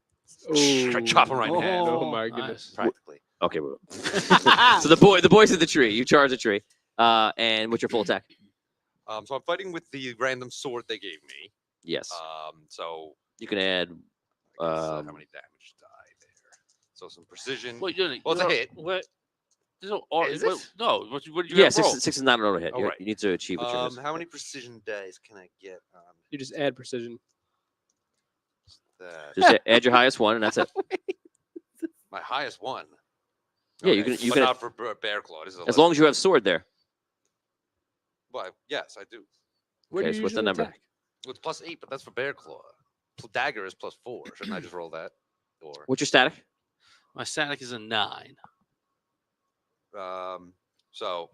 Oh, chop him right in half. Oh my nice. goodness. Practically. Okay, so the boy's in the tree. You charge the tree. And what's your full attack? So I'm fighting with the random sword they gave me. Yes. So You can add. I guess, how many damage die there? So some precision. What you doing? Well, it's a hit. What? There's no, Is what, it? no. What you Yeah, got roll? six is not an auto hit. Oh, You right. you need to achieve what you're How many precision dice can I get on You just add precision. that? Just add your highest one, and that's it. My highest one. Yeah, you can- But not for bear claw. This is As long as you have sword there. Well, yes, I do. Where Okay, do so you what's the usually number? attack? It's +8, but that's for bear claw. Dagger is +4. Shouldn't I just roll that? Or What's your static? My static is a 9. so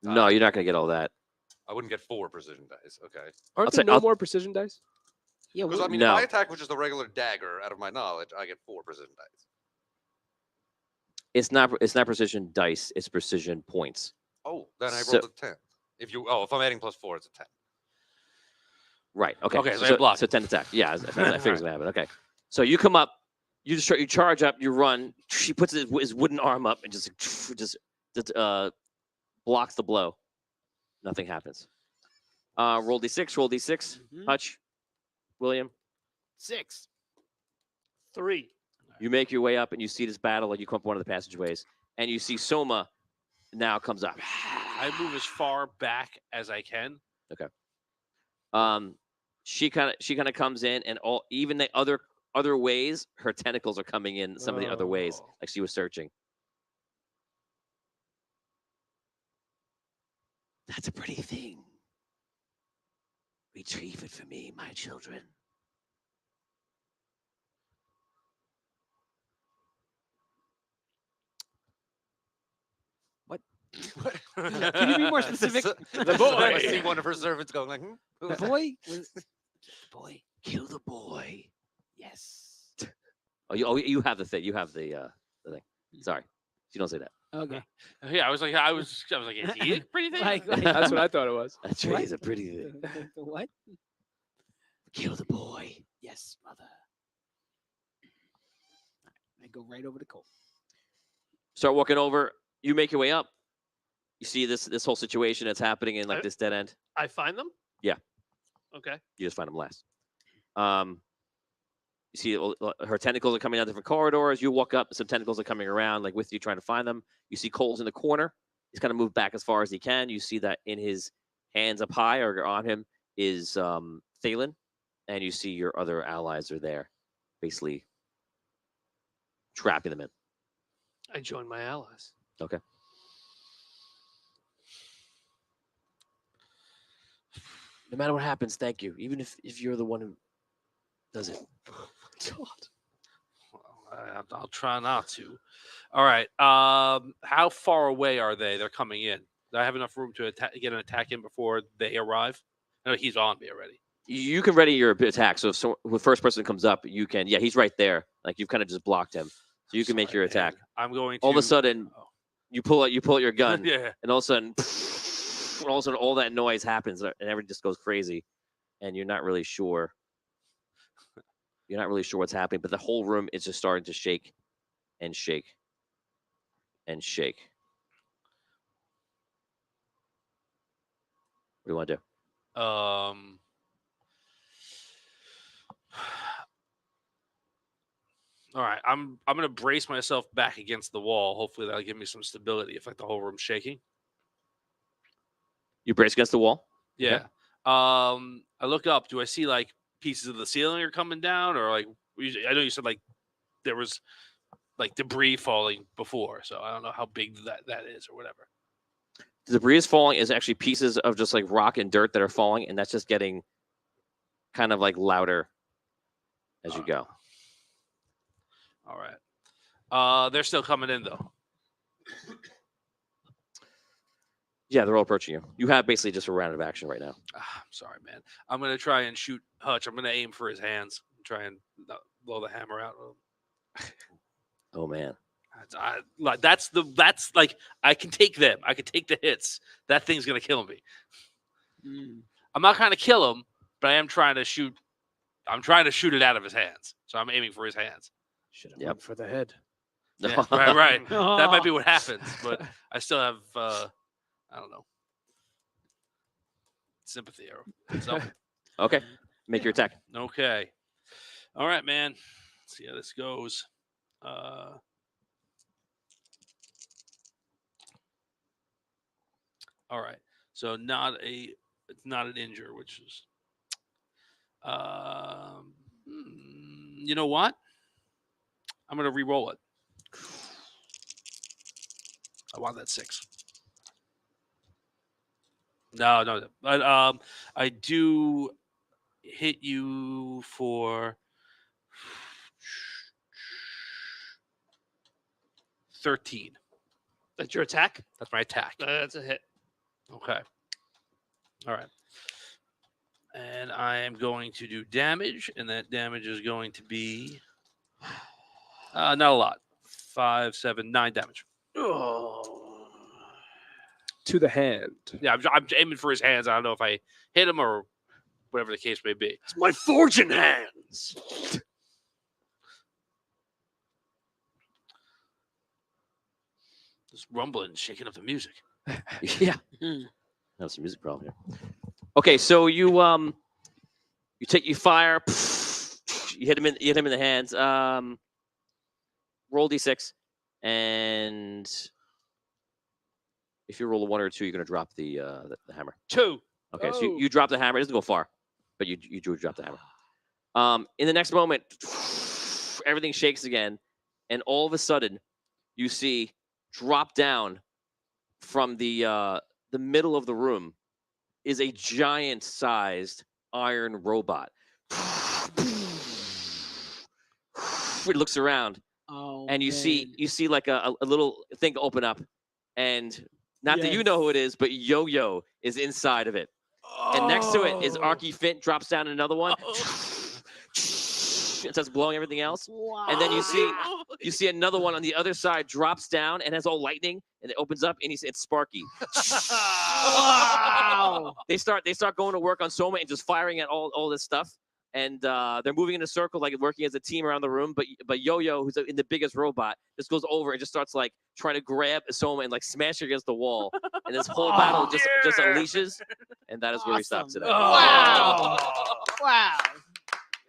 No, you're not gonna get all that. I wouldn't get 4 precision dice. Okay. Aren't I'll there say- no I'll- more precision dice? Yeah, Because I mean, No. if I attack with just a regular dagger, out of my knowledge, I get 4 precision dice. It's not precision dice. It's precision points. Oh, then I So- rolled a 10. If I'm adding +4, it's a 10. Right. Okay. Okay, so I block. So 10 attack. Yeah, I figured it was gonna happen. Okay. So you come up, you charge up, you run. She puts his wooden arm up and just blocks the blow. Nothing happens. Roll d6. Roll d6. Mhm. Hutch. William. 6. 3. You make your way up and you see this battle. Like you come up one of the passageways and you see Soma now comes up. I move as far back as I can. She kind of comes in and even the other ways, her tentacles are coming in some of the other ways, Oh. like she was searching. That's a pretty thing. Retrieve it for me, my children. Can you be more specific? The boy. I see one of her servants going like, Who The is that?" boy? Boy. Kill the boy. Yes. You have the thing. You have the thing. Sorry, you don't say that. Okay. Yeah, I was like, is he a pretty thing? Like- That's what I thought it was. That's What? right. It's a pretty thing. The what? Kill the boy. Yes, mother. I go right over to Cole. Start walking over. You make your way up. You see this whole situation that's happening in like this dead end. I find them? Yeah. Okay. You just find them last. You see her tentacles are coming out different corridors. You walk up, some tentacles are coming around, like with you, trying to find them. You see Cole's in the corner. He's kind of moved back as far as he can. You see that in his hands up high or on him is Thalen, and you see your other allies are there, basically trapping them in. I join my allies. Okay. No matter what happens, thank you. Even if you're the one who does it. I'll try not to. All right. How far away are they? They're coming in. Do I have enough room to get an attack in before they arrive? No, he's on me already. You can ready your attack. So if the first person comes up, you can. Yeah, he's right there. Like you've kind of just blocked him, so you can make Sorry, your man. attack. I'm going to. All of a sudden, Oh. you pull out your gun, Yeah. and all of a sudden, all that noise happens, and everything just goes crazy, and you're not really sure. You're not really sure what's happening, but the whole room is just starting to shake and shake. and shake. What do you want to do? All right, I'm gonna brace myself back against the wall. Hopefully that'll give me some stability if like the whole room's shaking. You brace against the wall. Yeah. I look up. Do I see like pieces of the ceiling are coming down, or like I know you said like there was like debris falling before, so I don't know how big that is or whatever. The debris is falling is actually pieces of just like rock and dirt that are falling, and that's just getting kind of like louder as you go. All right. They're still coming in though. Yeah, they're all approaching you. You have basically just a round of action right now. I'm sorry, man. I'm gonna try and shoot Hutch. I'm gonna aim for his hands. Try and blow the hammer out of him. Oh man. That's like I can take them. I can take the hits. That thing's gonna kill me. I'm not trying to kill him, but I am trying to shoot. I'm trying to shoot it out of his hands. So I'm aiming for his hands. Should have went for the head. Yeah, right. That might be what happens, but I still have I don't know, sympathy or something. Okay. Make your attack. Okay. All right, man. Let's see how this goes. All right. So it's not an injure, which is you know what? I'm gonna re-roll it. I want that 6. No. But I do hit you for 13. That's your attack? That's my attack. That's a hit. Okay. All right. And I am going to do damage, and that damage is going to be not a lot. 5, 7, 9 damage. Oh. To the hand. Yeah, I'm aiming for his hands. I don't know if I hit him or whatever the case may be. It's my fortune hands. This rumbling, shaking up the music. Yeah. Have some music problem here. Okay, so you fire, you hit him in the hands. Roll d6, and if you roll a 1 or 2, you're gonna drop the hammer. 2. Okay, so you drop the hammer. It doesn't go far, but you drop the hammer. In the next moment, everything shakes again, and all of a sudden, you see drop down from the middle of the room is a giant-sized iron robot. It looks around, and you see like a little thing open up, and not that you know who it is, but Yo-Yo is inside of it. And next to it is Arky Fint, drops down another one. It starts blowing everything else. Wow. And then you see another one on the other side drops down and has all lightning, and it opens up, and it's Sparky. Wow. They start going to work on Soma and just firing at all this stuff. And they're moving in a circle, like working as a team around the room. But Yo-Yo, who's in the biggest robot, just goes over and just starts like trying to grab Soma and like smash her against the wall. And this whole battle just unleashes. And that is where we stop today. Wow. Wow.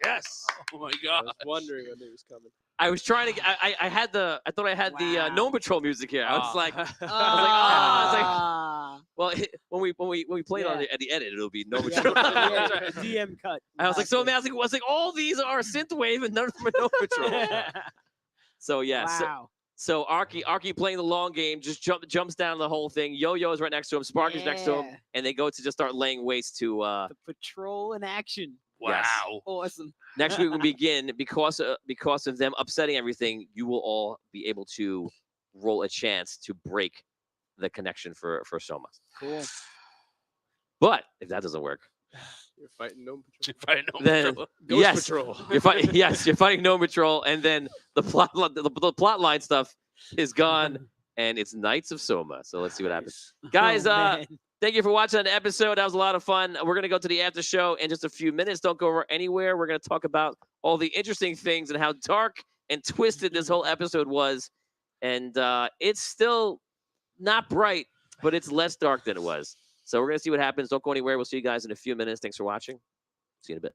Yes. Oh my I god. was wondering when it was coming. I was trying to. I thought I had the Gnome Patrol music here. I was like, well, when we play it on at the edit, it'll be Gnome Patrol. DM cut. I was like, so man, I was like, all these are synthwave and none of them are Gnome Patrol. So yeah, Wow. so Arky playing the long game, just jumps down the whole thing. Yo-Yo is right next to him, Spark is next to him, and they go to just start laying waste to. The patrol in action. Wow. Yes. Awesome. Next week we begin because of them upsetting everything. You will all be able to roll a chance to break the connection for Soma. Cool. But if that doesn't work, You're fighting Gnome Patrol. If I know then Ghost yes, Patrol. you're fighting Gnome Patrol, and then the plot line stuff is gone, and it's Knights of Soma. So let's see what happens, guys. Man. Thank you for watching that episode. That was a lot of fun. We're going to go to the after show in just a few minutes. Don't go anywhere. We're going to talk about all the interesting things and how dark and twisted this whole episode was. and it's still not bright, but it's less dark than it was. So we're gonna see what happens. Don't go anywhere. We'll see you guys in a few minutes. Thanks for watching. See you in a bit.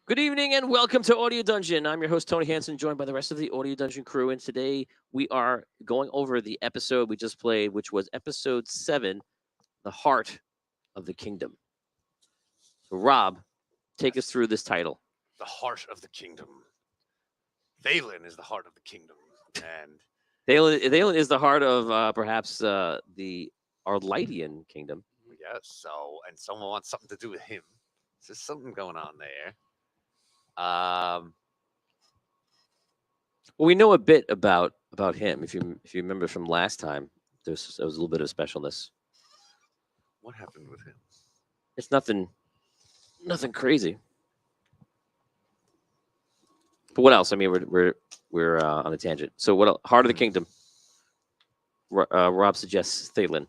Good evening and welcome to Audio Dungeon. I'm your host, Tony Hansen, joined by the rest of the Audio Dungeon crew. And today we are going over the episode we just played, which was episode 7, The Heart of the Kingdom. So, Rob, take us through this title. The heart of the kingdom. Thalen is the heart of the kingdom. And Thalen is the heart of perhaps the Arlytian kingdom. yes, so, and someone wants something to do with him. There's something going on there. Well, we know a bit about him. If you remember from last time, there was a little bit of specialness. What happened with him? It's nothing crazy. But what else? I mean, we're on a tangent. So what else? Heart of the Kingdom. Rob suggests Thalen.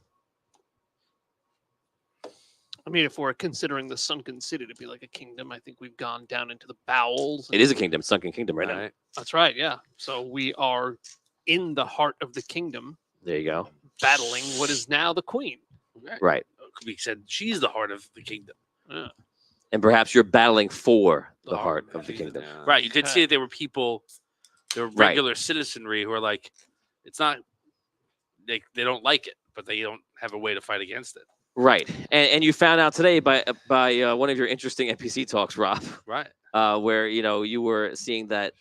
I mean, if we're considering the sunken city to be like a kingdom, I think we've gone down into the bowels. It is a kingdom, sunken kingdom right now. Right. That's right, yeah. So we are in the heart of the kingdom, There you go. battling what is now the queen. Right. Could be said she's the heart of the kingdom. Yeah. and perhaps you're battling for the heart of the Jesus. kingdom. Right. You could see Okay. that there were people, there were Right. regular citizenry who are like, it's not, they don't like it, but they don't have a way to fight against it. Right, and you found out today by one of your interesting NPC talks, Rob, Right. where you were seeing that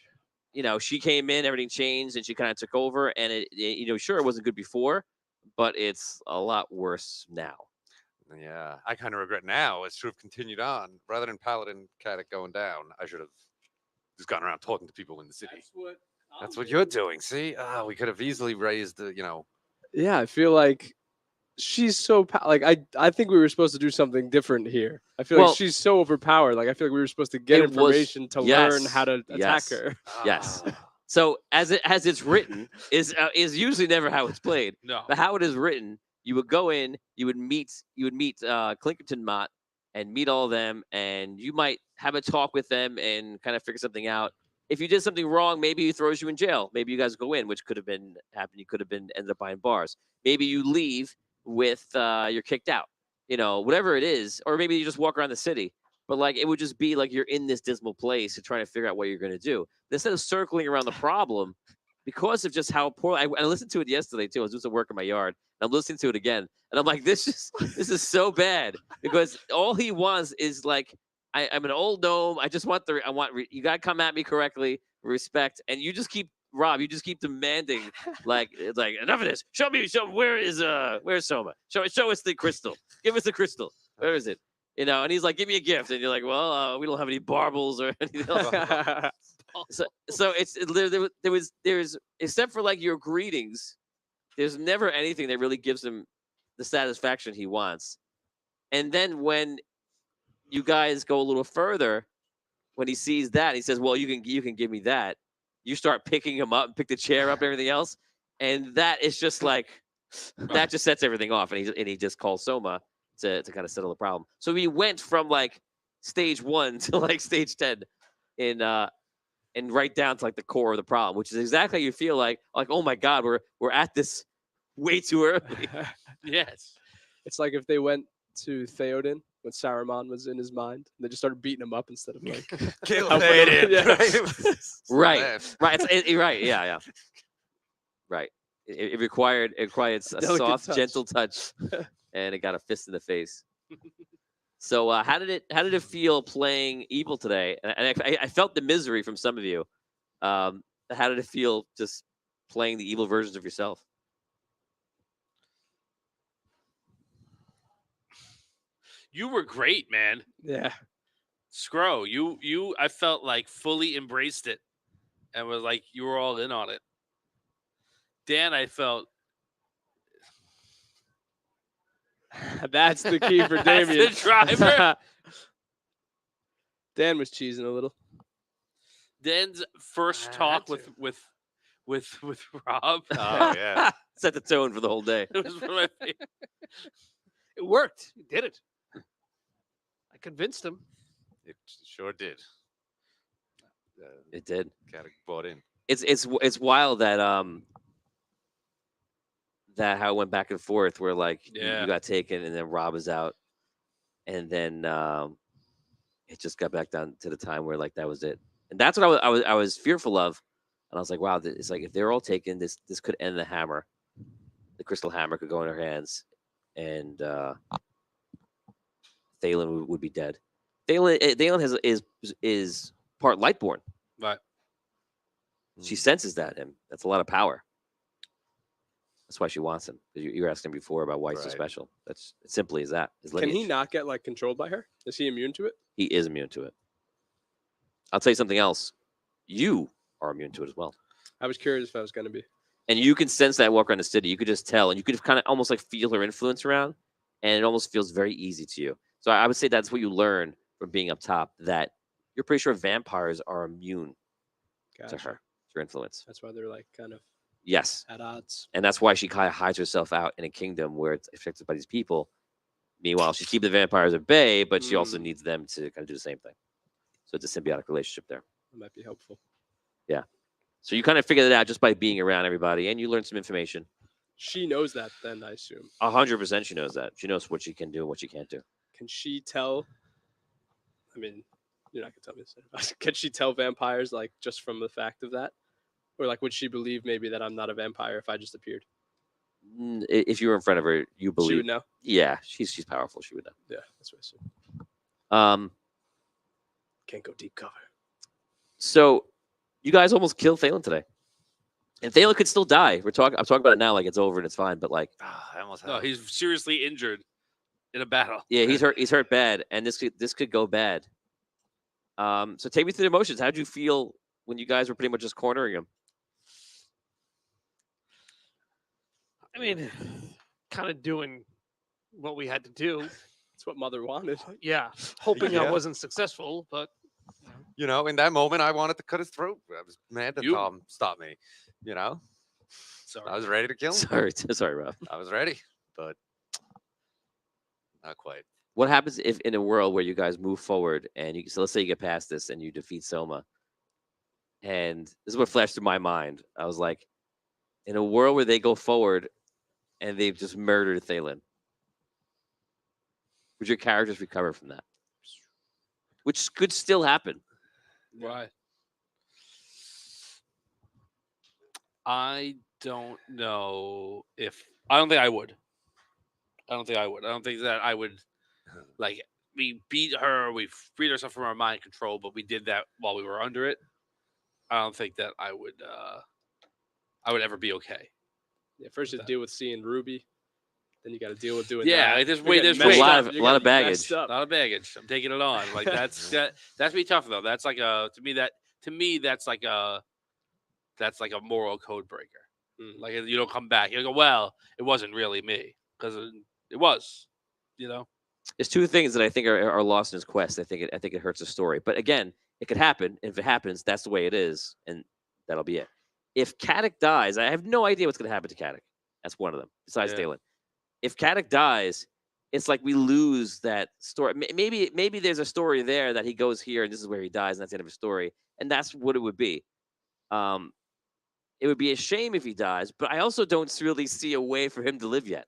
she came in, everything changed, and she kind of took over, and it sure it wasn't good before, but it's a lot worse now. Yeah, I kind of regret now. It should have continued on rather than Paladin kind of going down. I should have just gone around talking to people in the city. That's what you're doing. See, we could have easily raised the, Yeah, I feel like she's so I think we were supposed to do something different here. I feel Well- like she's so overpowered. Like I feel like we were supposed to get It was- information to learn yes, how to attack yes. her. Yes. So as it's written is usually never how it's played. No. But how it is written, you would go in, you would meet Clinkerton Mott and meet all of them, and you might have a talk with them and kind of figure something out. If you did something wrong, maybe he throws you in jail. Maybe you guys go in, which could have been happened. You could have been ended up behind bars. Maybe you leave with you're kicked out. Whatever it is, or maybe you just walk around the city. But like it would just be like you're in this dismal place and trying to figure out what you're going to do. Instead of circling around the problem, because of just how poor I listened to it yesterday too. I was doing some work in my yard. I'm listening to it again, and I'm like, this is so bad because all he wants is like, I'm an old gnome. I just want you got to come at me correctly, respect, and you just keep you just keep demanding like it's like enough of this. Show me, where's Soma? Show us the crystal. Give us the crystal. Where is it? And he's like, give me a gift, and you're like, well, we don't have any baubles or anything else. So there's except for like your greetings, there's never anything that really gives him the satisfaction he wants. And then when you guys go a little further, when he sees that, he says, well, you can give me that. You start picking him up, pick the chair up, and everything else, and that is just like that just sets everything off, and he just calls Soma to kind of settle the problem. So we went from like stage 1 to like stage 10 and right down to like the core of the problem, which is exactly how you feel like oh my god, we're at this way too early. Yes. It's like if they went to Theoden when Saruman was in his mind, and they just started beating him up instead of like kill helping him. Theoden. Yeah. Right. Right. Yeah. Right. It required a Delicate soft, touch. gentle touch, and it got a fist in the face. So how did it feel playing evil today? And I felt the misery from some of you. How did it feel just playing the evil versions of yourself? You were great, man. Yeah. Scro, you I felt like fully embraced it and was like you were all in on it. Dan, I felt That's the key for That's the Damien. driver. Dan was cheesing a little. Dan's first talk with Rob. Oh yeah. Set the tone for the whole day. It was one of my favorite. It worked. You did it. I convinced him. It sure did. It did. Got bought in. It's wild that that how it went back and forth where like Yeah. you got taken and then Rob was out, and then it just got back down to the time where like that was it. And that's what I was fearful of. And I was like, wow, it's like if they're all taken, this could end the hammer. The crystal hammer could go in her hands, and Thalen would be dead. Thalen is part Lightborn. Right. She senses that him. That's a lot of power. That's why she wants him. You were asking before about why he's so Right. special. That's as simply as that. His Can he lineage. not get like controlled by her? Is he immune to it? He is immune to it. I'll tell you something else. You are immune to it as well. I was curious if I was going to be. And you can sense that walk around the city. You could just tell, and you could kind of almost like feel her influence around, and it almost feels very easy to you. So I would say that's what you learn from being up top, that you're pretty sure vampires are immune Gotcha. to her, to her influence. That's why they're like kind of Yes. at odds. And that's why she kind of hides herself out in a kingdom where it's affected by these people. Meanwhile, she's keeping the vampires at bay, but she also needs them to kind of do the same thing. So it's a symbiotic relationship there. That might be helpful. So you kind of figured it out just by being around everybody, and you learn some information. She knows that then, I assume. 100% she knows that. She knows what she can do and what she can't do. Can she tell I mean, you're not gonna tell me this. Can she tell vampires like just from the fact of that, or like would she believe maybe that I'm not a vampire if I just appeared? If you were in front of her, you She believe. would know. Yeah, she's powerful. She would know. Yeah, that's what I assume. Can't go deep cover. So you guys almost killed Thalen today, and Thalen could still die. I'm talking about it now like it's over and it's fine, but like, I almost No, have. he's seriously injured in a battle. yeah, he's hurt. He's hurt bad, and this could go bad. So take me through the emotions. How'd you feel when you guys were pretty much just cornering him? I mean, kind of doing what we had to do. That's what Mother wanted. Yeah, hoping I Yeah. wasn't successful, but You know, in that moment, I wanted to cut his throat. I was mad that You- Tom stopped me. You know, Sorry. I was ready to kill him. Sorry, Rob. I was ready, but not quite. What happens if in a world where you guys move forward and so let's say you get past this and you defeat Soma, and this is what flashed through my mind. I was like, in a world where they go forward and they've just murdered Thalen, would your characters recover from that? Which could still happen. Why? I don't know if I don't think I would. I don't think I would. I don't think that I would like we beat her, we freed ourselves from our mind control, but we did that while we were under it. I don't think that I would ever be okay. Yeah, first you deal with seeing Ruby, then you got to deal with doing Yeah, that. like, there's You're way- getting there's way- messed A lot up. of- You're a lot of getting baggage. messed up. A lot of baggage. I'm taking it on. Like that's be tough though. That's like a to me that's like a moral code breaker. Mm. Like you don't come back. You go, well, it wasn't really me because it was, you know. There's two things that I think are lost in his quest. I think it hurts the story. But again, it could happen. If it happens, that's the way it is, and that'll be it. If Caddick dies, I have no idea what's going to happen to Caddick. That's one of them. Besides Yeah. Dalen, if Caddick dies, it's like we lose that story. Maybe there's a story there that he goes here and this is where he dies, and that's the end of his story, and that's what it would be. It would be a shame if he dies, but I also don't really see a way for him to live yet.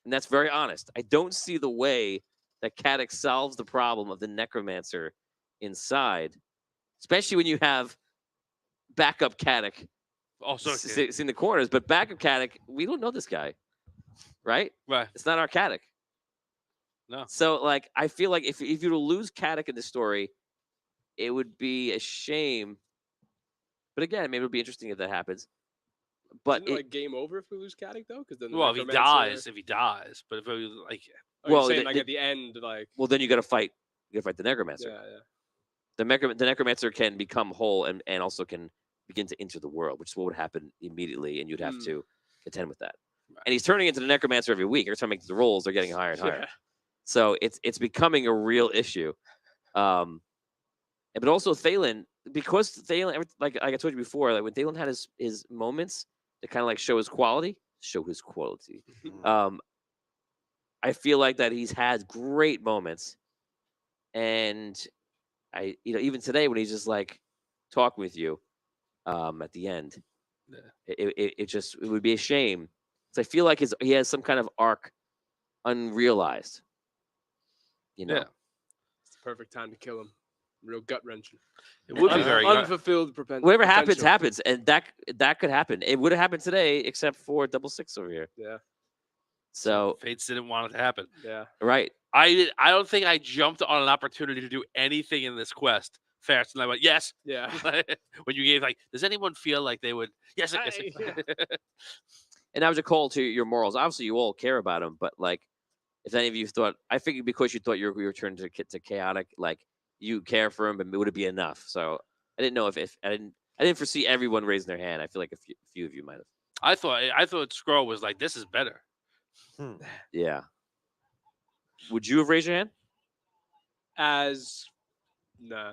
And that's very honest. I don't see the way that Caddick solves the problem of the necromancer inside, especially when you have backup Caddick Also, in the corners. But backup Caddick, we don't know this guy, right? right. It's not our Caddick. No. So, like, I feel like if you were to lose Caddick in the story, it would be a shame. But again, maybe it'll be interesting if that happens. But Isn't it like game over if we lose Caddick though? Because then the Well, if he dies, but if it was like Oh, you're Well, saying the- like the- at the end, like well, then you got to fight. You got to fight the necromancer. yeah. The necromancer can become whole and also can begin to enter the world, which is what would happen immediately, and you'd have Hmm. to contend with that. Right. And he's turning into the necromancer every week. Every time he makes the rolls, they're getting higher and higher. Yeah. So it's becoming a real issue. But also Thalen, because Thalen, like I told you before, like when Thalen had his moments to kind of like show his quality. I feel like that he's had great moments, and even today when he's just like talking with you, at the end, Yeah. it would be a shame. So I feel like he has some kind of arc unrealized. You know, Yeah. It's the perfect time to kill him. Real gut wrenching. it would be very unfulfilled whatever happens, potential. happens, and that could happen. It would have happened today, except for 666 over here. Yeah, So Fates didn't want it to happen. yeah. right, I don't think I jumped on an opportunity to do anything in this quest fast, and I went yes. Yeah. When you gave like, does anyone feel like they would? Yes, I guess. and that was a call to your morals. Obviously, you all care about him, but like, if any of you thought, I figured because you thought you were turned to chaotic, like you care for him, but would it be enough? So I didn't know if I didn't foresee everyone raising their hand. I feel like a few of you might have. I thought Scroll was like, this is better. Yeah. Would you have raised your hand? Nah.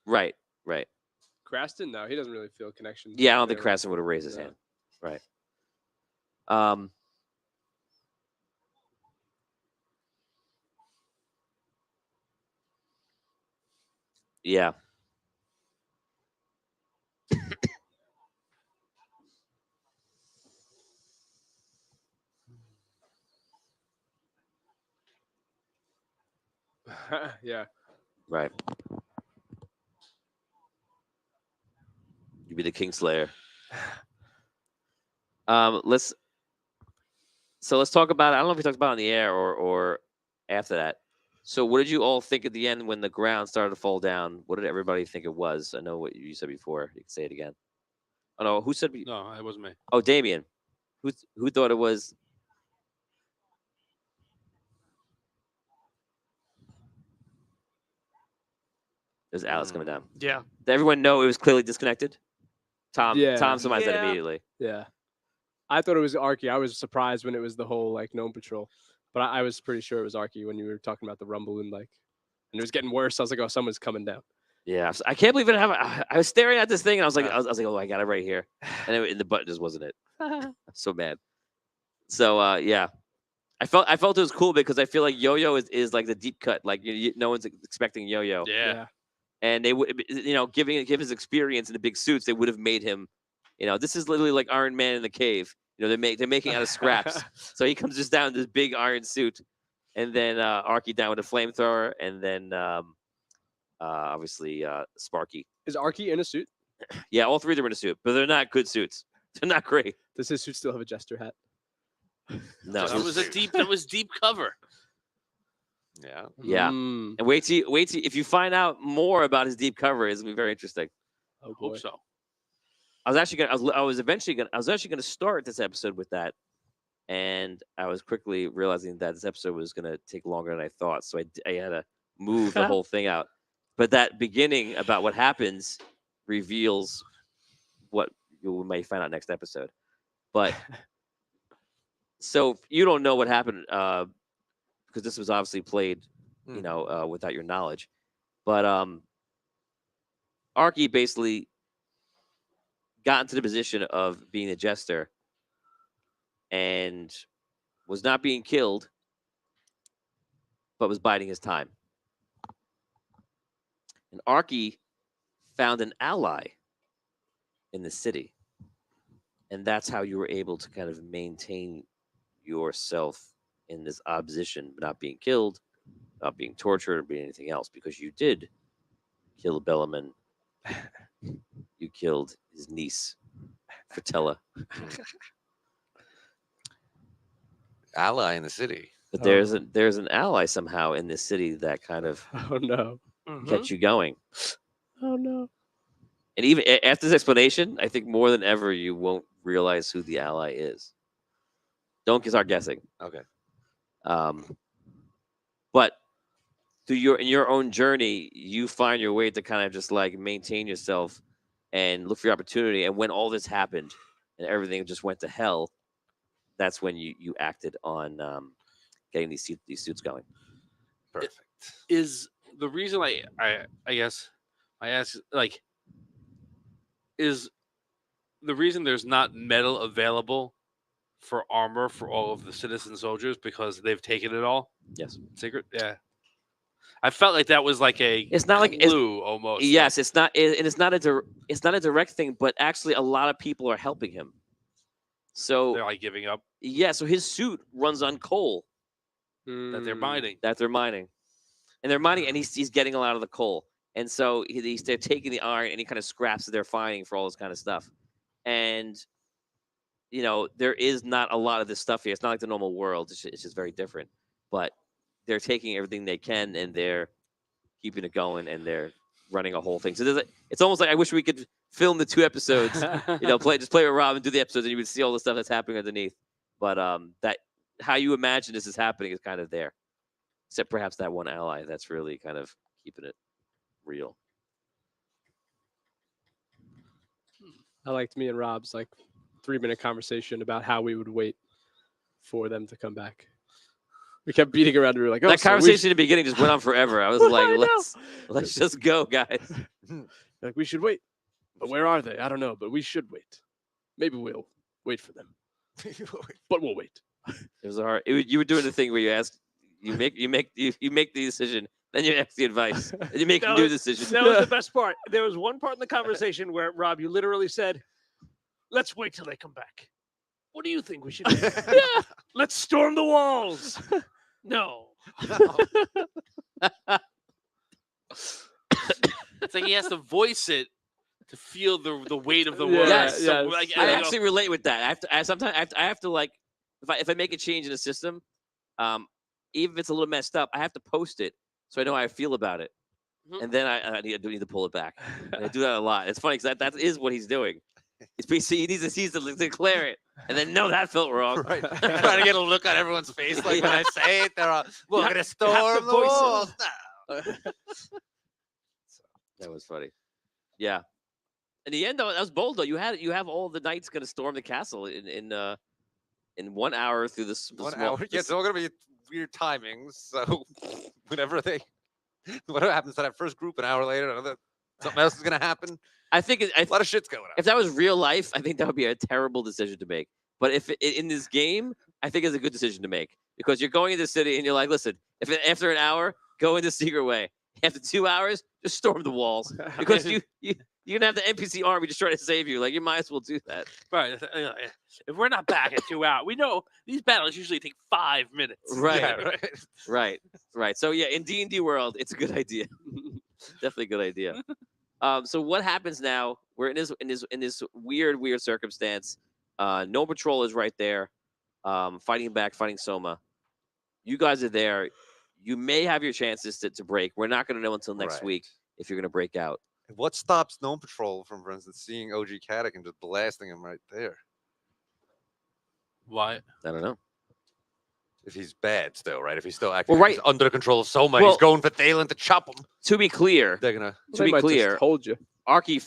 Right. Craston, no, he doesn't really feel a connection. Yeah, I don't think there. Krasden would have raised his No. hand. Right. Yeah. Yeah. Right. You'd be the Kingslayer. Let's talk about it. I don't know if we talked about it on the air or after that. So what did you all think at the end when the ground started to fall down? What did everybody think it was? I know what you said before. You can say it again. Oh no, who said? No, it wasn't me. Oh, Damien. Who thought it was? There's Alice coming down. Yeah. Did everyone know it was clearly disconnected? Tom Yeah. surmised that Yeah. immediately. Yeah. I thought it was Arky. I was surprised when it was the whole like gnome patrol, but I was pretty sure it was Arky when you were talking about the rumble and like, and it was getting worse. I was like, oh, someone's coming down. Yeah, I can't believe it. I was staring at this thing and I was like, oh, I got it right here, and the button just wasn't it. I'm so mad. So yeah, I felt it was cool because I feel like Yo-Yo is like the deep cut. Like no one's expecting Yo-Yo. Yeah. And they would, given his experience in the big suits, they would have made him, this is literally like Iron Man in the cave. They're making out of scraps. So he comes just down in this big iron suit, and then Arky down with a flamethrower, and then obviously Sparky. Is Arky in a suit? Yeah, all three of them are in a suit, but they're not good suits. They're not great. Does his suit still have a jester hat? No, That was deep cover. Yeah. Yeah. Mm. And wait till if you find out more about his deep cover, it's gonna be very interesting. Oh boy. Hope so. I was actually gonna start this episode with that, and I was quickly realizing that this episode was gonna take longer than I thought, so I had to move the whole thing out. But that beginning about what happens reveals what you might find out next episode. But so you don't know what happened because this was obviously played, without your knowledge. But Arky basically got into the position of being a jester and was not being killed, but was biding his time. And Arky found an ally in the city. And that's how you were able to kind of maintain yourself in this opposition, not being killed, not being tortured, or being anything else, because you did kill Bellaman. You killed his niece, Fratella. Ally in the city. But there's an ally somehow in this city that kind of Oh no. kept you going. Oh no. And even after this explanation, I think more than ever you won't realize who the ally is. Don't start guessing. Okay. But in your own journey, you find your way to kind of just like maintain yourself and look for your opportunity. And when all this happened and everything just went to hell, that's when you acted on getting these suits going. Perfect. Is the reason I guess I ask, like, is the reason there's not metal available for armor for all of the citizen soldiers because they've taken it all? Yes. Secret? Yeah. I felt like that was like a It's not like clue almost. Yes, it's not, and it's not a direct thing, but actually a lot of people are helping him. So They're like giving up yeah, so his suit runs on coal that they're mining. that they're mining, and he's getting a lot of the coal, and so they're taking the iron and he kind of scraps that they're finding for all this kind of stuff, and there is not a lot of this stuff here. It's not like the normal world. It's just very different, but they're taking everything they can and they're keeping it going and they're running a whole thing. So it's almost like I wish we could film the 2 episodes. Play with Rob and do the episodes, and you would see all the stuff that's happening underneath. But that how you imagine this is happening is kind of there, except perhaps that one ally that's really kind of keeping it real. I liked me and Rob's like 3-minute conversation about how we would wait for them to come back. We kept beating around and we were like, oh, That so conversation in the beginning just went on forever. I was like, I know. let's just go, guys. like we should wait. But where are they? I don't know, but we should wait. Maybe we'll wait for them. But we'll wait. It was hard. You were doing the thing where you make the decision, then you ask the advice, and you make a new decision. That was the best part. There was one part in the conversation where, Rob, you literally said, let's wait till they come back. What do you think we should do? Yeah, let's storm the walls. No. It's like he has to voice it to feel the weight of the Yeah, word. Yes. So, yes, like, yeah. I you know, actually relate with that. Sometimes I have to like if I make a change in the system, even if it's a little messed up, I have to post it so I know how I feel about it, Mhm. and then I do need to pull it back. And I do that a lot. It's funny because that is what he's doing. It's basically he needs to declare it, and then no, that felt wrong. Right. Trying to get a look on everyone's face, like when I say it, they're all, "We're gonna have to storm the voice it. walls." That was funny. Yeah. In the end, though, that was bold. Though you have all the knights going to storm the castle in 1 hour through this 1 small. hour. Yeah, it's all gonna be weird timings. So whenever whatever happens to that first group, an hour later, something else is gonna happen. I think A lot of shit's going on. if that was real life, I think that would be a terrible decision to make. But if in this game, I think it's a good decision to make because you're going into the city and you're like, listen, after an hour, go in the secret way. After 2 hours, just storm the walls because you're gonna have the NPC army just trying to save you. Like you might as well do that. right. If we're not back in 2 hours, we know these battles usually take 5 minutes. Right. Yeah, Right. So yeah, in D&D world, it's a good idea. Definitely a good idea. So what happens now? We're in this weird circumstance. No patrol is right there, fighting Soma. You guys are there. You may have your chances to break. We're not going to know until next Right. week if you're going to break out. What stops Gnome Patrol from, for instance, seeing OG Caddick and just blasting him right there? Why? I don't know. If he's bad still, right? If he's still acting Well, like he's under the control of Soma, Well- he's going for Thalen to chop him. To be clear, They're gonna. to be might just clear, hold you. Archie,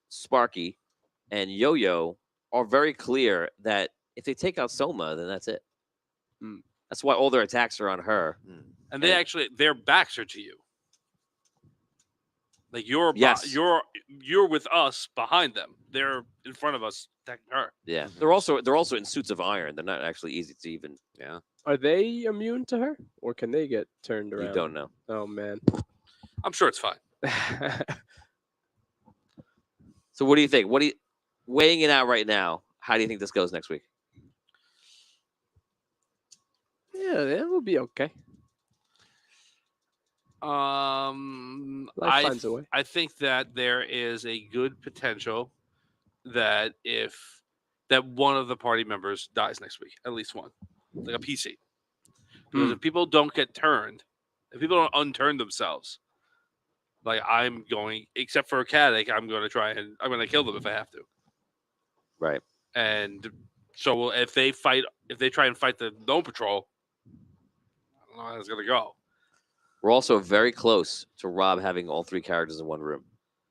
Sparky, and Yo-Yo are very clear that if they take out Soma, then that's it. Hmm. That's why all their attacks are on her. And they actually their backs are to you. Like you're Yes. you're with us behind them. They're in front of us attacking her. Yeah, they're also in suits of iron. They're not actually easy to even. Yeah. Are they immune to her, or can they get turned around? You don't know. Oh man. I'm sure it's fine. So what do you think? Weighing it out right now? How do you think this goes next week? Yeah, it will be okay. Life finds a way. I think that there is a good potential that that one of the party members dies next week, at least one, like a PC. Because if people don't get turned, if people don't unturn themselves, like I'm going, except for a Caddick, I'm going to kill them if I have to. Right. And so if they try and fight the Gnome Patrol, I don't know how it's going to go. We're also very close to Rob having all three characters in one room.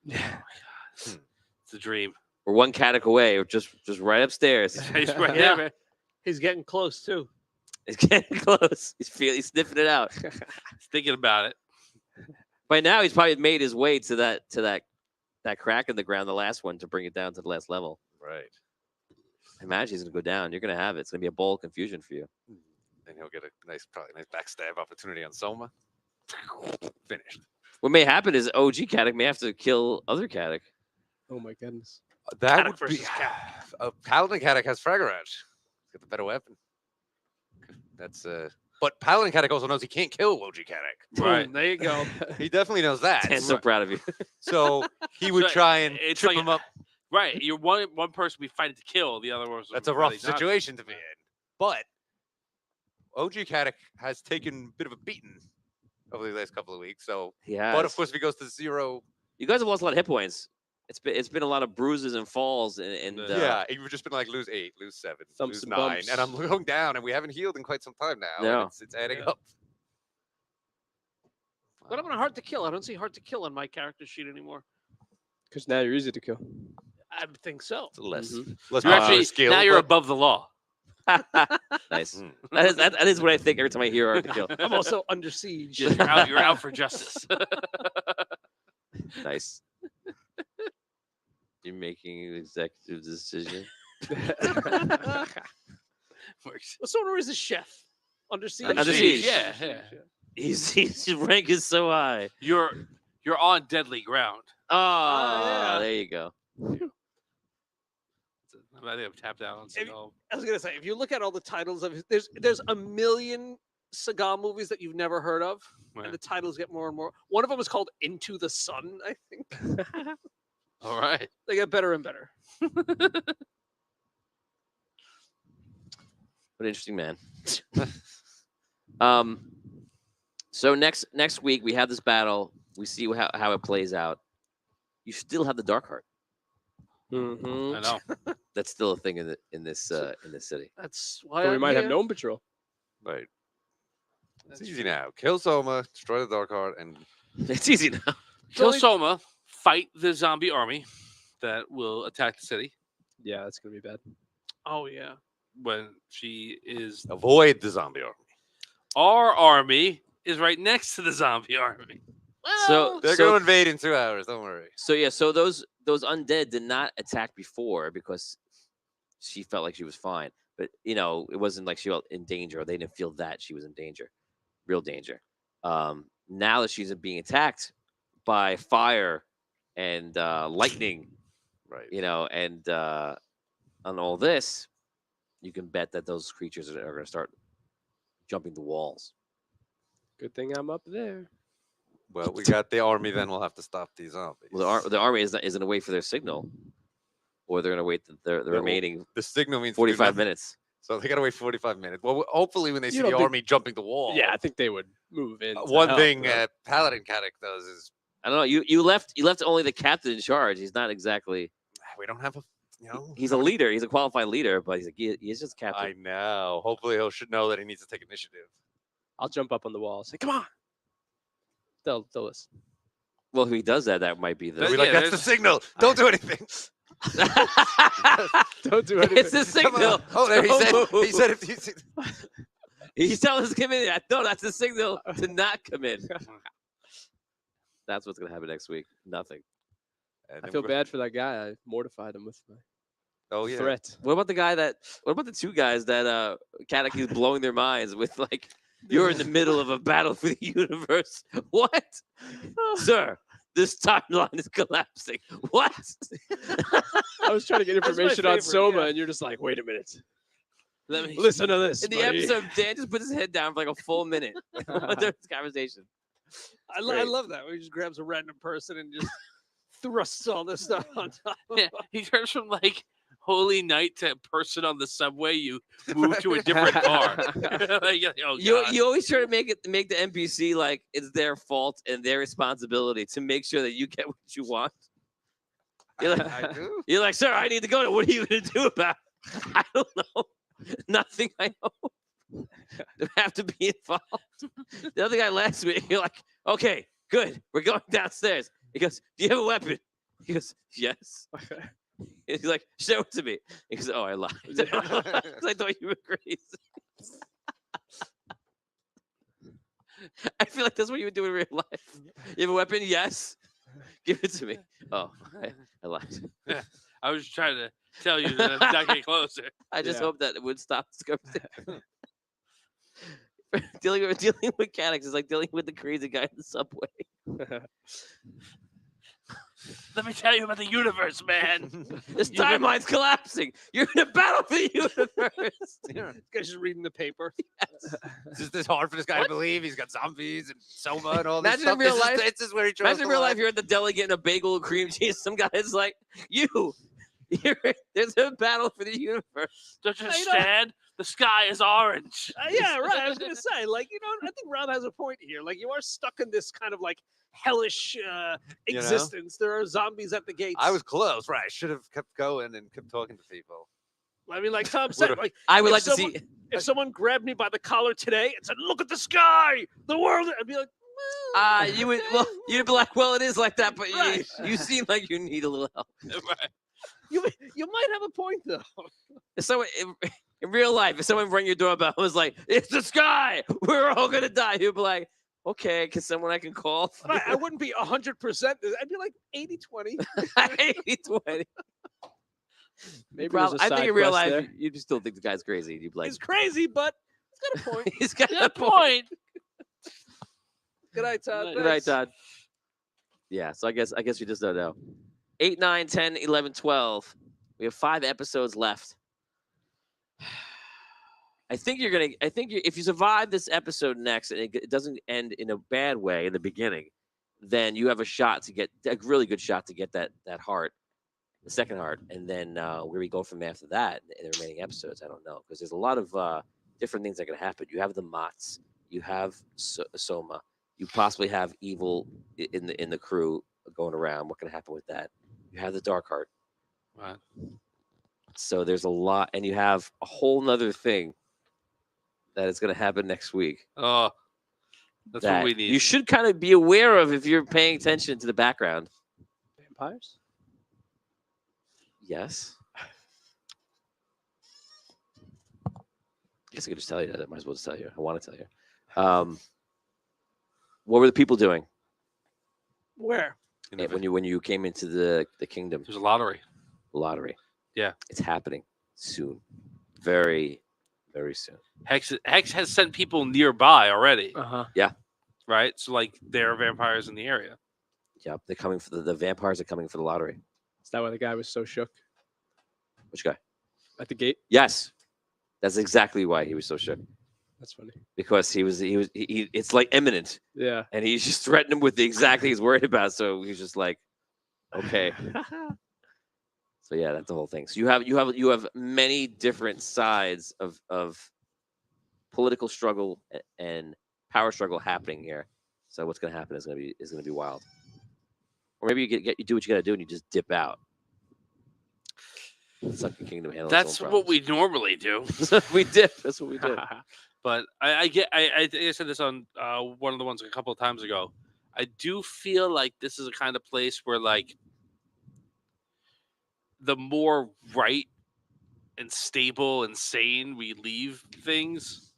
It's a dream. We're one Caddick away, or just right upstairs. He's right Yeah. there, man. He's getting close too. He's getting close. He's sniffing it out. He's thinking about it. By now, he's probably made his way to that crack in the ground, the last one, to bring it down to the last level. Right. Imagine he's gonna go down. You're gonna have it. It's gonna be a bowl of confusion for you. Then he'll get probably a nice backstab opportunity on Soma. Finished. What may happen is OG Caddick may have to kill other Caddick. Oh my goodness. That Caddick would be. versus Caddick. Paladin Caddick has Fragorage. He's got the better weapon. That's But Paladin Caddick also knows he can't kill OG Caddick. Right. Boom, there you go. He definitely knows that. I'm so proud of you. So he would So try and it's trip like- him up. Right. You're one person we fighting to kill, the other one. That's a rough situation to be in. But OG Caddick has taken a bit of a beating over the last couple of weeks. So, He has. but of course, if he goes to 0, You guys have lost a lot of hit points. It's been a lot of bruises and falls and yeah, you've just been like lose 8, lose 7, Thumps lose and 9, bumps. and I'm going down, and we haven't healed in quite some time now. and No. it's adding Yeah. up. What about hard to kill? I don't see hard to kill on my character sheet anymore. Because now you're easy to kill. I would think so. It's less, Mhm. less You're power actually skill. now you're but- above the law. nice. Mm. That is what I think every time I hear hard to kill. I'm also under siege. You're out for justice. Nice. You're making an executive decision. Works. What sort is a chef? Under siege. Under siege. Yeah. His rank is so high. You're on deadly ground. Oh, yeah. there you go. I think I'm tapped out on If- Sinol. I was gonna say, if you look at all the titles of there's a million Seagal movies that you've never heard of, Right. and the titles get more and more. One of them is called Into the Sun, I think. All right. They get better and better. What an interesting man. So next week we have this battle. We see how it plays out. You still have the Dark Heart. Mm-hmm. I know. That's still a thing in this city. That's why So we I'm might have here. Gnome Patrol. Right. It's That's easy now. Kill Soma, destroy the Dark Heart, and It's easy now. Kill Soma, fight the zombie army that will attack the city Yeah, that's gonna be bad. Oh yeah. when she is. avoid the zombie army. Our army is right next to the zombie army. So They're going to invade in 2 hours. Don't worry. so those undead did not attack before because she felt like she was fine. But it wasn't like she felt in danger. Or they didn't feel that she was in danger, real danger. Now that she's being attacked by fire and lightning, Right. and on all this, you can bet that those creatures are going to start jumping the walls. Good thing I'm up there. Well, we got the army. Then we'll have to stop these zombies. Well, the army isn't going to wait for their signal, or they're going to wait the well, remaining the signal means to do 45 nothing. minutes. So they got to wait 45 minutes. Well, hopefully when they see don't the think- army jumping the wall. Yeah, I think they would move in. to One help, thing right? Paladin Caddick does is I don't know. You left only the captain in charge. He's not exactly. we don't have a. He's a leader. He's a qualified leader, but he's just a I captain. know. Hopefully should know that he needs to take initiative. I'll jump up on the wall and say, "Come on." They'll listen. Well, if he does that, that might be the. They'll be like, that's the there's- signal. Don't do anything. Don't do anything. It's the Come on. signal. Oh, there he said. Don't He move. said if you see. He's telling us to come in. No, that's the signal to not come in. That's what's gonna happen next week. Nothing. And I then feel we're- bad for that guy. I mortified him with my Oh yeah. threat. What about the guy that? What about the two guys that Kadek is blowing their minds with? Like, you're in the middle of a battle for the universe. What, sir? This timeline is collapsing. What? I was trying to get That's my information on favorite, Soma, yeah. and you're just like, "Wait a minute. Let me Listen to this." In the buddy." episode, Dan just put his head down for like a full minute during this conversation. I Great. love that. Where he just grabs a random person and just thrusts all this stuff on top. Of Yeah, he turns from like holy night to person on the subway. You move to a different car. Like, oh, You God. you always try to make the NPC like it's their fault and their responsibility to make sure that you get what you want. You're like, I do. you're like, sir, I need to go. What are you going to do about it? I don't know. Nothing. I know. They have to be involved. The other guy last week, you're like, okay, good. We're going downstairs. He goes, do you have a weapon? He goes, yes. He's like, show it to me. He goes, oh, I lied. 'Cause I thought you were crazy. I feel like that's what you would do in real life. You have a weapon? Yes. Give it to me. Oh, I lied. I was trying to tell you to not get closer. I just Yeah. hope that it would stop this conversation. dealing with mechanics is like dealing with the crazy guy in the subway. Let me tell you about the universe, man. This timeline's collapsing. You're in a battle for the universe. This guy's just reading the paper. It's just this hard for this guy to believe. He's got zombies and Soma and all this Imagine stuff. in real This is- life- This is where he draws Imagine in the real line. life, you're at the deli getting a bagel and cream cheese. Some guy is like, there's a battle for the universe. Don't you you know- understand? The sky is orange. Yeah, right. I was gonna say, like, I think Rob has a point here. Like, you are stuck in this kind of like hellish existence. There are zombies at the gates. I was close, right? I should have kept going and kept talking to people. I mean, like Tom said, like I would If like to someone- see. if someone grabbed me by the collar today and said, "Look at the sky, the world," I'd be like, You would. Well, you'd be like, well, it is like that, but Right. you seem like you need a little help. you might have a point though. If someone in real life, if someone rang your doorbell and was like, "It's the sky, we're all gonna die," you'd be like, "Okay, can someone I can call?" Right, I wouldn't be 100%. I'd be like 80-20. 80-20. Maybe Prob- there's a I think side in real quest life, there. you'd still think the guy's crazy. You'd be like, He's crazy, but he's got a point. "He's got a Good point." point. Good night, Todd. Good night, Todd. Yeah, so I guess we just don't know. 8, 9, 10, 11, 12. We have 5 episodes left. I think you're gonna. I think if you survive this episode next, and it doesn't end in a bad way in the beginning, then you have a shot to get a really good shot to get that heart, the second heart, and then where we go from after that in the remaining episodes, I don't know, because there's a lot of different things that can happen. You have the Mots, you have Soma, you possibly have evil in the crew going around. What can happen with that? You have the Dark Heart. Right. So there's a lot, and you have a whole nother thing that is going to happen next week. Oh, that's that what we need. you should kind of be aware of if you're paying attention to the background. Vampires? Yes. I guess I could just tell you that. I might as well just tell you. I want to tell you. What were the people doing Where? when you came into the kingdom? There's a lottery. Lottery. Yeah. It's happening soon. Very, very soon. Hex has sent people nearby already, Uh-huh. right? So like there are vampires in the area. Yep. They're coming for the vampires are coming for the lottery. Is that why the guy was so shook Which guy? at the gate? Yes. That's exactly why he was so shook. That's funny. Because he it's like imminent. Yeah. And he's just threatened him with the exact thing he's worried about. So he's just like, okay. So yeah, that's the whole thing. So you have many different sides of political struggle and power struggle happening here. So what's going to happen is going to be wild. Or maybe you do what you got to do and you just dip out. Sunken Kingdom handles its That's own what we problems. normally do. we dip. That's what we do. But I think I said this on one of the ones a couple of times ago. I do feel like this is a kind of place where like the more right and stable and sane we leave things,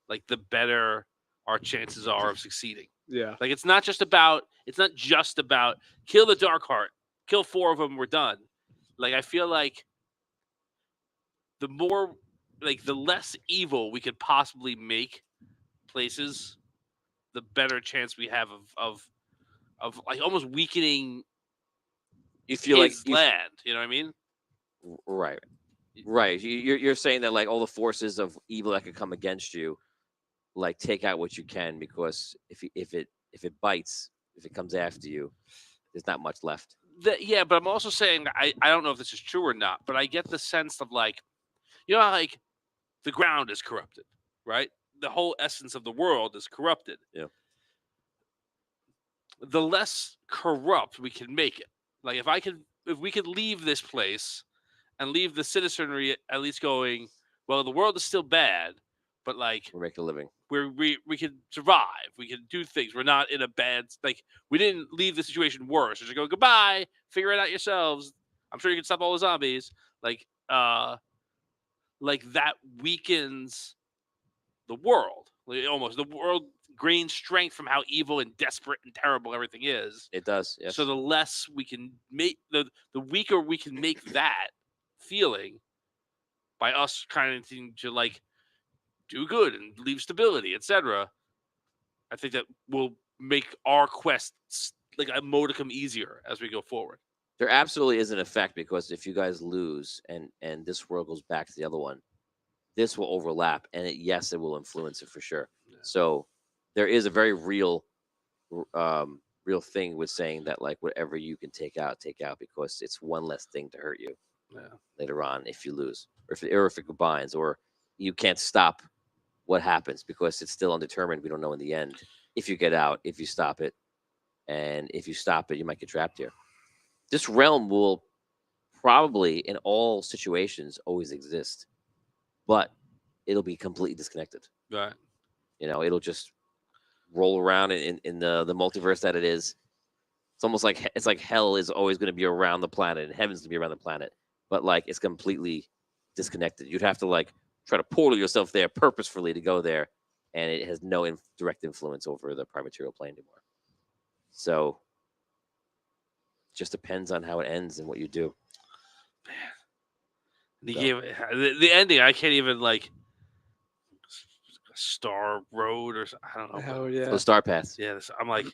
like the better our chances are of succeeding. Yeah. Like it's not just about kill the Dark Heart, kill 4 of them, we're done. Like I feel like the more like the less evil we could possibly make places, the better chance we have of like almost weakening You feel like his land. You know what I mean? right. Right. You're saying that like all the forces of evil that could come against you, like take out what you can, because if it bites, if it comes after you, there's not much left. Yeah, but I'm also saying that I don't know if this is true or not, but I get the sense of like, you know, how, like the ground is corrupted, right? The whole essence of the world is corrupted. Yeah. The less corrupt we can make it. Like if we could leave this place and leave the citizenry at least going, well, the world is still bad, but like We're making a living. we can survive. We can do things. We're not in a bad like we didn't leave the situation worse. Just go goodbye. Figure it out yourselves. I'm sure you can stop all the zombies. Like that weakens the world. Like, almost the world gains strength from how evil and desperate and terrible everything is. It does. Yes. So the less we can make the weaker we can make that feeling by us kind of to like do good and leave stability, etc. I think that will make our quests like a modicum easier as we go forward. There absolutely is an effect, because if you guys lose and this world goes back to the other one, this will overlap, and it will influence it for sure. Yeah. So there is a very real thing with saying that like whatever you can take out, because it's one less thing to hurt you later on if you lose, or if it combines, or you can't stop what happens because it's still undetermined. We don't know in the end if you get out, if you stop it, and if you stop it, you might get trapped here. This realm will probably, in all situations, always exist, but it'll be completely disconnected. Right. You know, it'll just roll around in the multiverse that it is. It's almost like hell is always going to be around the planet and heaven's going to be around the planet, but like it's completely disconnected. You'd have to like try to portal yourself there purposefully to go there, and it has no direct influence over the prime material plane anymore. So it just depends on how it ends and what you do. The ending, I can't even like Star Road or I don't know. Oh yeah. The Star Path. Yeah, I'm like,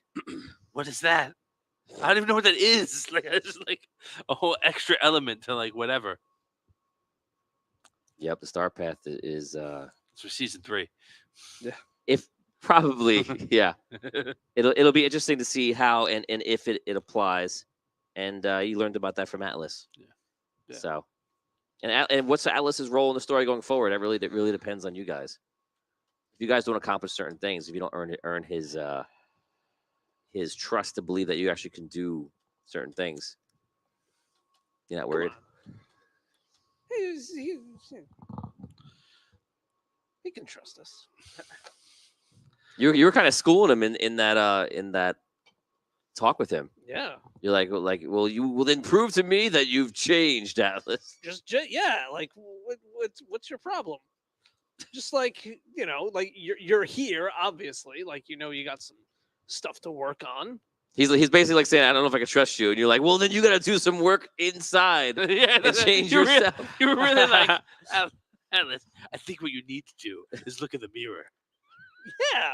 what is that? I don't even know what that is. Like, it's just like a whole extra element to like whatever. Yep, the Star Path is It's for season 3. If probably, yeah. It'll be interesting to see how and if it applies. And you learned about that from Atlas. Yeah. So, and what's Atlas's role in the story going forward? That really depends on you guys. If you guys don't accomplish certain things, if you don't earn his trust to believe that you actually can do certain things, you're not worried. He can trust us. You were kind of schooling him in that talk with him. Yeah. You're like, well, you will then prove to me that you've changed, Atlas. Yeah. Like, what's your problem? Just like like you're here, obviously. Like you got some stuff to work on. He's basically like saying, I don't know if I can trust you, and you're like, well, then you got to do some work inside Yeah, and change you were- yourself. You were really like, Atlas, I think what you need to do is look in the mirror. Yeah.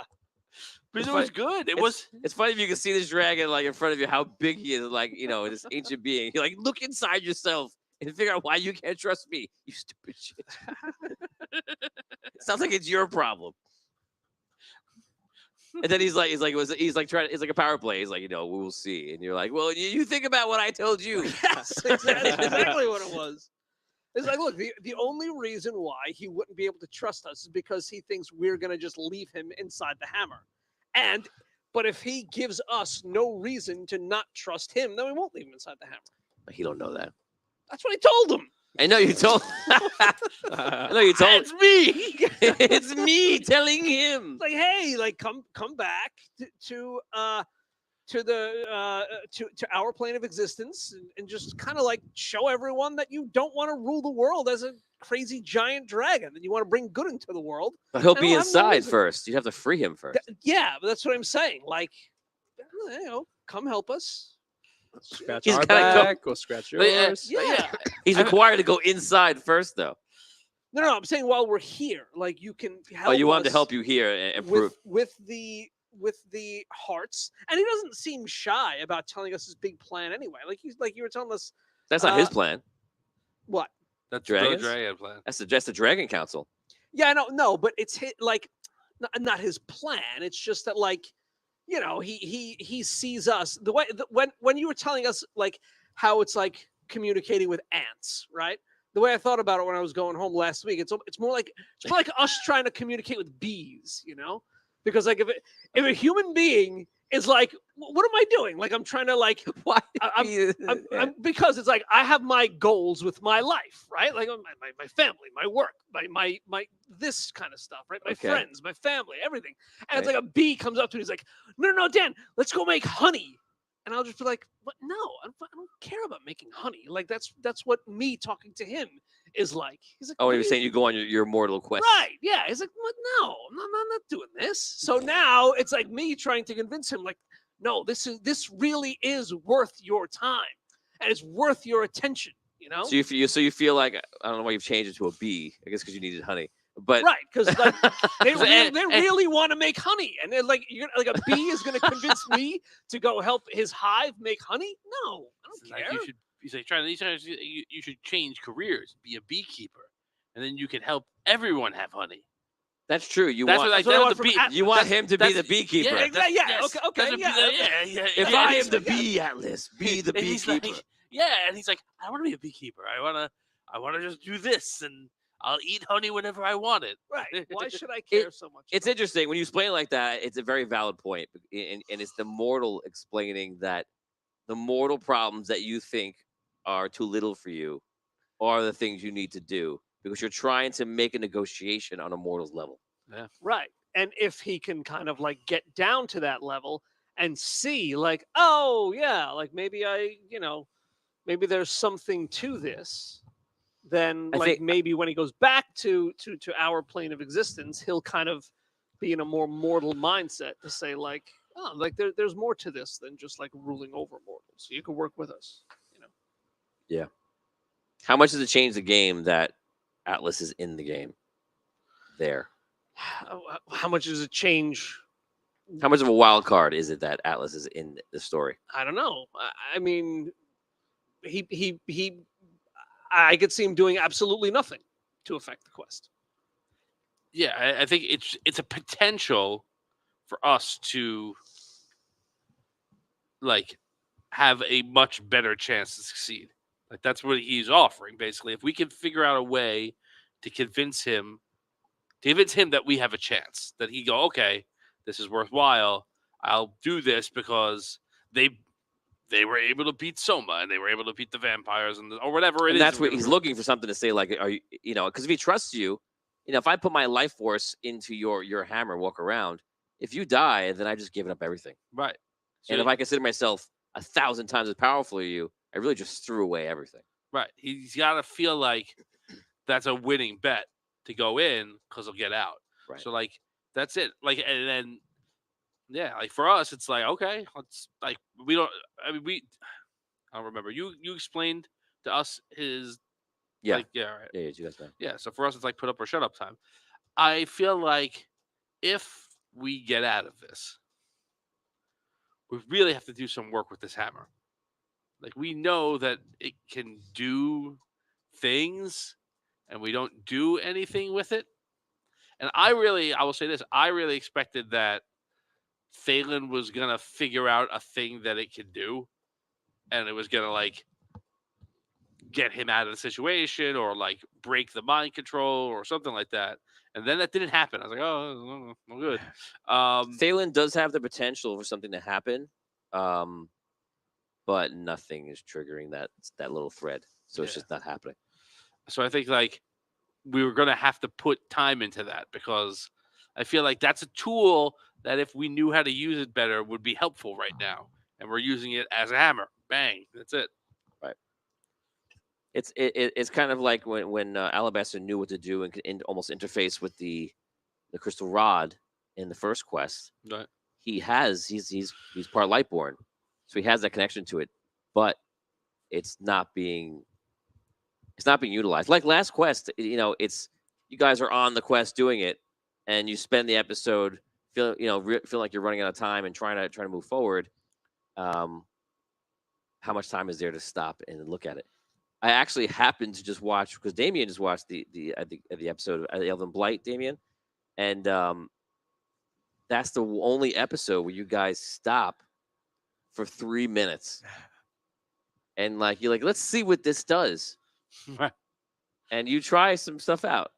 But It's it was good. It was. It's funny if you can see this dragon like in front of you, how big he is, like this ancient being. You're like, look inside yourself and figure out why you can't trust me, you stupid shit. Sounds like it's your problem. And then he's like a power play. He's like, we'll see. And you're like, well, you think about what I told you. Yes, exactly what it was. It's like, look, the only reason why he wouldn't be able to trust us is because he thinks we're gonna just leave him inside the hammer. But if he gives us no reason to not trust him, then we won't leave him inside the hammer. He don't know that. That's what he told him. I know you told. I know you told. It's me. It's me telling him. Like, hey, like come back to our plane of existence and just kind of like show everyone that you don't want to rule the world as a crazy giant dragon, that you want to bring good into the world. But he'll I be don't have no inside reason. first. You'd have to free him first. Yeah, but that's what I'm saying. Like, come help us. Scratch He's our gotta go- back. We'll scratch But, yours. Yeah. He's required to go inside first, though. No, I'm saying while we're here, like you can help. Oh, you want him to us help you here and prove. with the hearts, and he doesn't seem shy about telling us his big plan anyway. Like you were telling us That's not his plan. what? That's Dragons? the dragon plan. That's the Dragon Council. Yeah, no, but it's like not his plan. It's just that like he sees us the way when you were telling us like how it's like communicating with ants, right? The way I thought about it when I was going home last week, it's more like us trying to communicate with bees, because like if a human being is like, what am I doing? Like I'm trying to like Why? I'm because it's like I have my goals with my life, right? Like my family, my work, my this kind of stuff, right? My Okay. friends, my family, everything. And it's Okay. like a bee comes up to me, he's like, no, Dan, let's go make honey. And I'll just be like, what? No, I don't care about making honey. Like that's what me talking to him is like. He's like, Oh, "What he are was you saying you go on your mortal quest. Right. Yeah. He's like, what? No, I'm not doing this. So now it's like me trying to convince him, like, no, this really is worth your time and it's worth your attention, So you feel like, I don't know why you've changed it to a bee. I guess because you needed honey. But Right. Because like they And- really want to make honey. And they're like, a bee is gonna convince me to go help his hive make honey? No, I don't Like care. he's trying to you should change careers, be a beekeeper, and then you can help everyone have honey. that's true. You That's want what I that's what I that's want the from bee. Atlas. you want him to be that's- the beekeeper. Yeah, Exactly, yeah, yes, okay, that's what yeah. yeah. If yeah, I he's- am the bee, Atlas, be the and he's beekeeper. like, yeah, and he's like, I want to be a beekeeper. I wanna just do this, and I'll eat honey whenever I want it. Right. Why should I care so much? It's about interesting when you explain it like that. It's a very valid point, and it's the mortal explaining that the mortal problems that you think are too little for you are the things you need to do because you're trying to make a negotiation on a mortal's level. Right. And if he can kind of like get down to that level and see like, oh yeah, like maybe maybe there's something to this, then I like think- maybe when he goes back to our plane of existence, he'll kind of be in a more mortal mindset to say like, oh, like there's more to this than just like ruling over mortals. So you can work with us. How much does it change the game that Atlas is in the game? There. How much does it change? How much of a wild card is it that Atlas is in the story? I don't know. I mean, I could see him doing absolutely nothing to affect the quest. yeah, I think it's a potential for us to like have a much better chance to succeed. Like that's what he's offering, basically. If we can figure out a way to convince him that we have a chance, that he go, okay, this is worthwhile. I'll do this because they were able to beat Soma and they were able to beat the vampires or whatever it And is. that's what he's looking for, something to say, like, are you, because if he trusts you, if I put my life force into your hammer, walk around, if you die, then I just given up everything. Right. So And if I consider myself 1,000 times as powerful as you, I really just threw away everything. right, he's got to feel like that's a winning bet to go in because he'll get out. Right. So like that's it. Like and then yeah, like for us, it's like okay, let's like we don't. I mean I don't remember. You explained to us his Yeah. like yeah right. Yeah, you guys know. Yeah, so for us, it's like put up or shut up time. I feel like if we get out of this, we really have to do some work with this hammer. Like we know that it can do things, and we don't do anything with it. And I will say this: I really expected that Phelan was gonna figure out a thing that it could do, and it was gonna like get him out of the situation or like break the mind control or something like that. And then that didn't happen. I was like, oh, well, good. Phelan does have the potential for something to happen, but nothing is triggering that little thread. So it's just not happening. So I think like we were going to have to put time into that because I feel like that's a tool that if we knew how to use it better would be helpful right now. And we're using it as a hammer. Bang. That's it. Right. It's kind of like when Alabaster knew what to do and could almost interface with the crystal rod in the first quest. Right. He's part Lightborn, so he has that connection to it, but it's not being utilized. Like last quest, it's you guys are on the quest doing it, and you spend the episode feel like you're running out of time and trying to move forward. How much time is there to stop and look at it? I actually happened to just watch because Damien just watched the episode of Elven Blight, Damien, and that's the only episode where you guys stop for 3 minutes, and like you're like, let's see what this does, and you try some stuff out,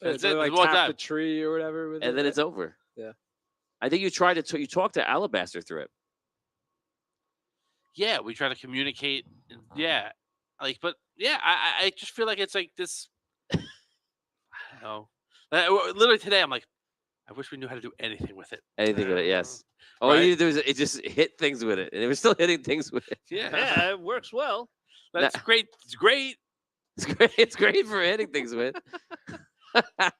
That's They, it. like One tap time. the tree or whatever, with and it, then right? it's over. Yeah. I think you tried to you talked to Alabaster through it. Yeah, we try to communicate. Yeah, like, but yeah, I just feel like it's like this. I don't know. Literally today, I'm like, I wish we knew how to do anything with it. Anything with it, yes. All Right? you need to do is it just hit things with it, and it was still hitting things with it. Yeah, Yeah, it works well. that's great. It's great. It's great. It's great for hitting things with. It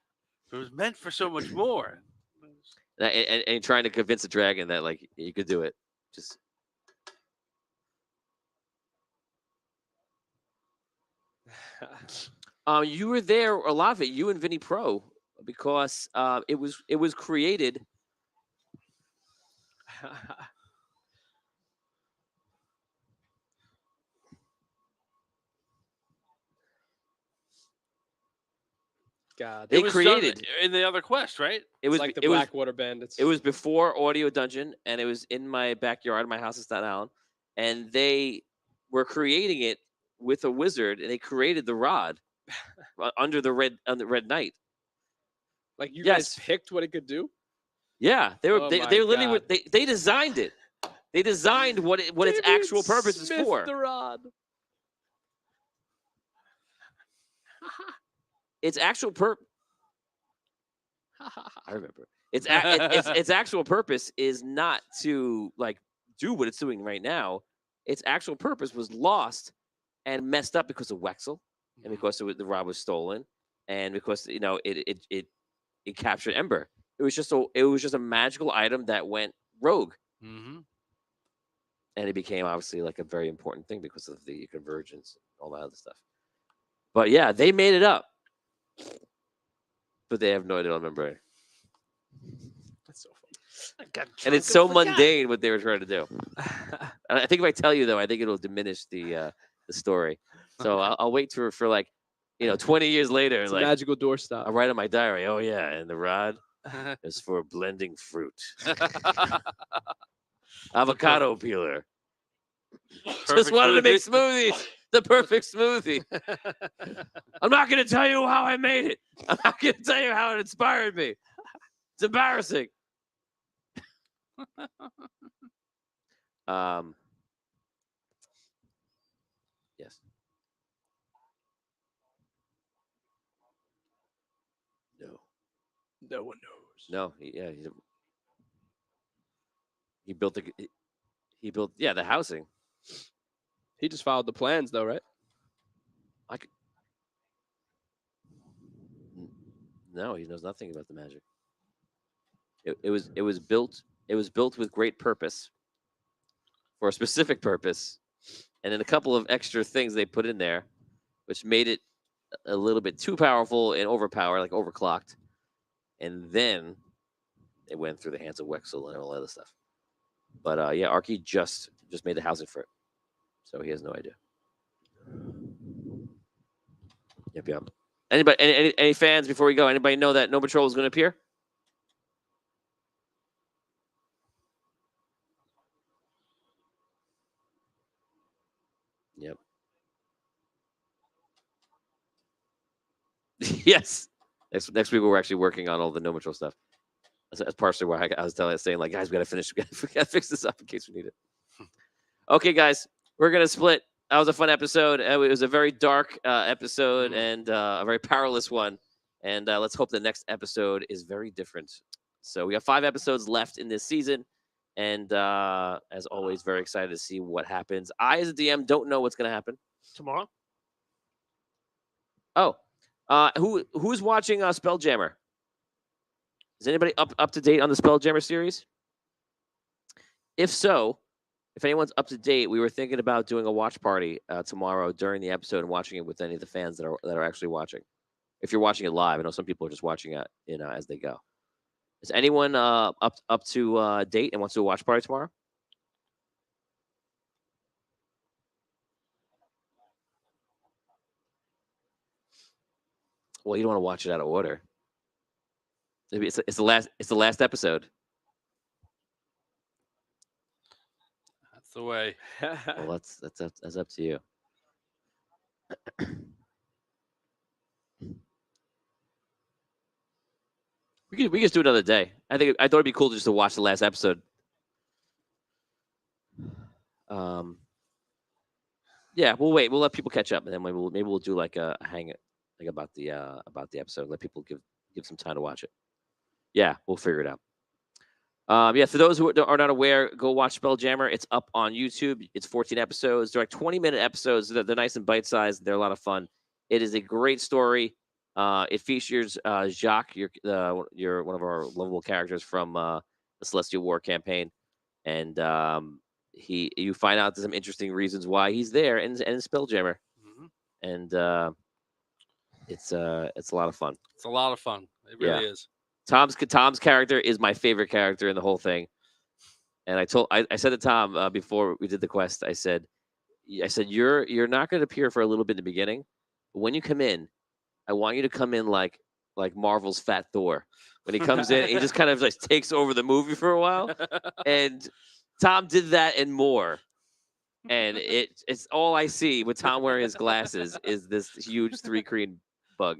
was meant for so much more. and trying to convince the dragon that like you could do it. Just you were there a lot of it. You and Vinny Pro, because it was created. God, They It was done created. in the other quest, right? It was like the it was Blackwater Bandits. it was before Audio Dungeon, and it was in my backyard, my house in Staten Island, and they were creating it with a wizard, and they created the rod under the red Knight. like you yes. guys picked what it could do. Yeah, they were Oh they my literally were, God. they designed it. They designed what its Damien actual purpose is Smith for. The rod. Its actual I remember. Its actual purpose is not to like do what it's doing right now. Its actual purpose was lost and messed up because of Wexel, and because the rod was stolen, and because it captured Ember. It was just a magical item that went rogue, Mm-hmm. and it became obviously like a very important thing because of the convergence and all that other stuff. But yeah, they made it up, but they have no idea. I remember. That's so funny. I got And drunk it's so forgot. mundane what they were trying to do. And I think if I tell you though, I think it'll diminish the story. So I'll wait for like 20 years later, It's and a like magical doorstop. I write in my diary, oh yeah, and the rod is for blending fruit. Avocado peeler. Just Perfect wanted to make smoothie. smoothies. The perfect smoothie. I'm not going to tell you how I made it. I'm not going to tell you how it inspired me. It's embarrassing. Yes. No. No one knows. No. He built the housing. He just followed the plans, though, right? No, he knows nothing about the magic. It was built with great purpose for a specific purpose, and then a couple of extra things they put in there, which made it a little bit too powerful and overpowered, like overclocked, and then it went through the hands of Wexel and all that other stuff. But Arky just made the housing for it, so he has no idea. Yep. Anybody? Any fans before we go? Anybody know that No Patrol is going to appear? Yep. Yes. Next week we're actually working on all the No Patrol stuff. That's partially why I was saying, like, guys, we got to fix this up in case we need it. Okay, guys, we're gonna split. That was a fun episode. It was a very dark episode and a very powerless one. And let's hope the next episode is very different. So we have 5 episodes left in this season. And as always, very excited to see what happens. I, as a DM, don't know what's going to happen Tomorrow? Oh, who's watching Spelljammer? Is anybody up to date on the Spelljammer series? If so, if anyone's up to date, we were thinking about doing a watch party tomorrow during the episode and watching it with any of the fans that are actually watching. If you're watching it live, I know some people are just watching it, as they go. Is anyone up to date and wants to do a watch party tomorrow? Well, you don't want to watch it out of order. Maybe it's the last episode. That's the way. Well, that's up to you. We could just do another day. I thought it'd be cool just to watch the last episode. Yeah, we'll wait. We'll let people catch up, and then maybe we'll do like a hang it, like about the episode. Let people give some time to watch it. Yeah, we'll figure it out. For those who are not aware, go watch Spelljammer. It's up on YouTube. It's 14 episodes. They're like 20-minute episodes. They're nice and bite-sized. They're a lot of fun. It is a great story. It features Jacques, you're one of our lovable characters from the Celestial War campaign, and you find out some interesting reasons why he's there in Spelljammer, and it's a lot of fun. It's a lot of fun. It really is. Tom's character is my favorite character in the whole thing, and I said to Tom before we did the quest, I said you're not going to appear for a little bit in the beginning, but when you come in, I want you to come in like Marvel's Fat Thor. When he comes in, he just kind of like takes over the movie for a while, and Tom did that and more. And it's all I see with Tom wearing his glasses is this huge 3-green bug,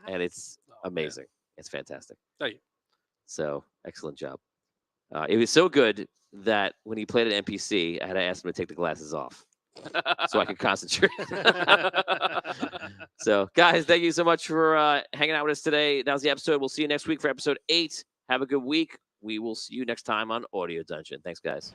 and it's amazing. It's fantastic. Thank you. So excellent job. It was so good that when he played an NPC, I had to ask him to take the glasses off so I could concentrate. So, guys, thank you so much for hanging out with us today. That was the episode. We'll see you next week for episode 8. Have a good week. We will see you next time on Audio Dungeon. Thanks, guys.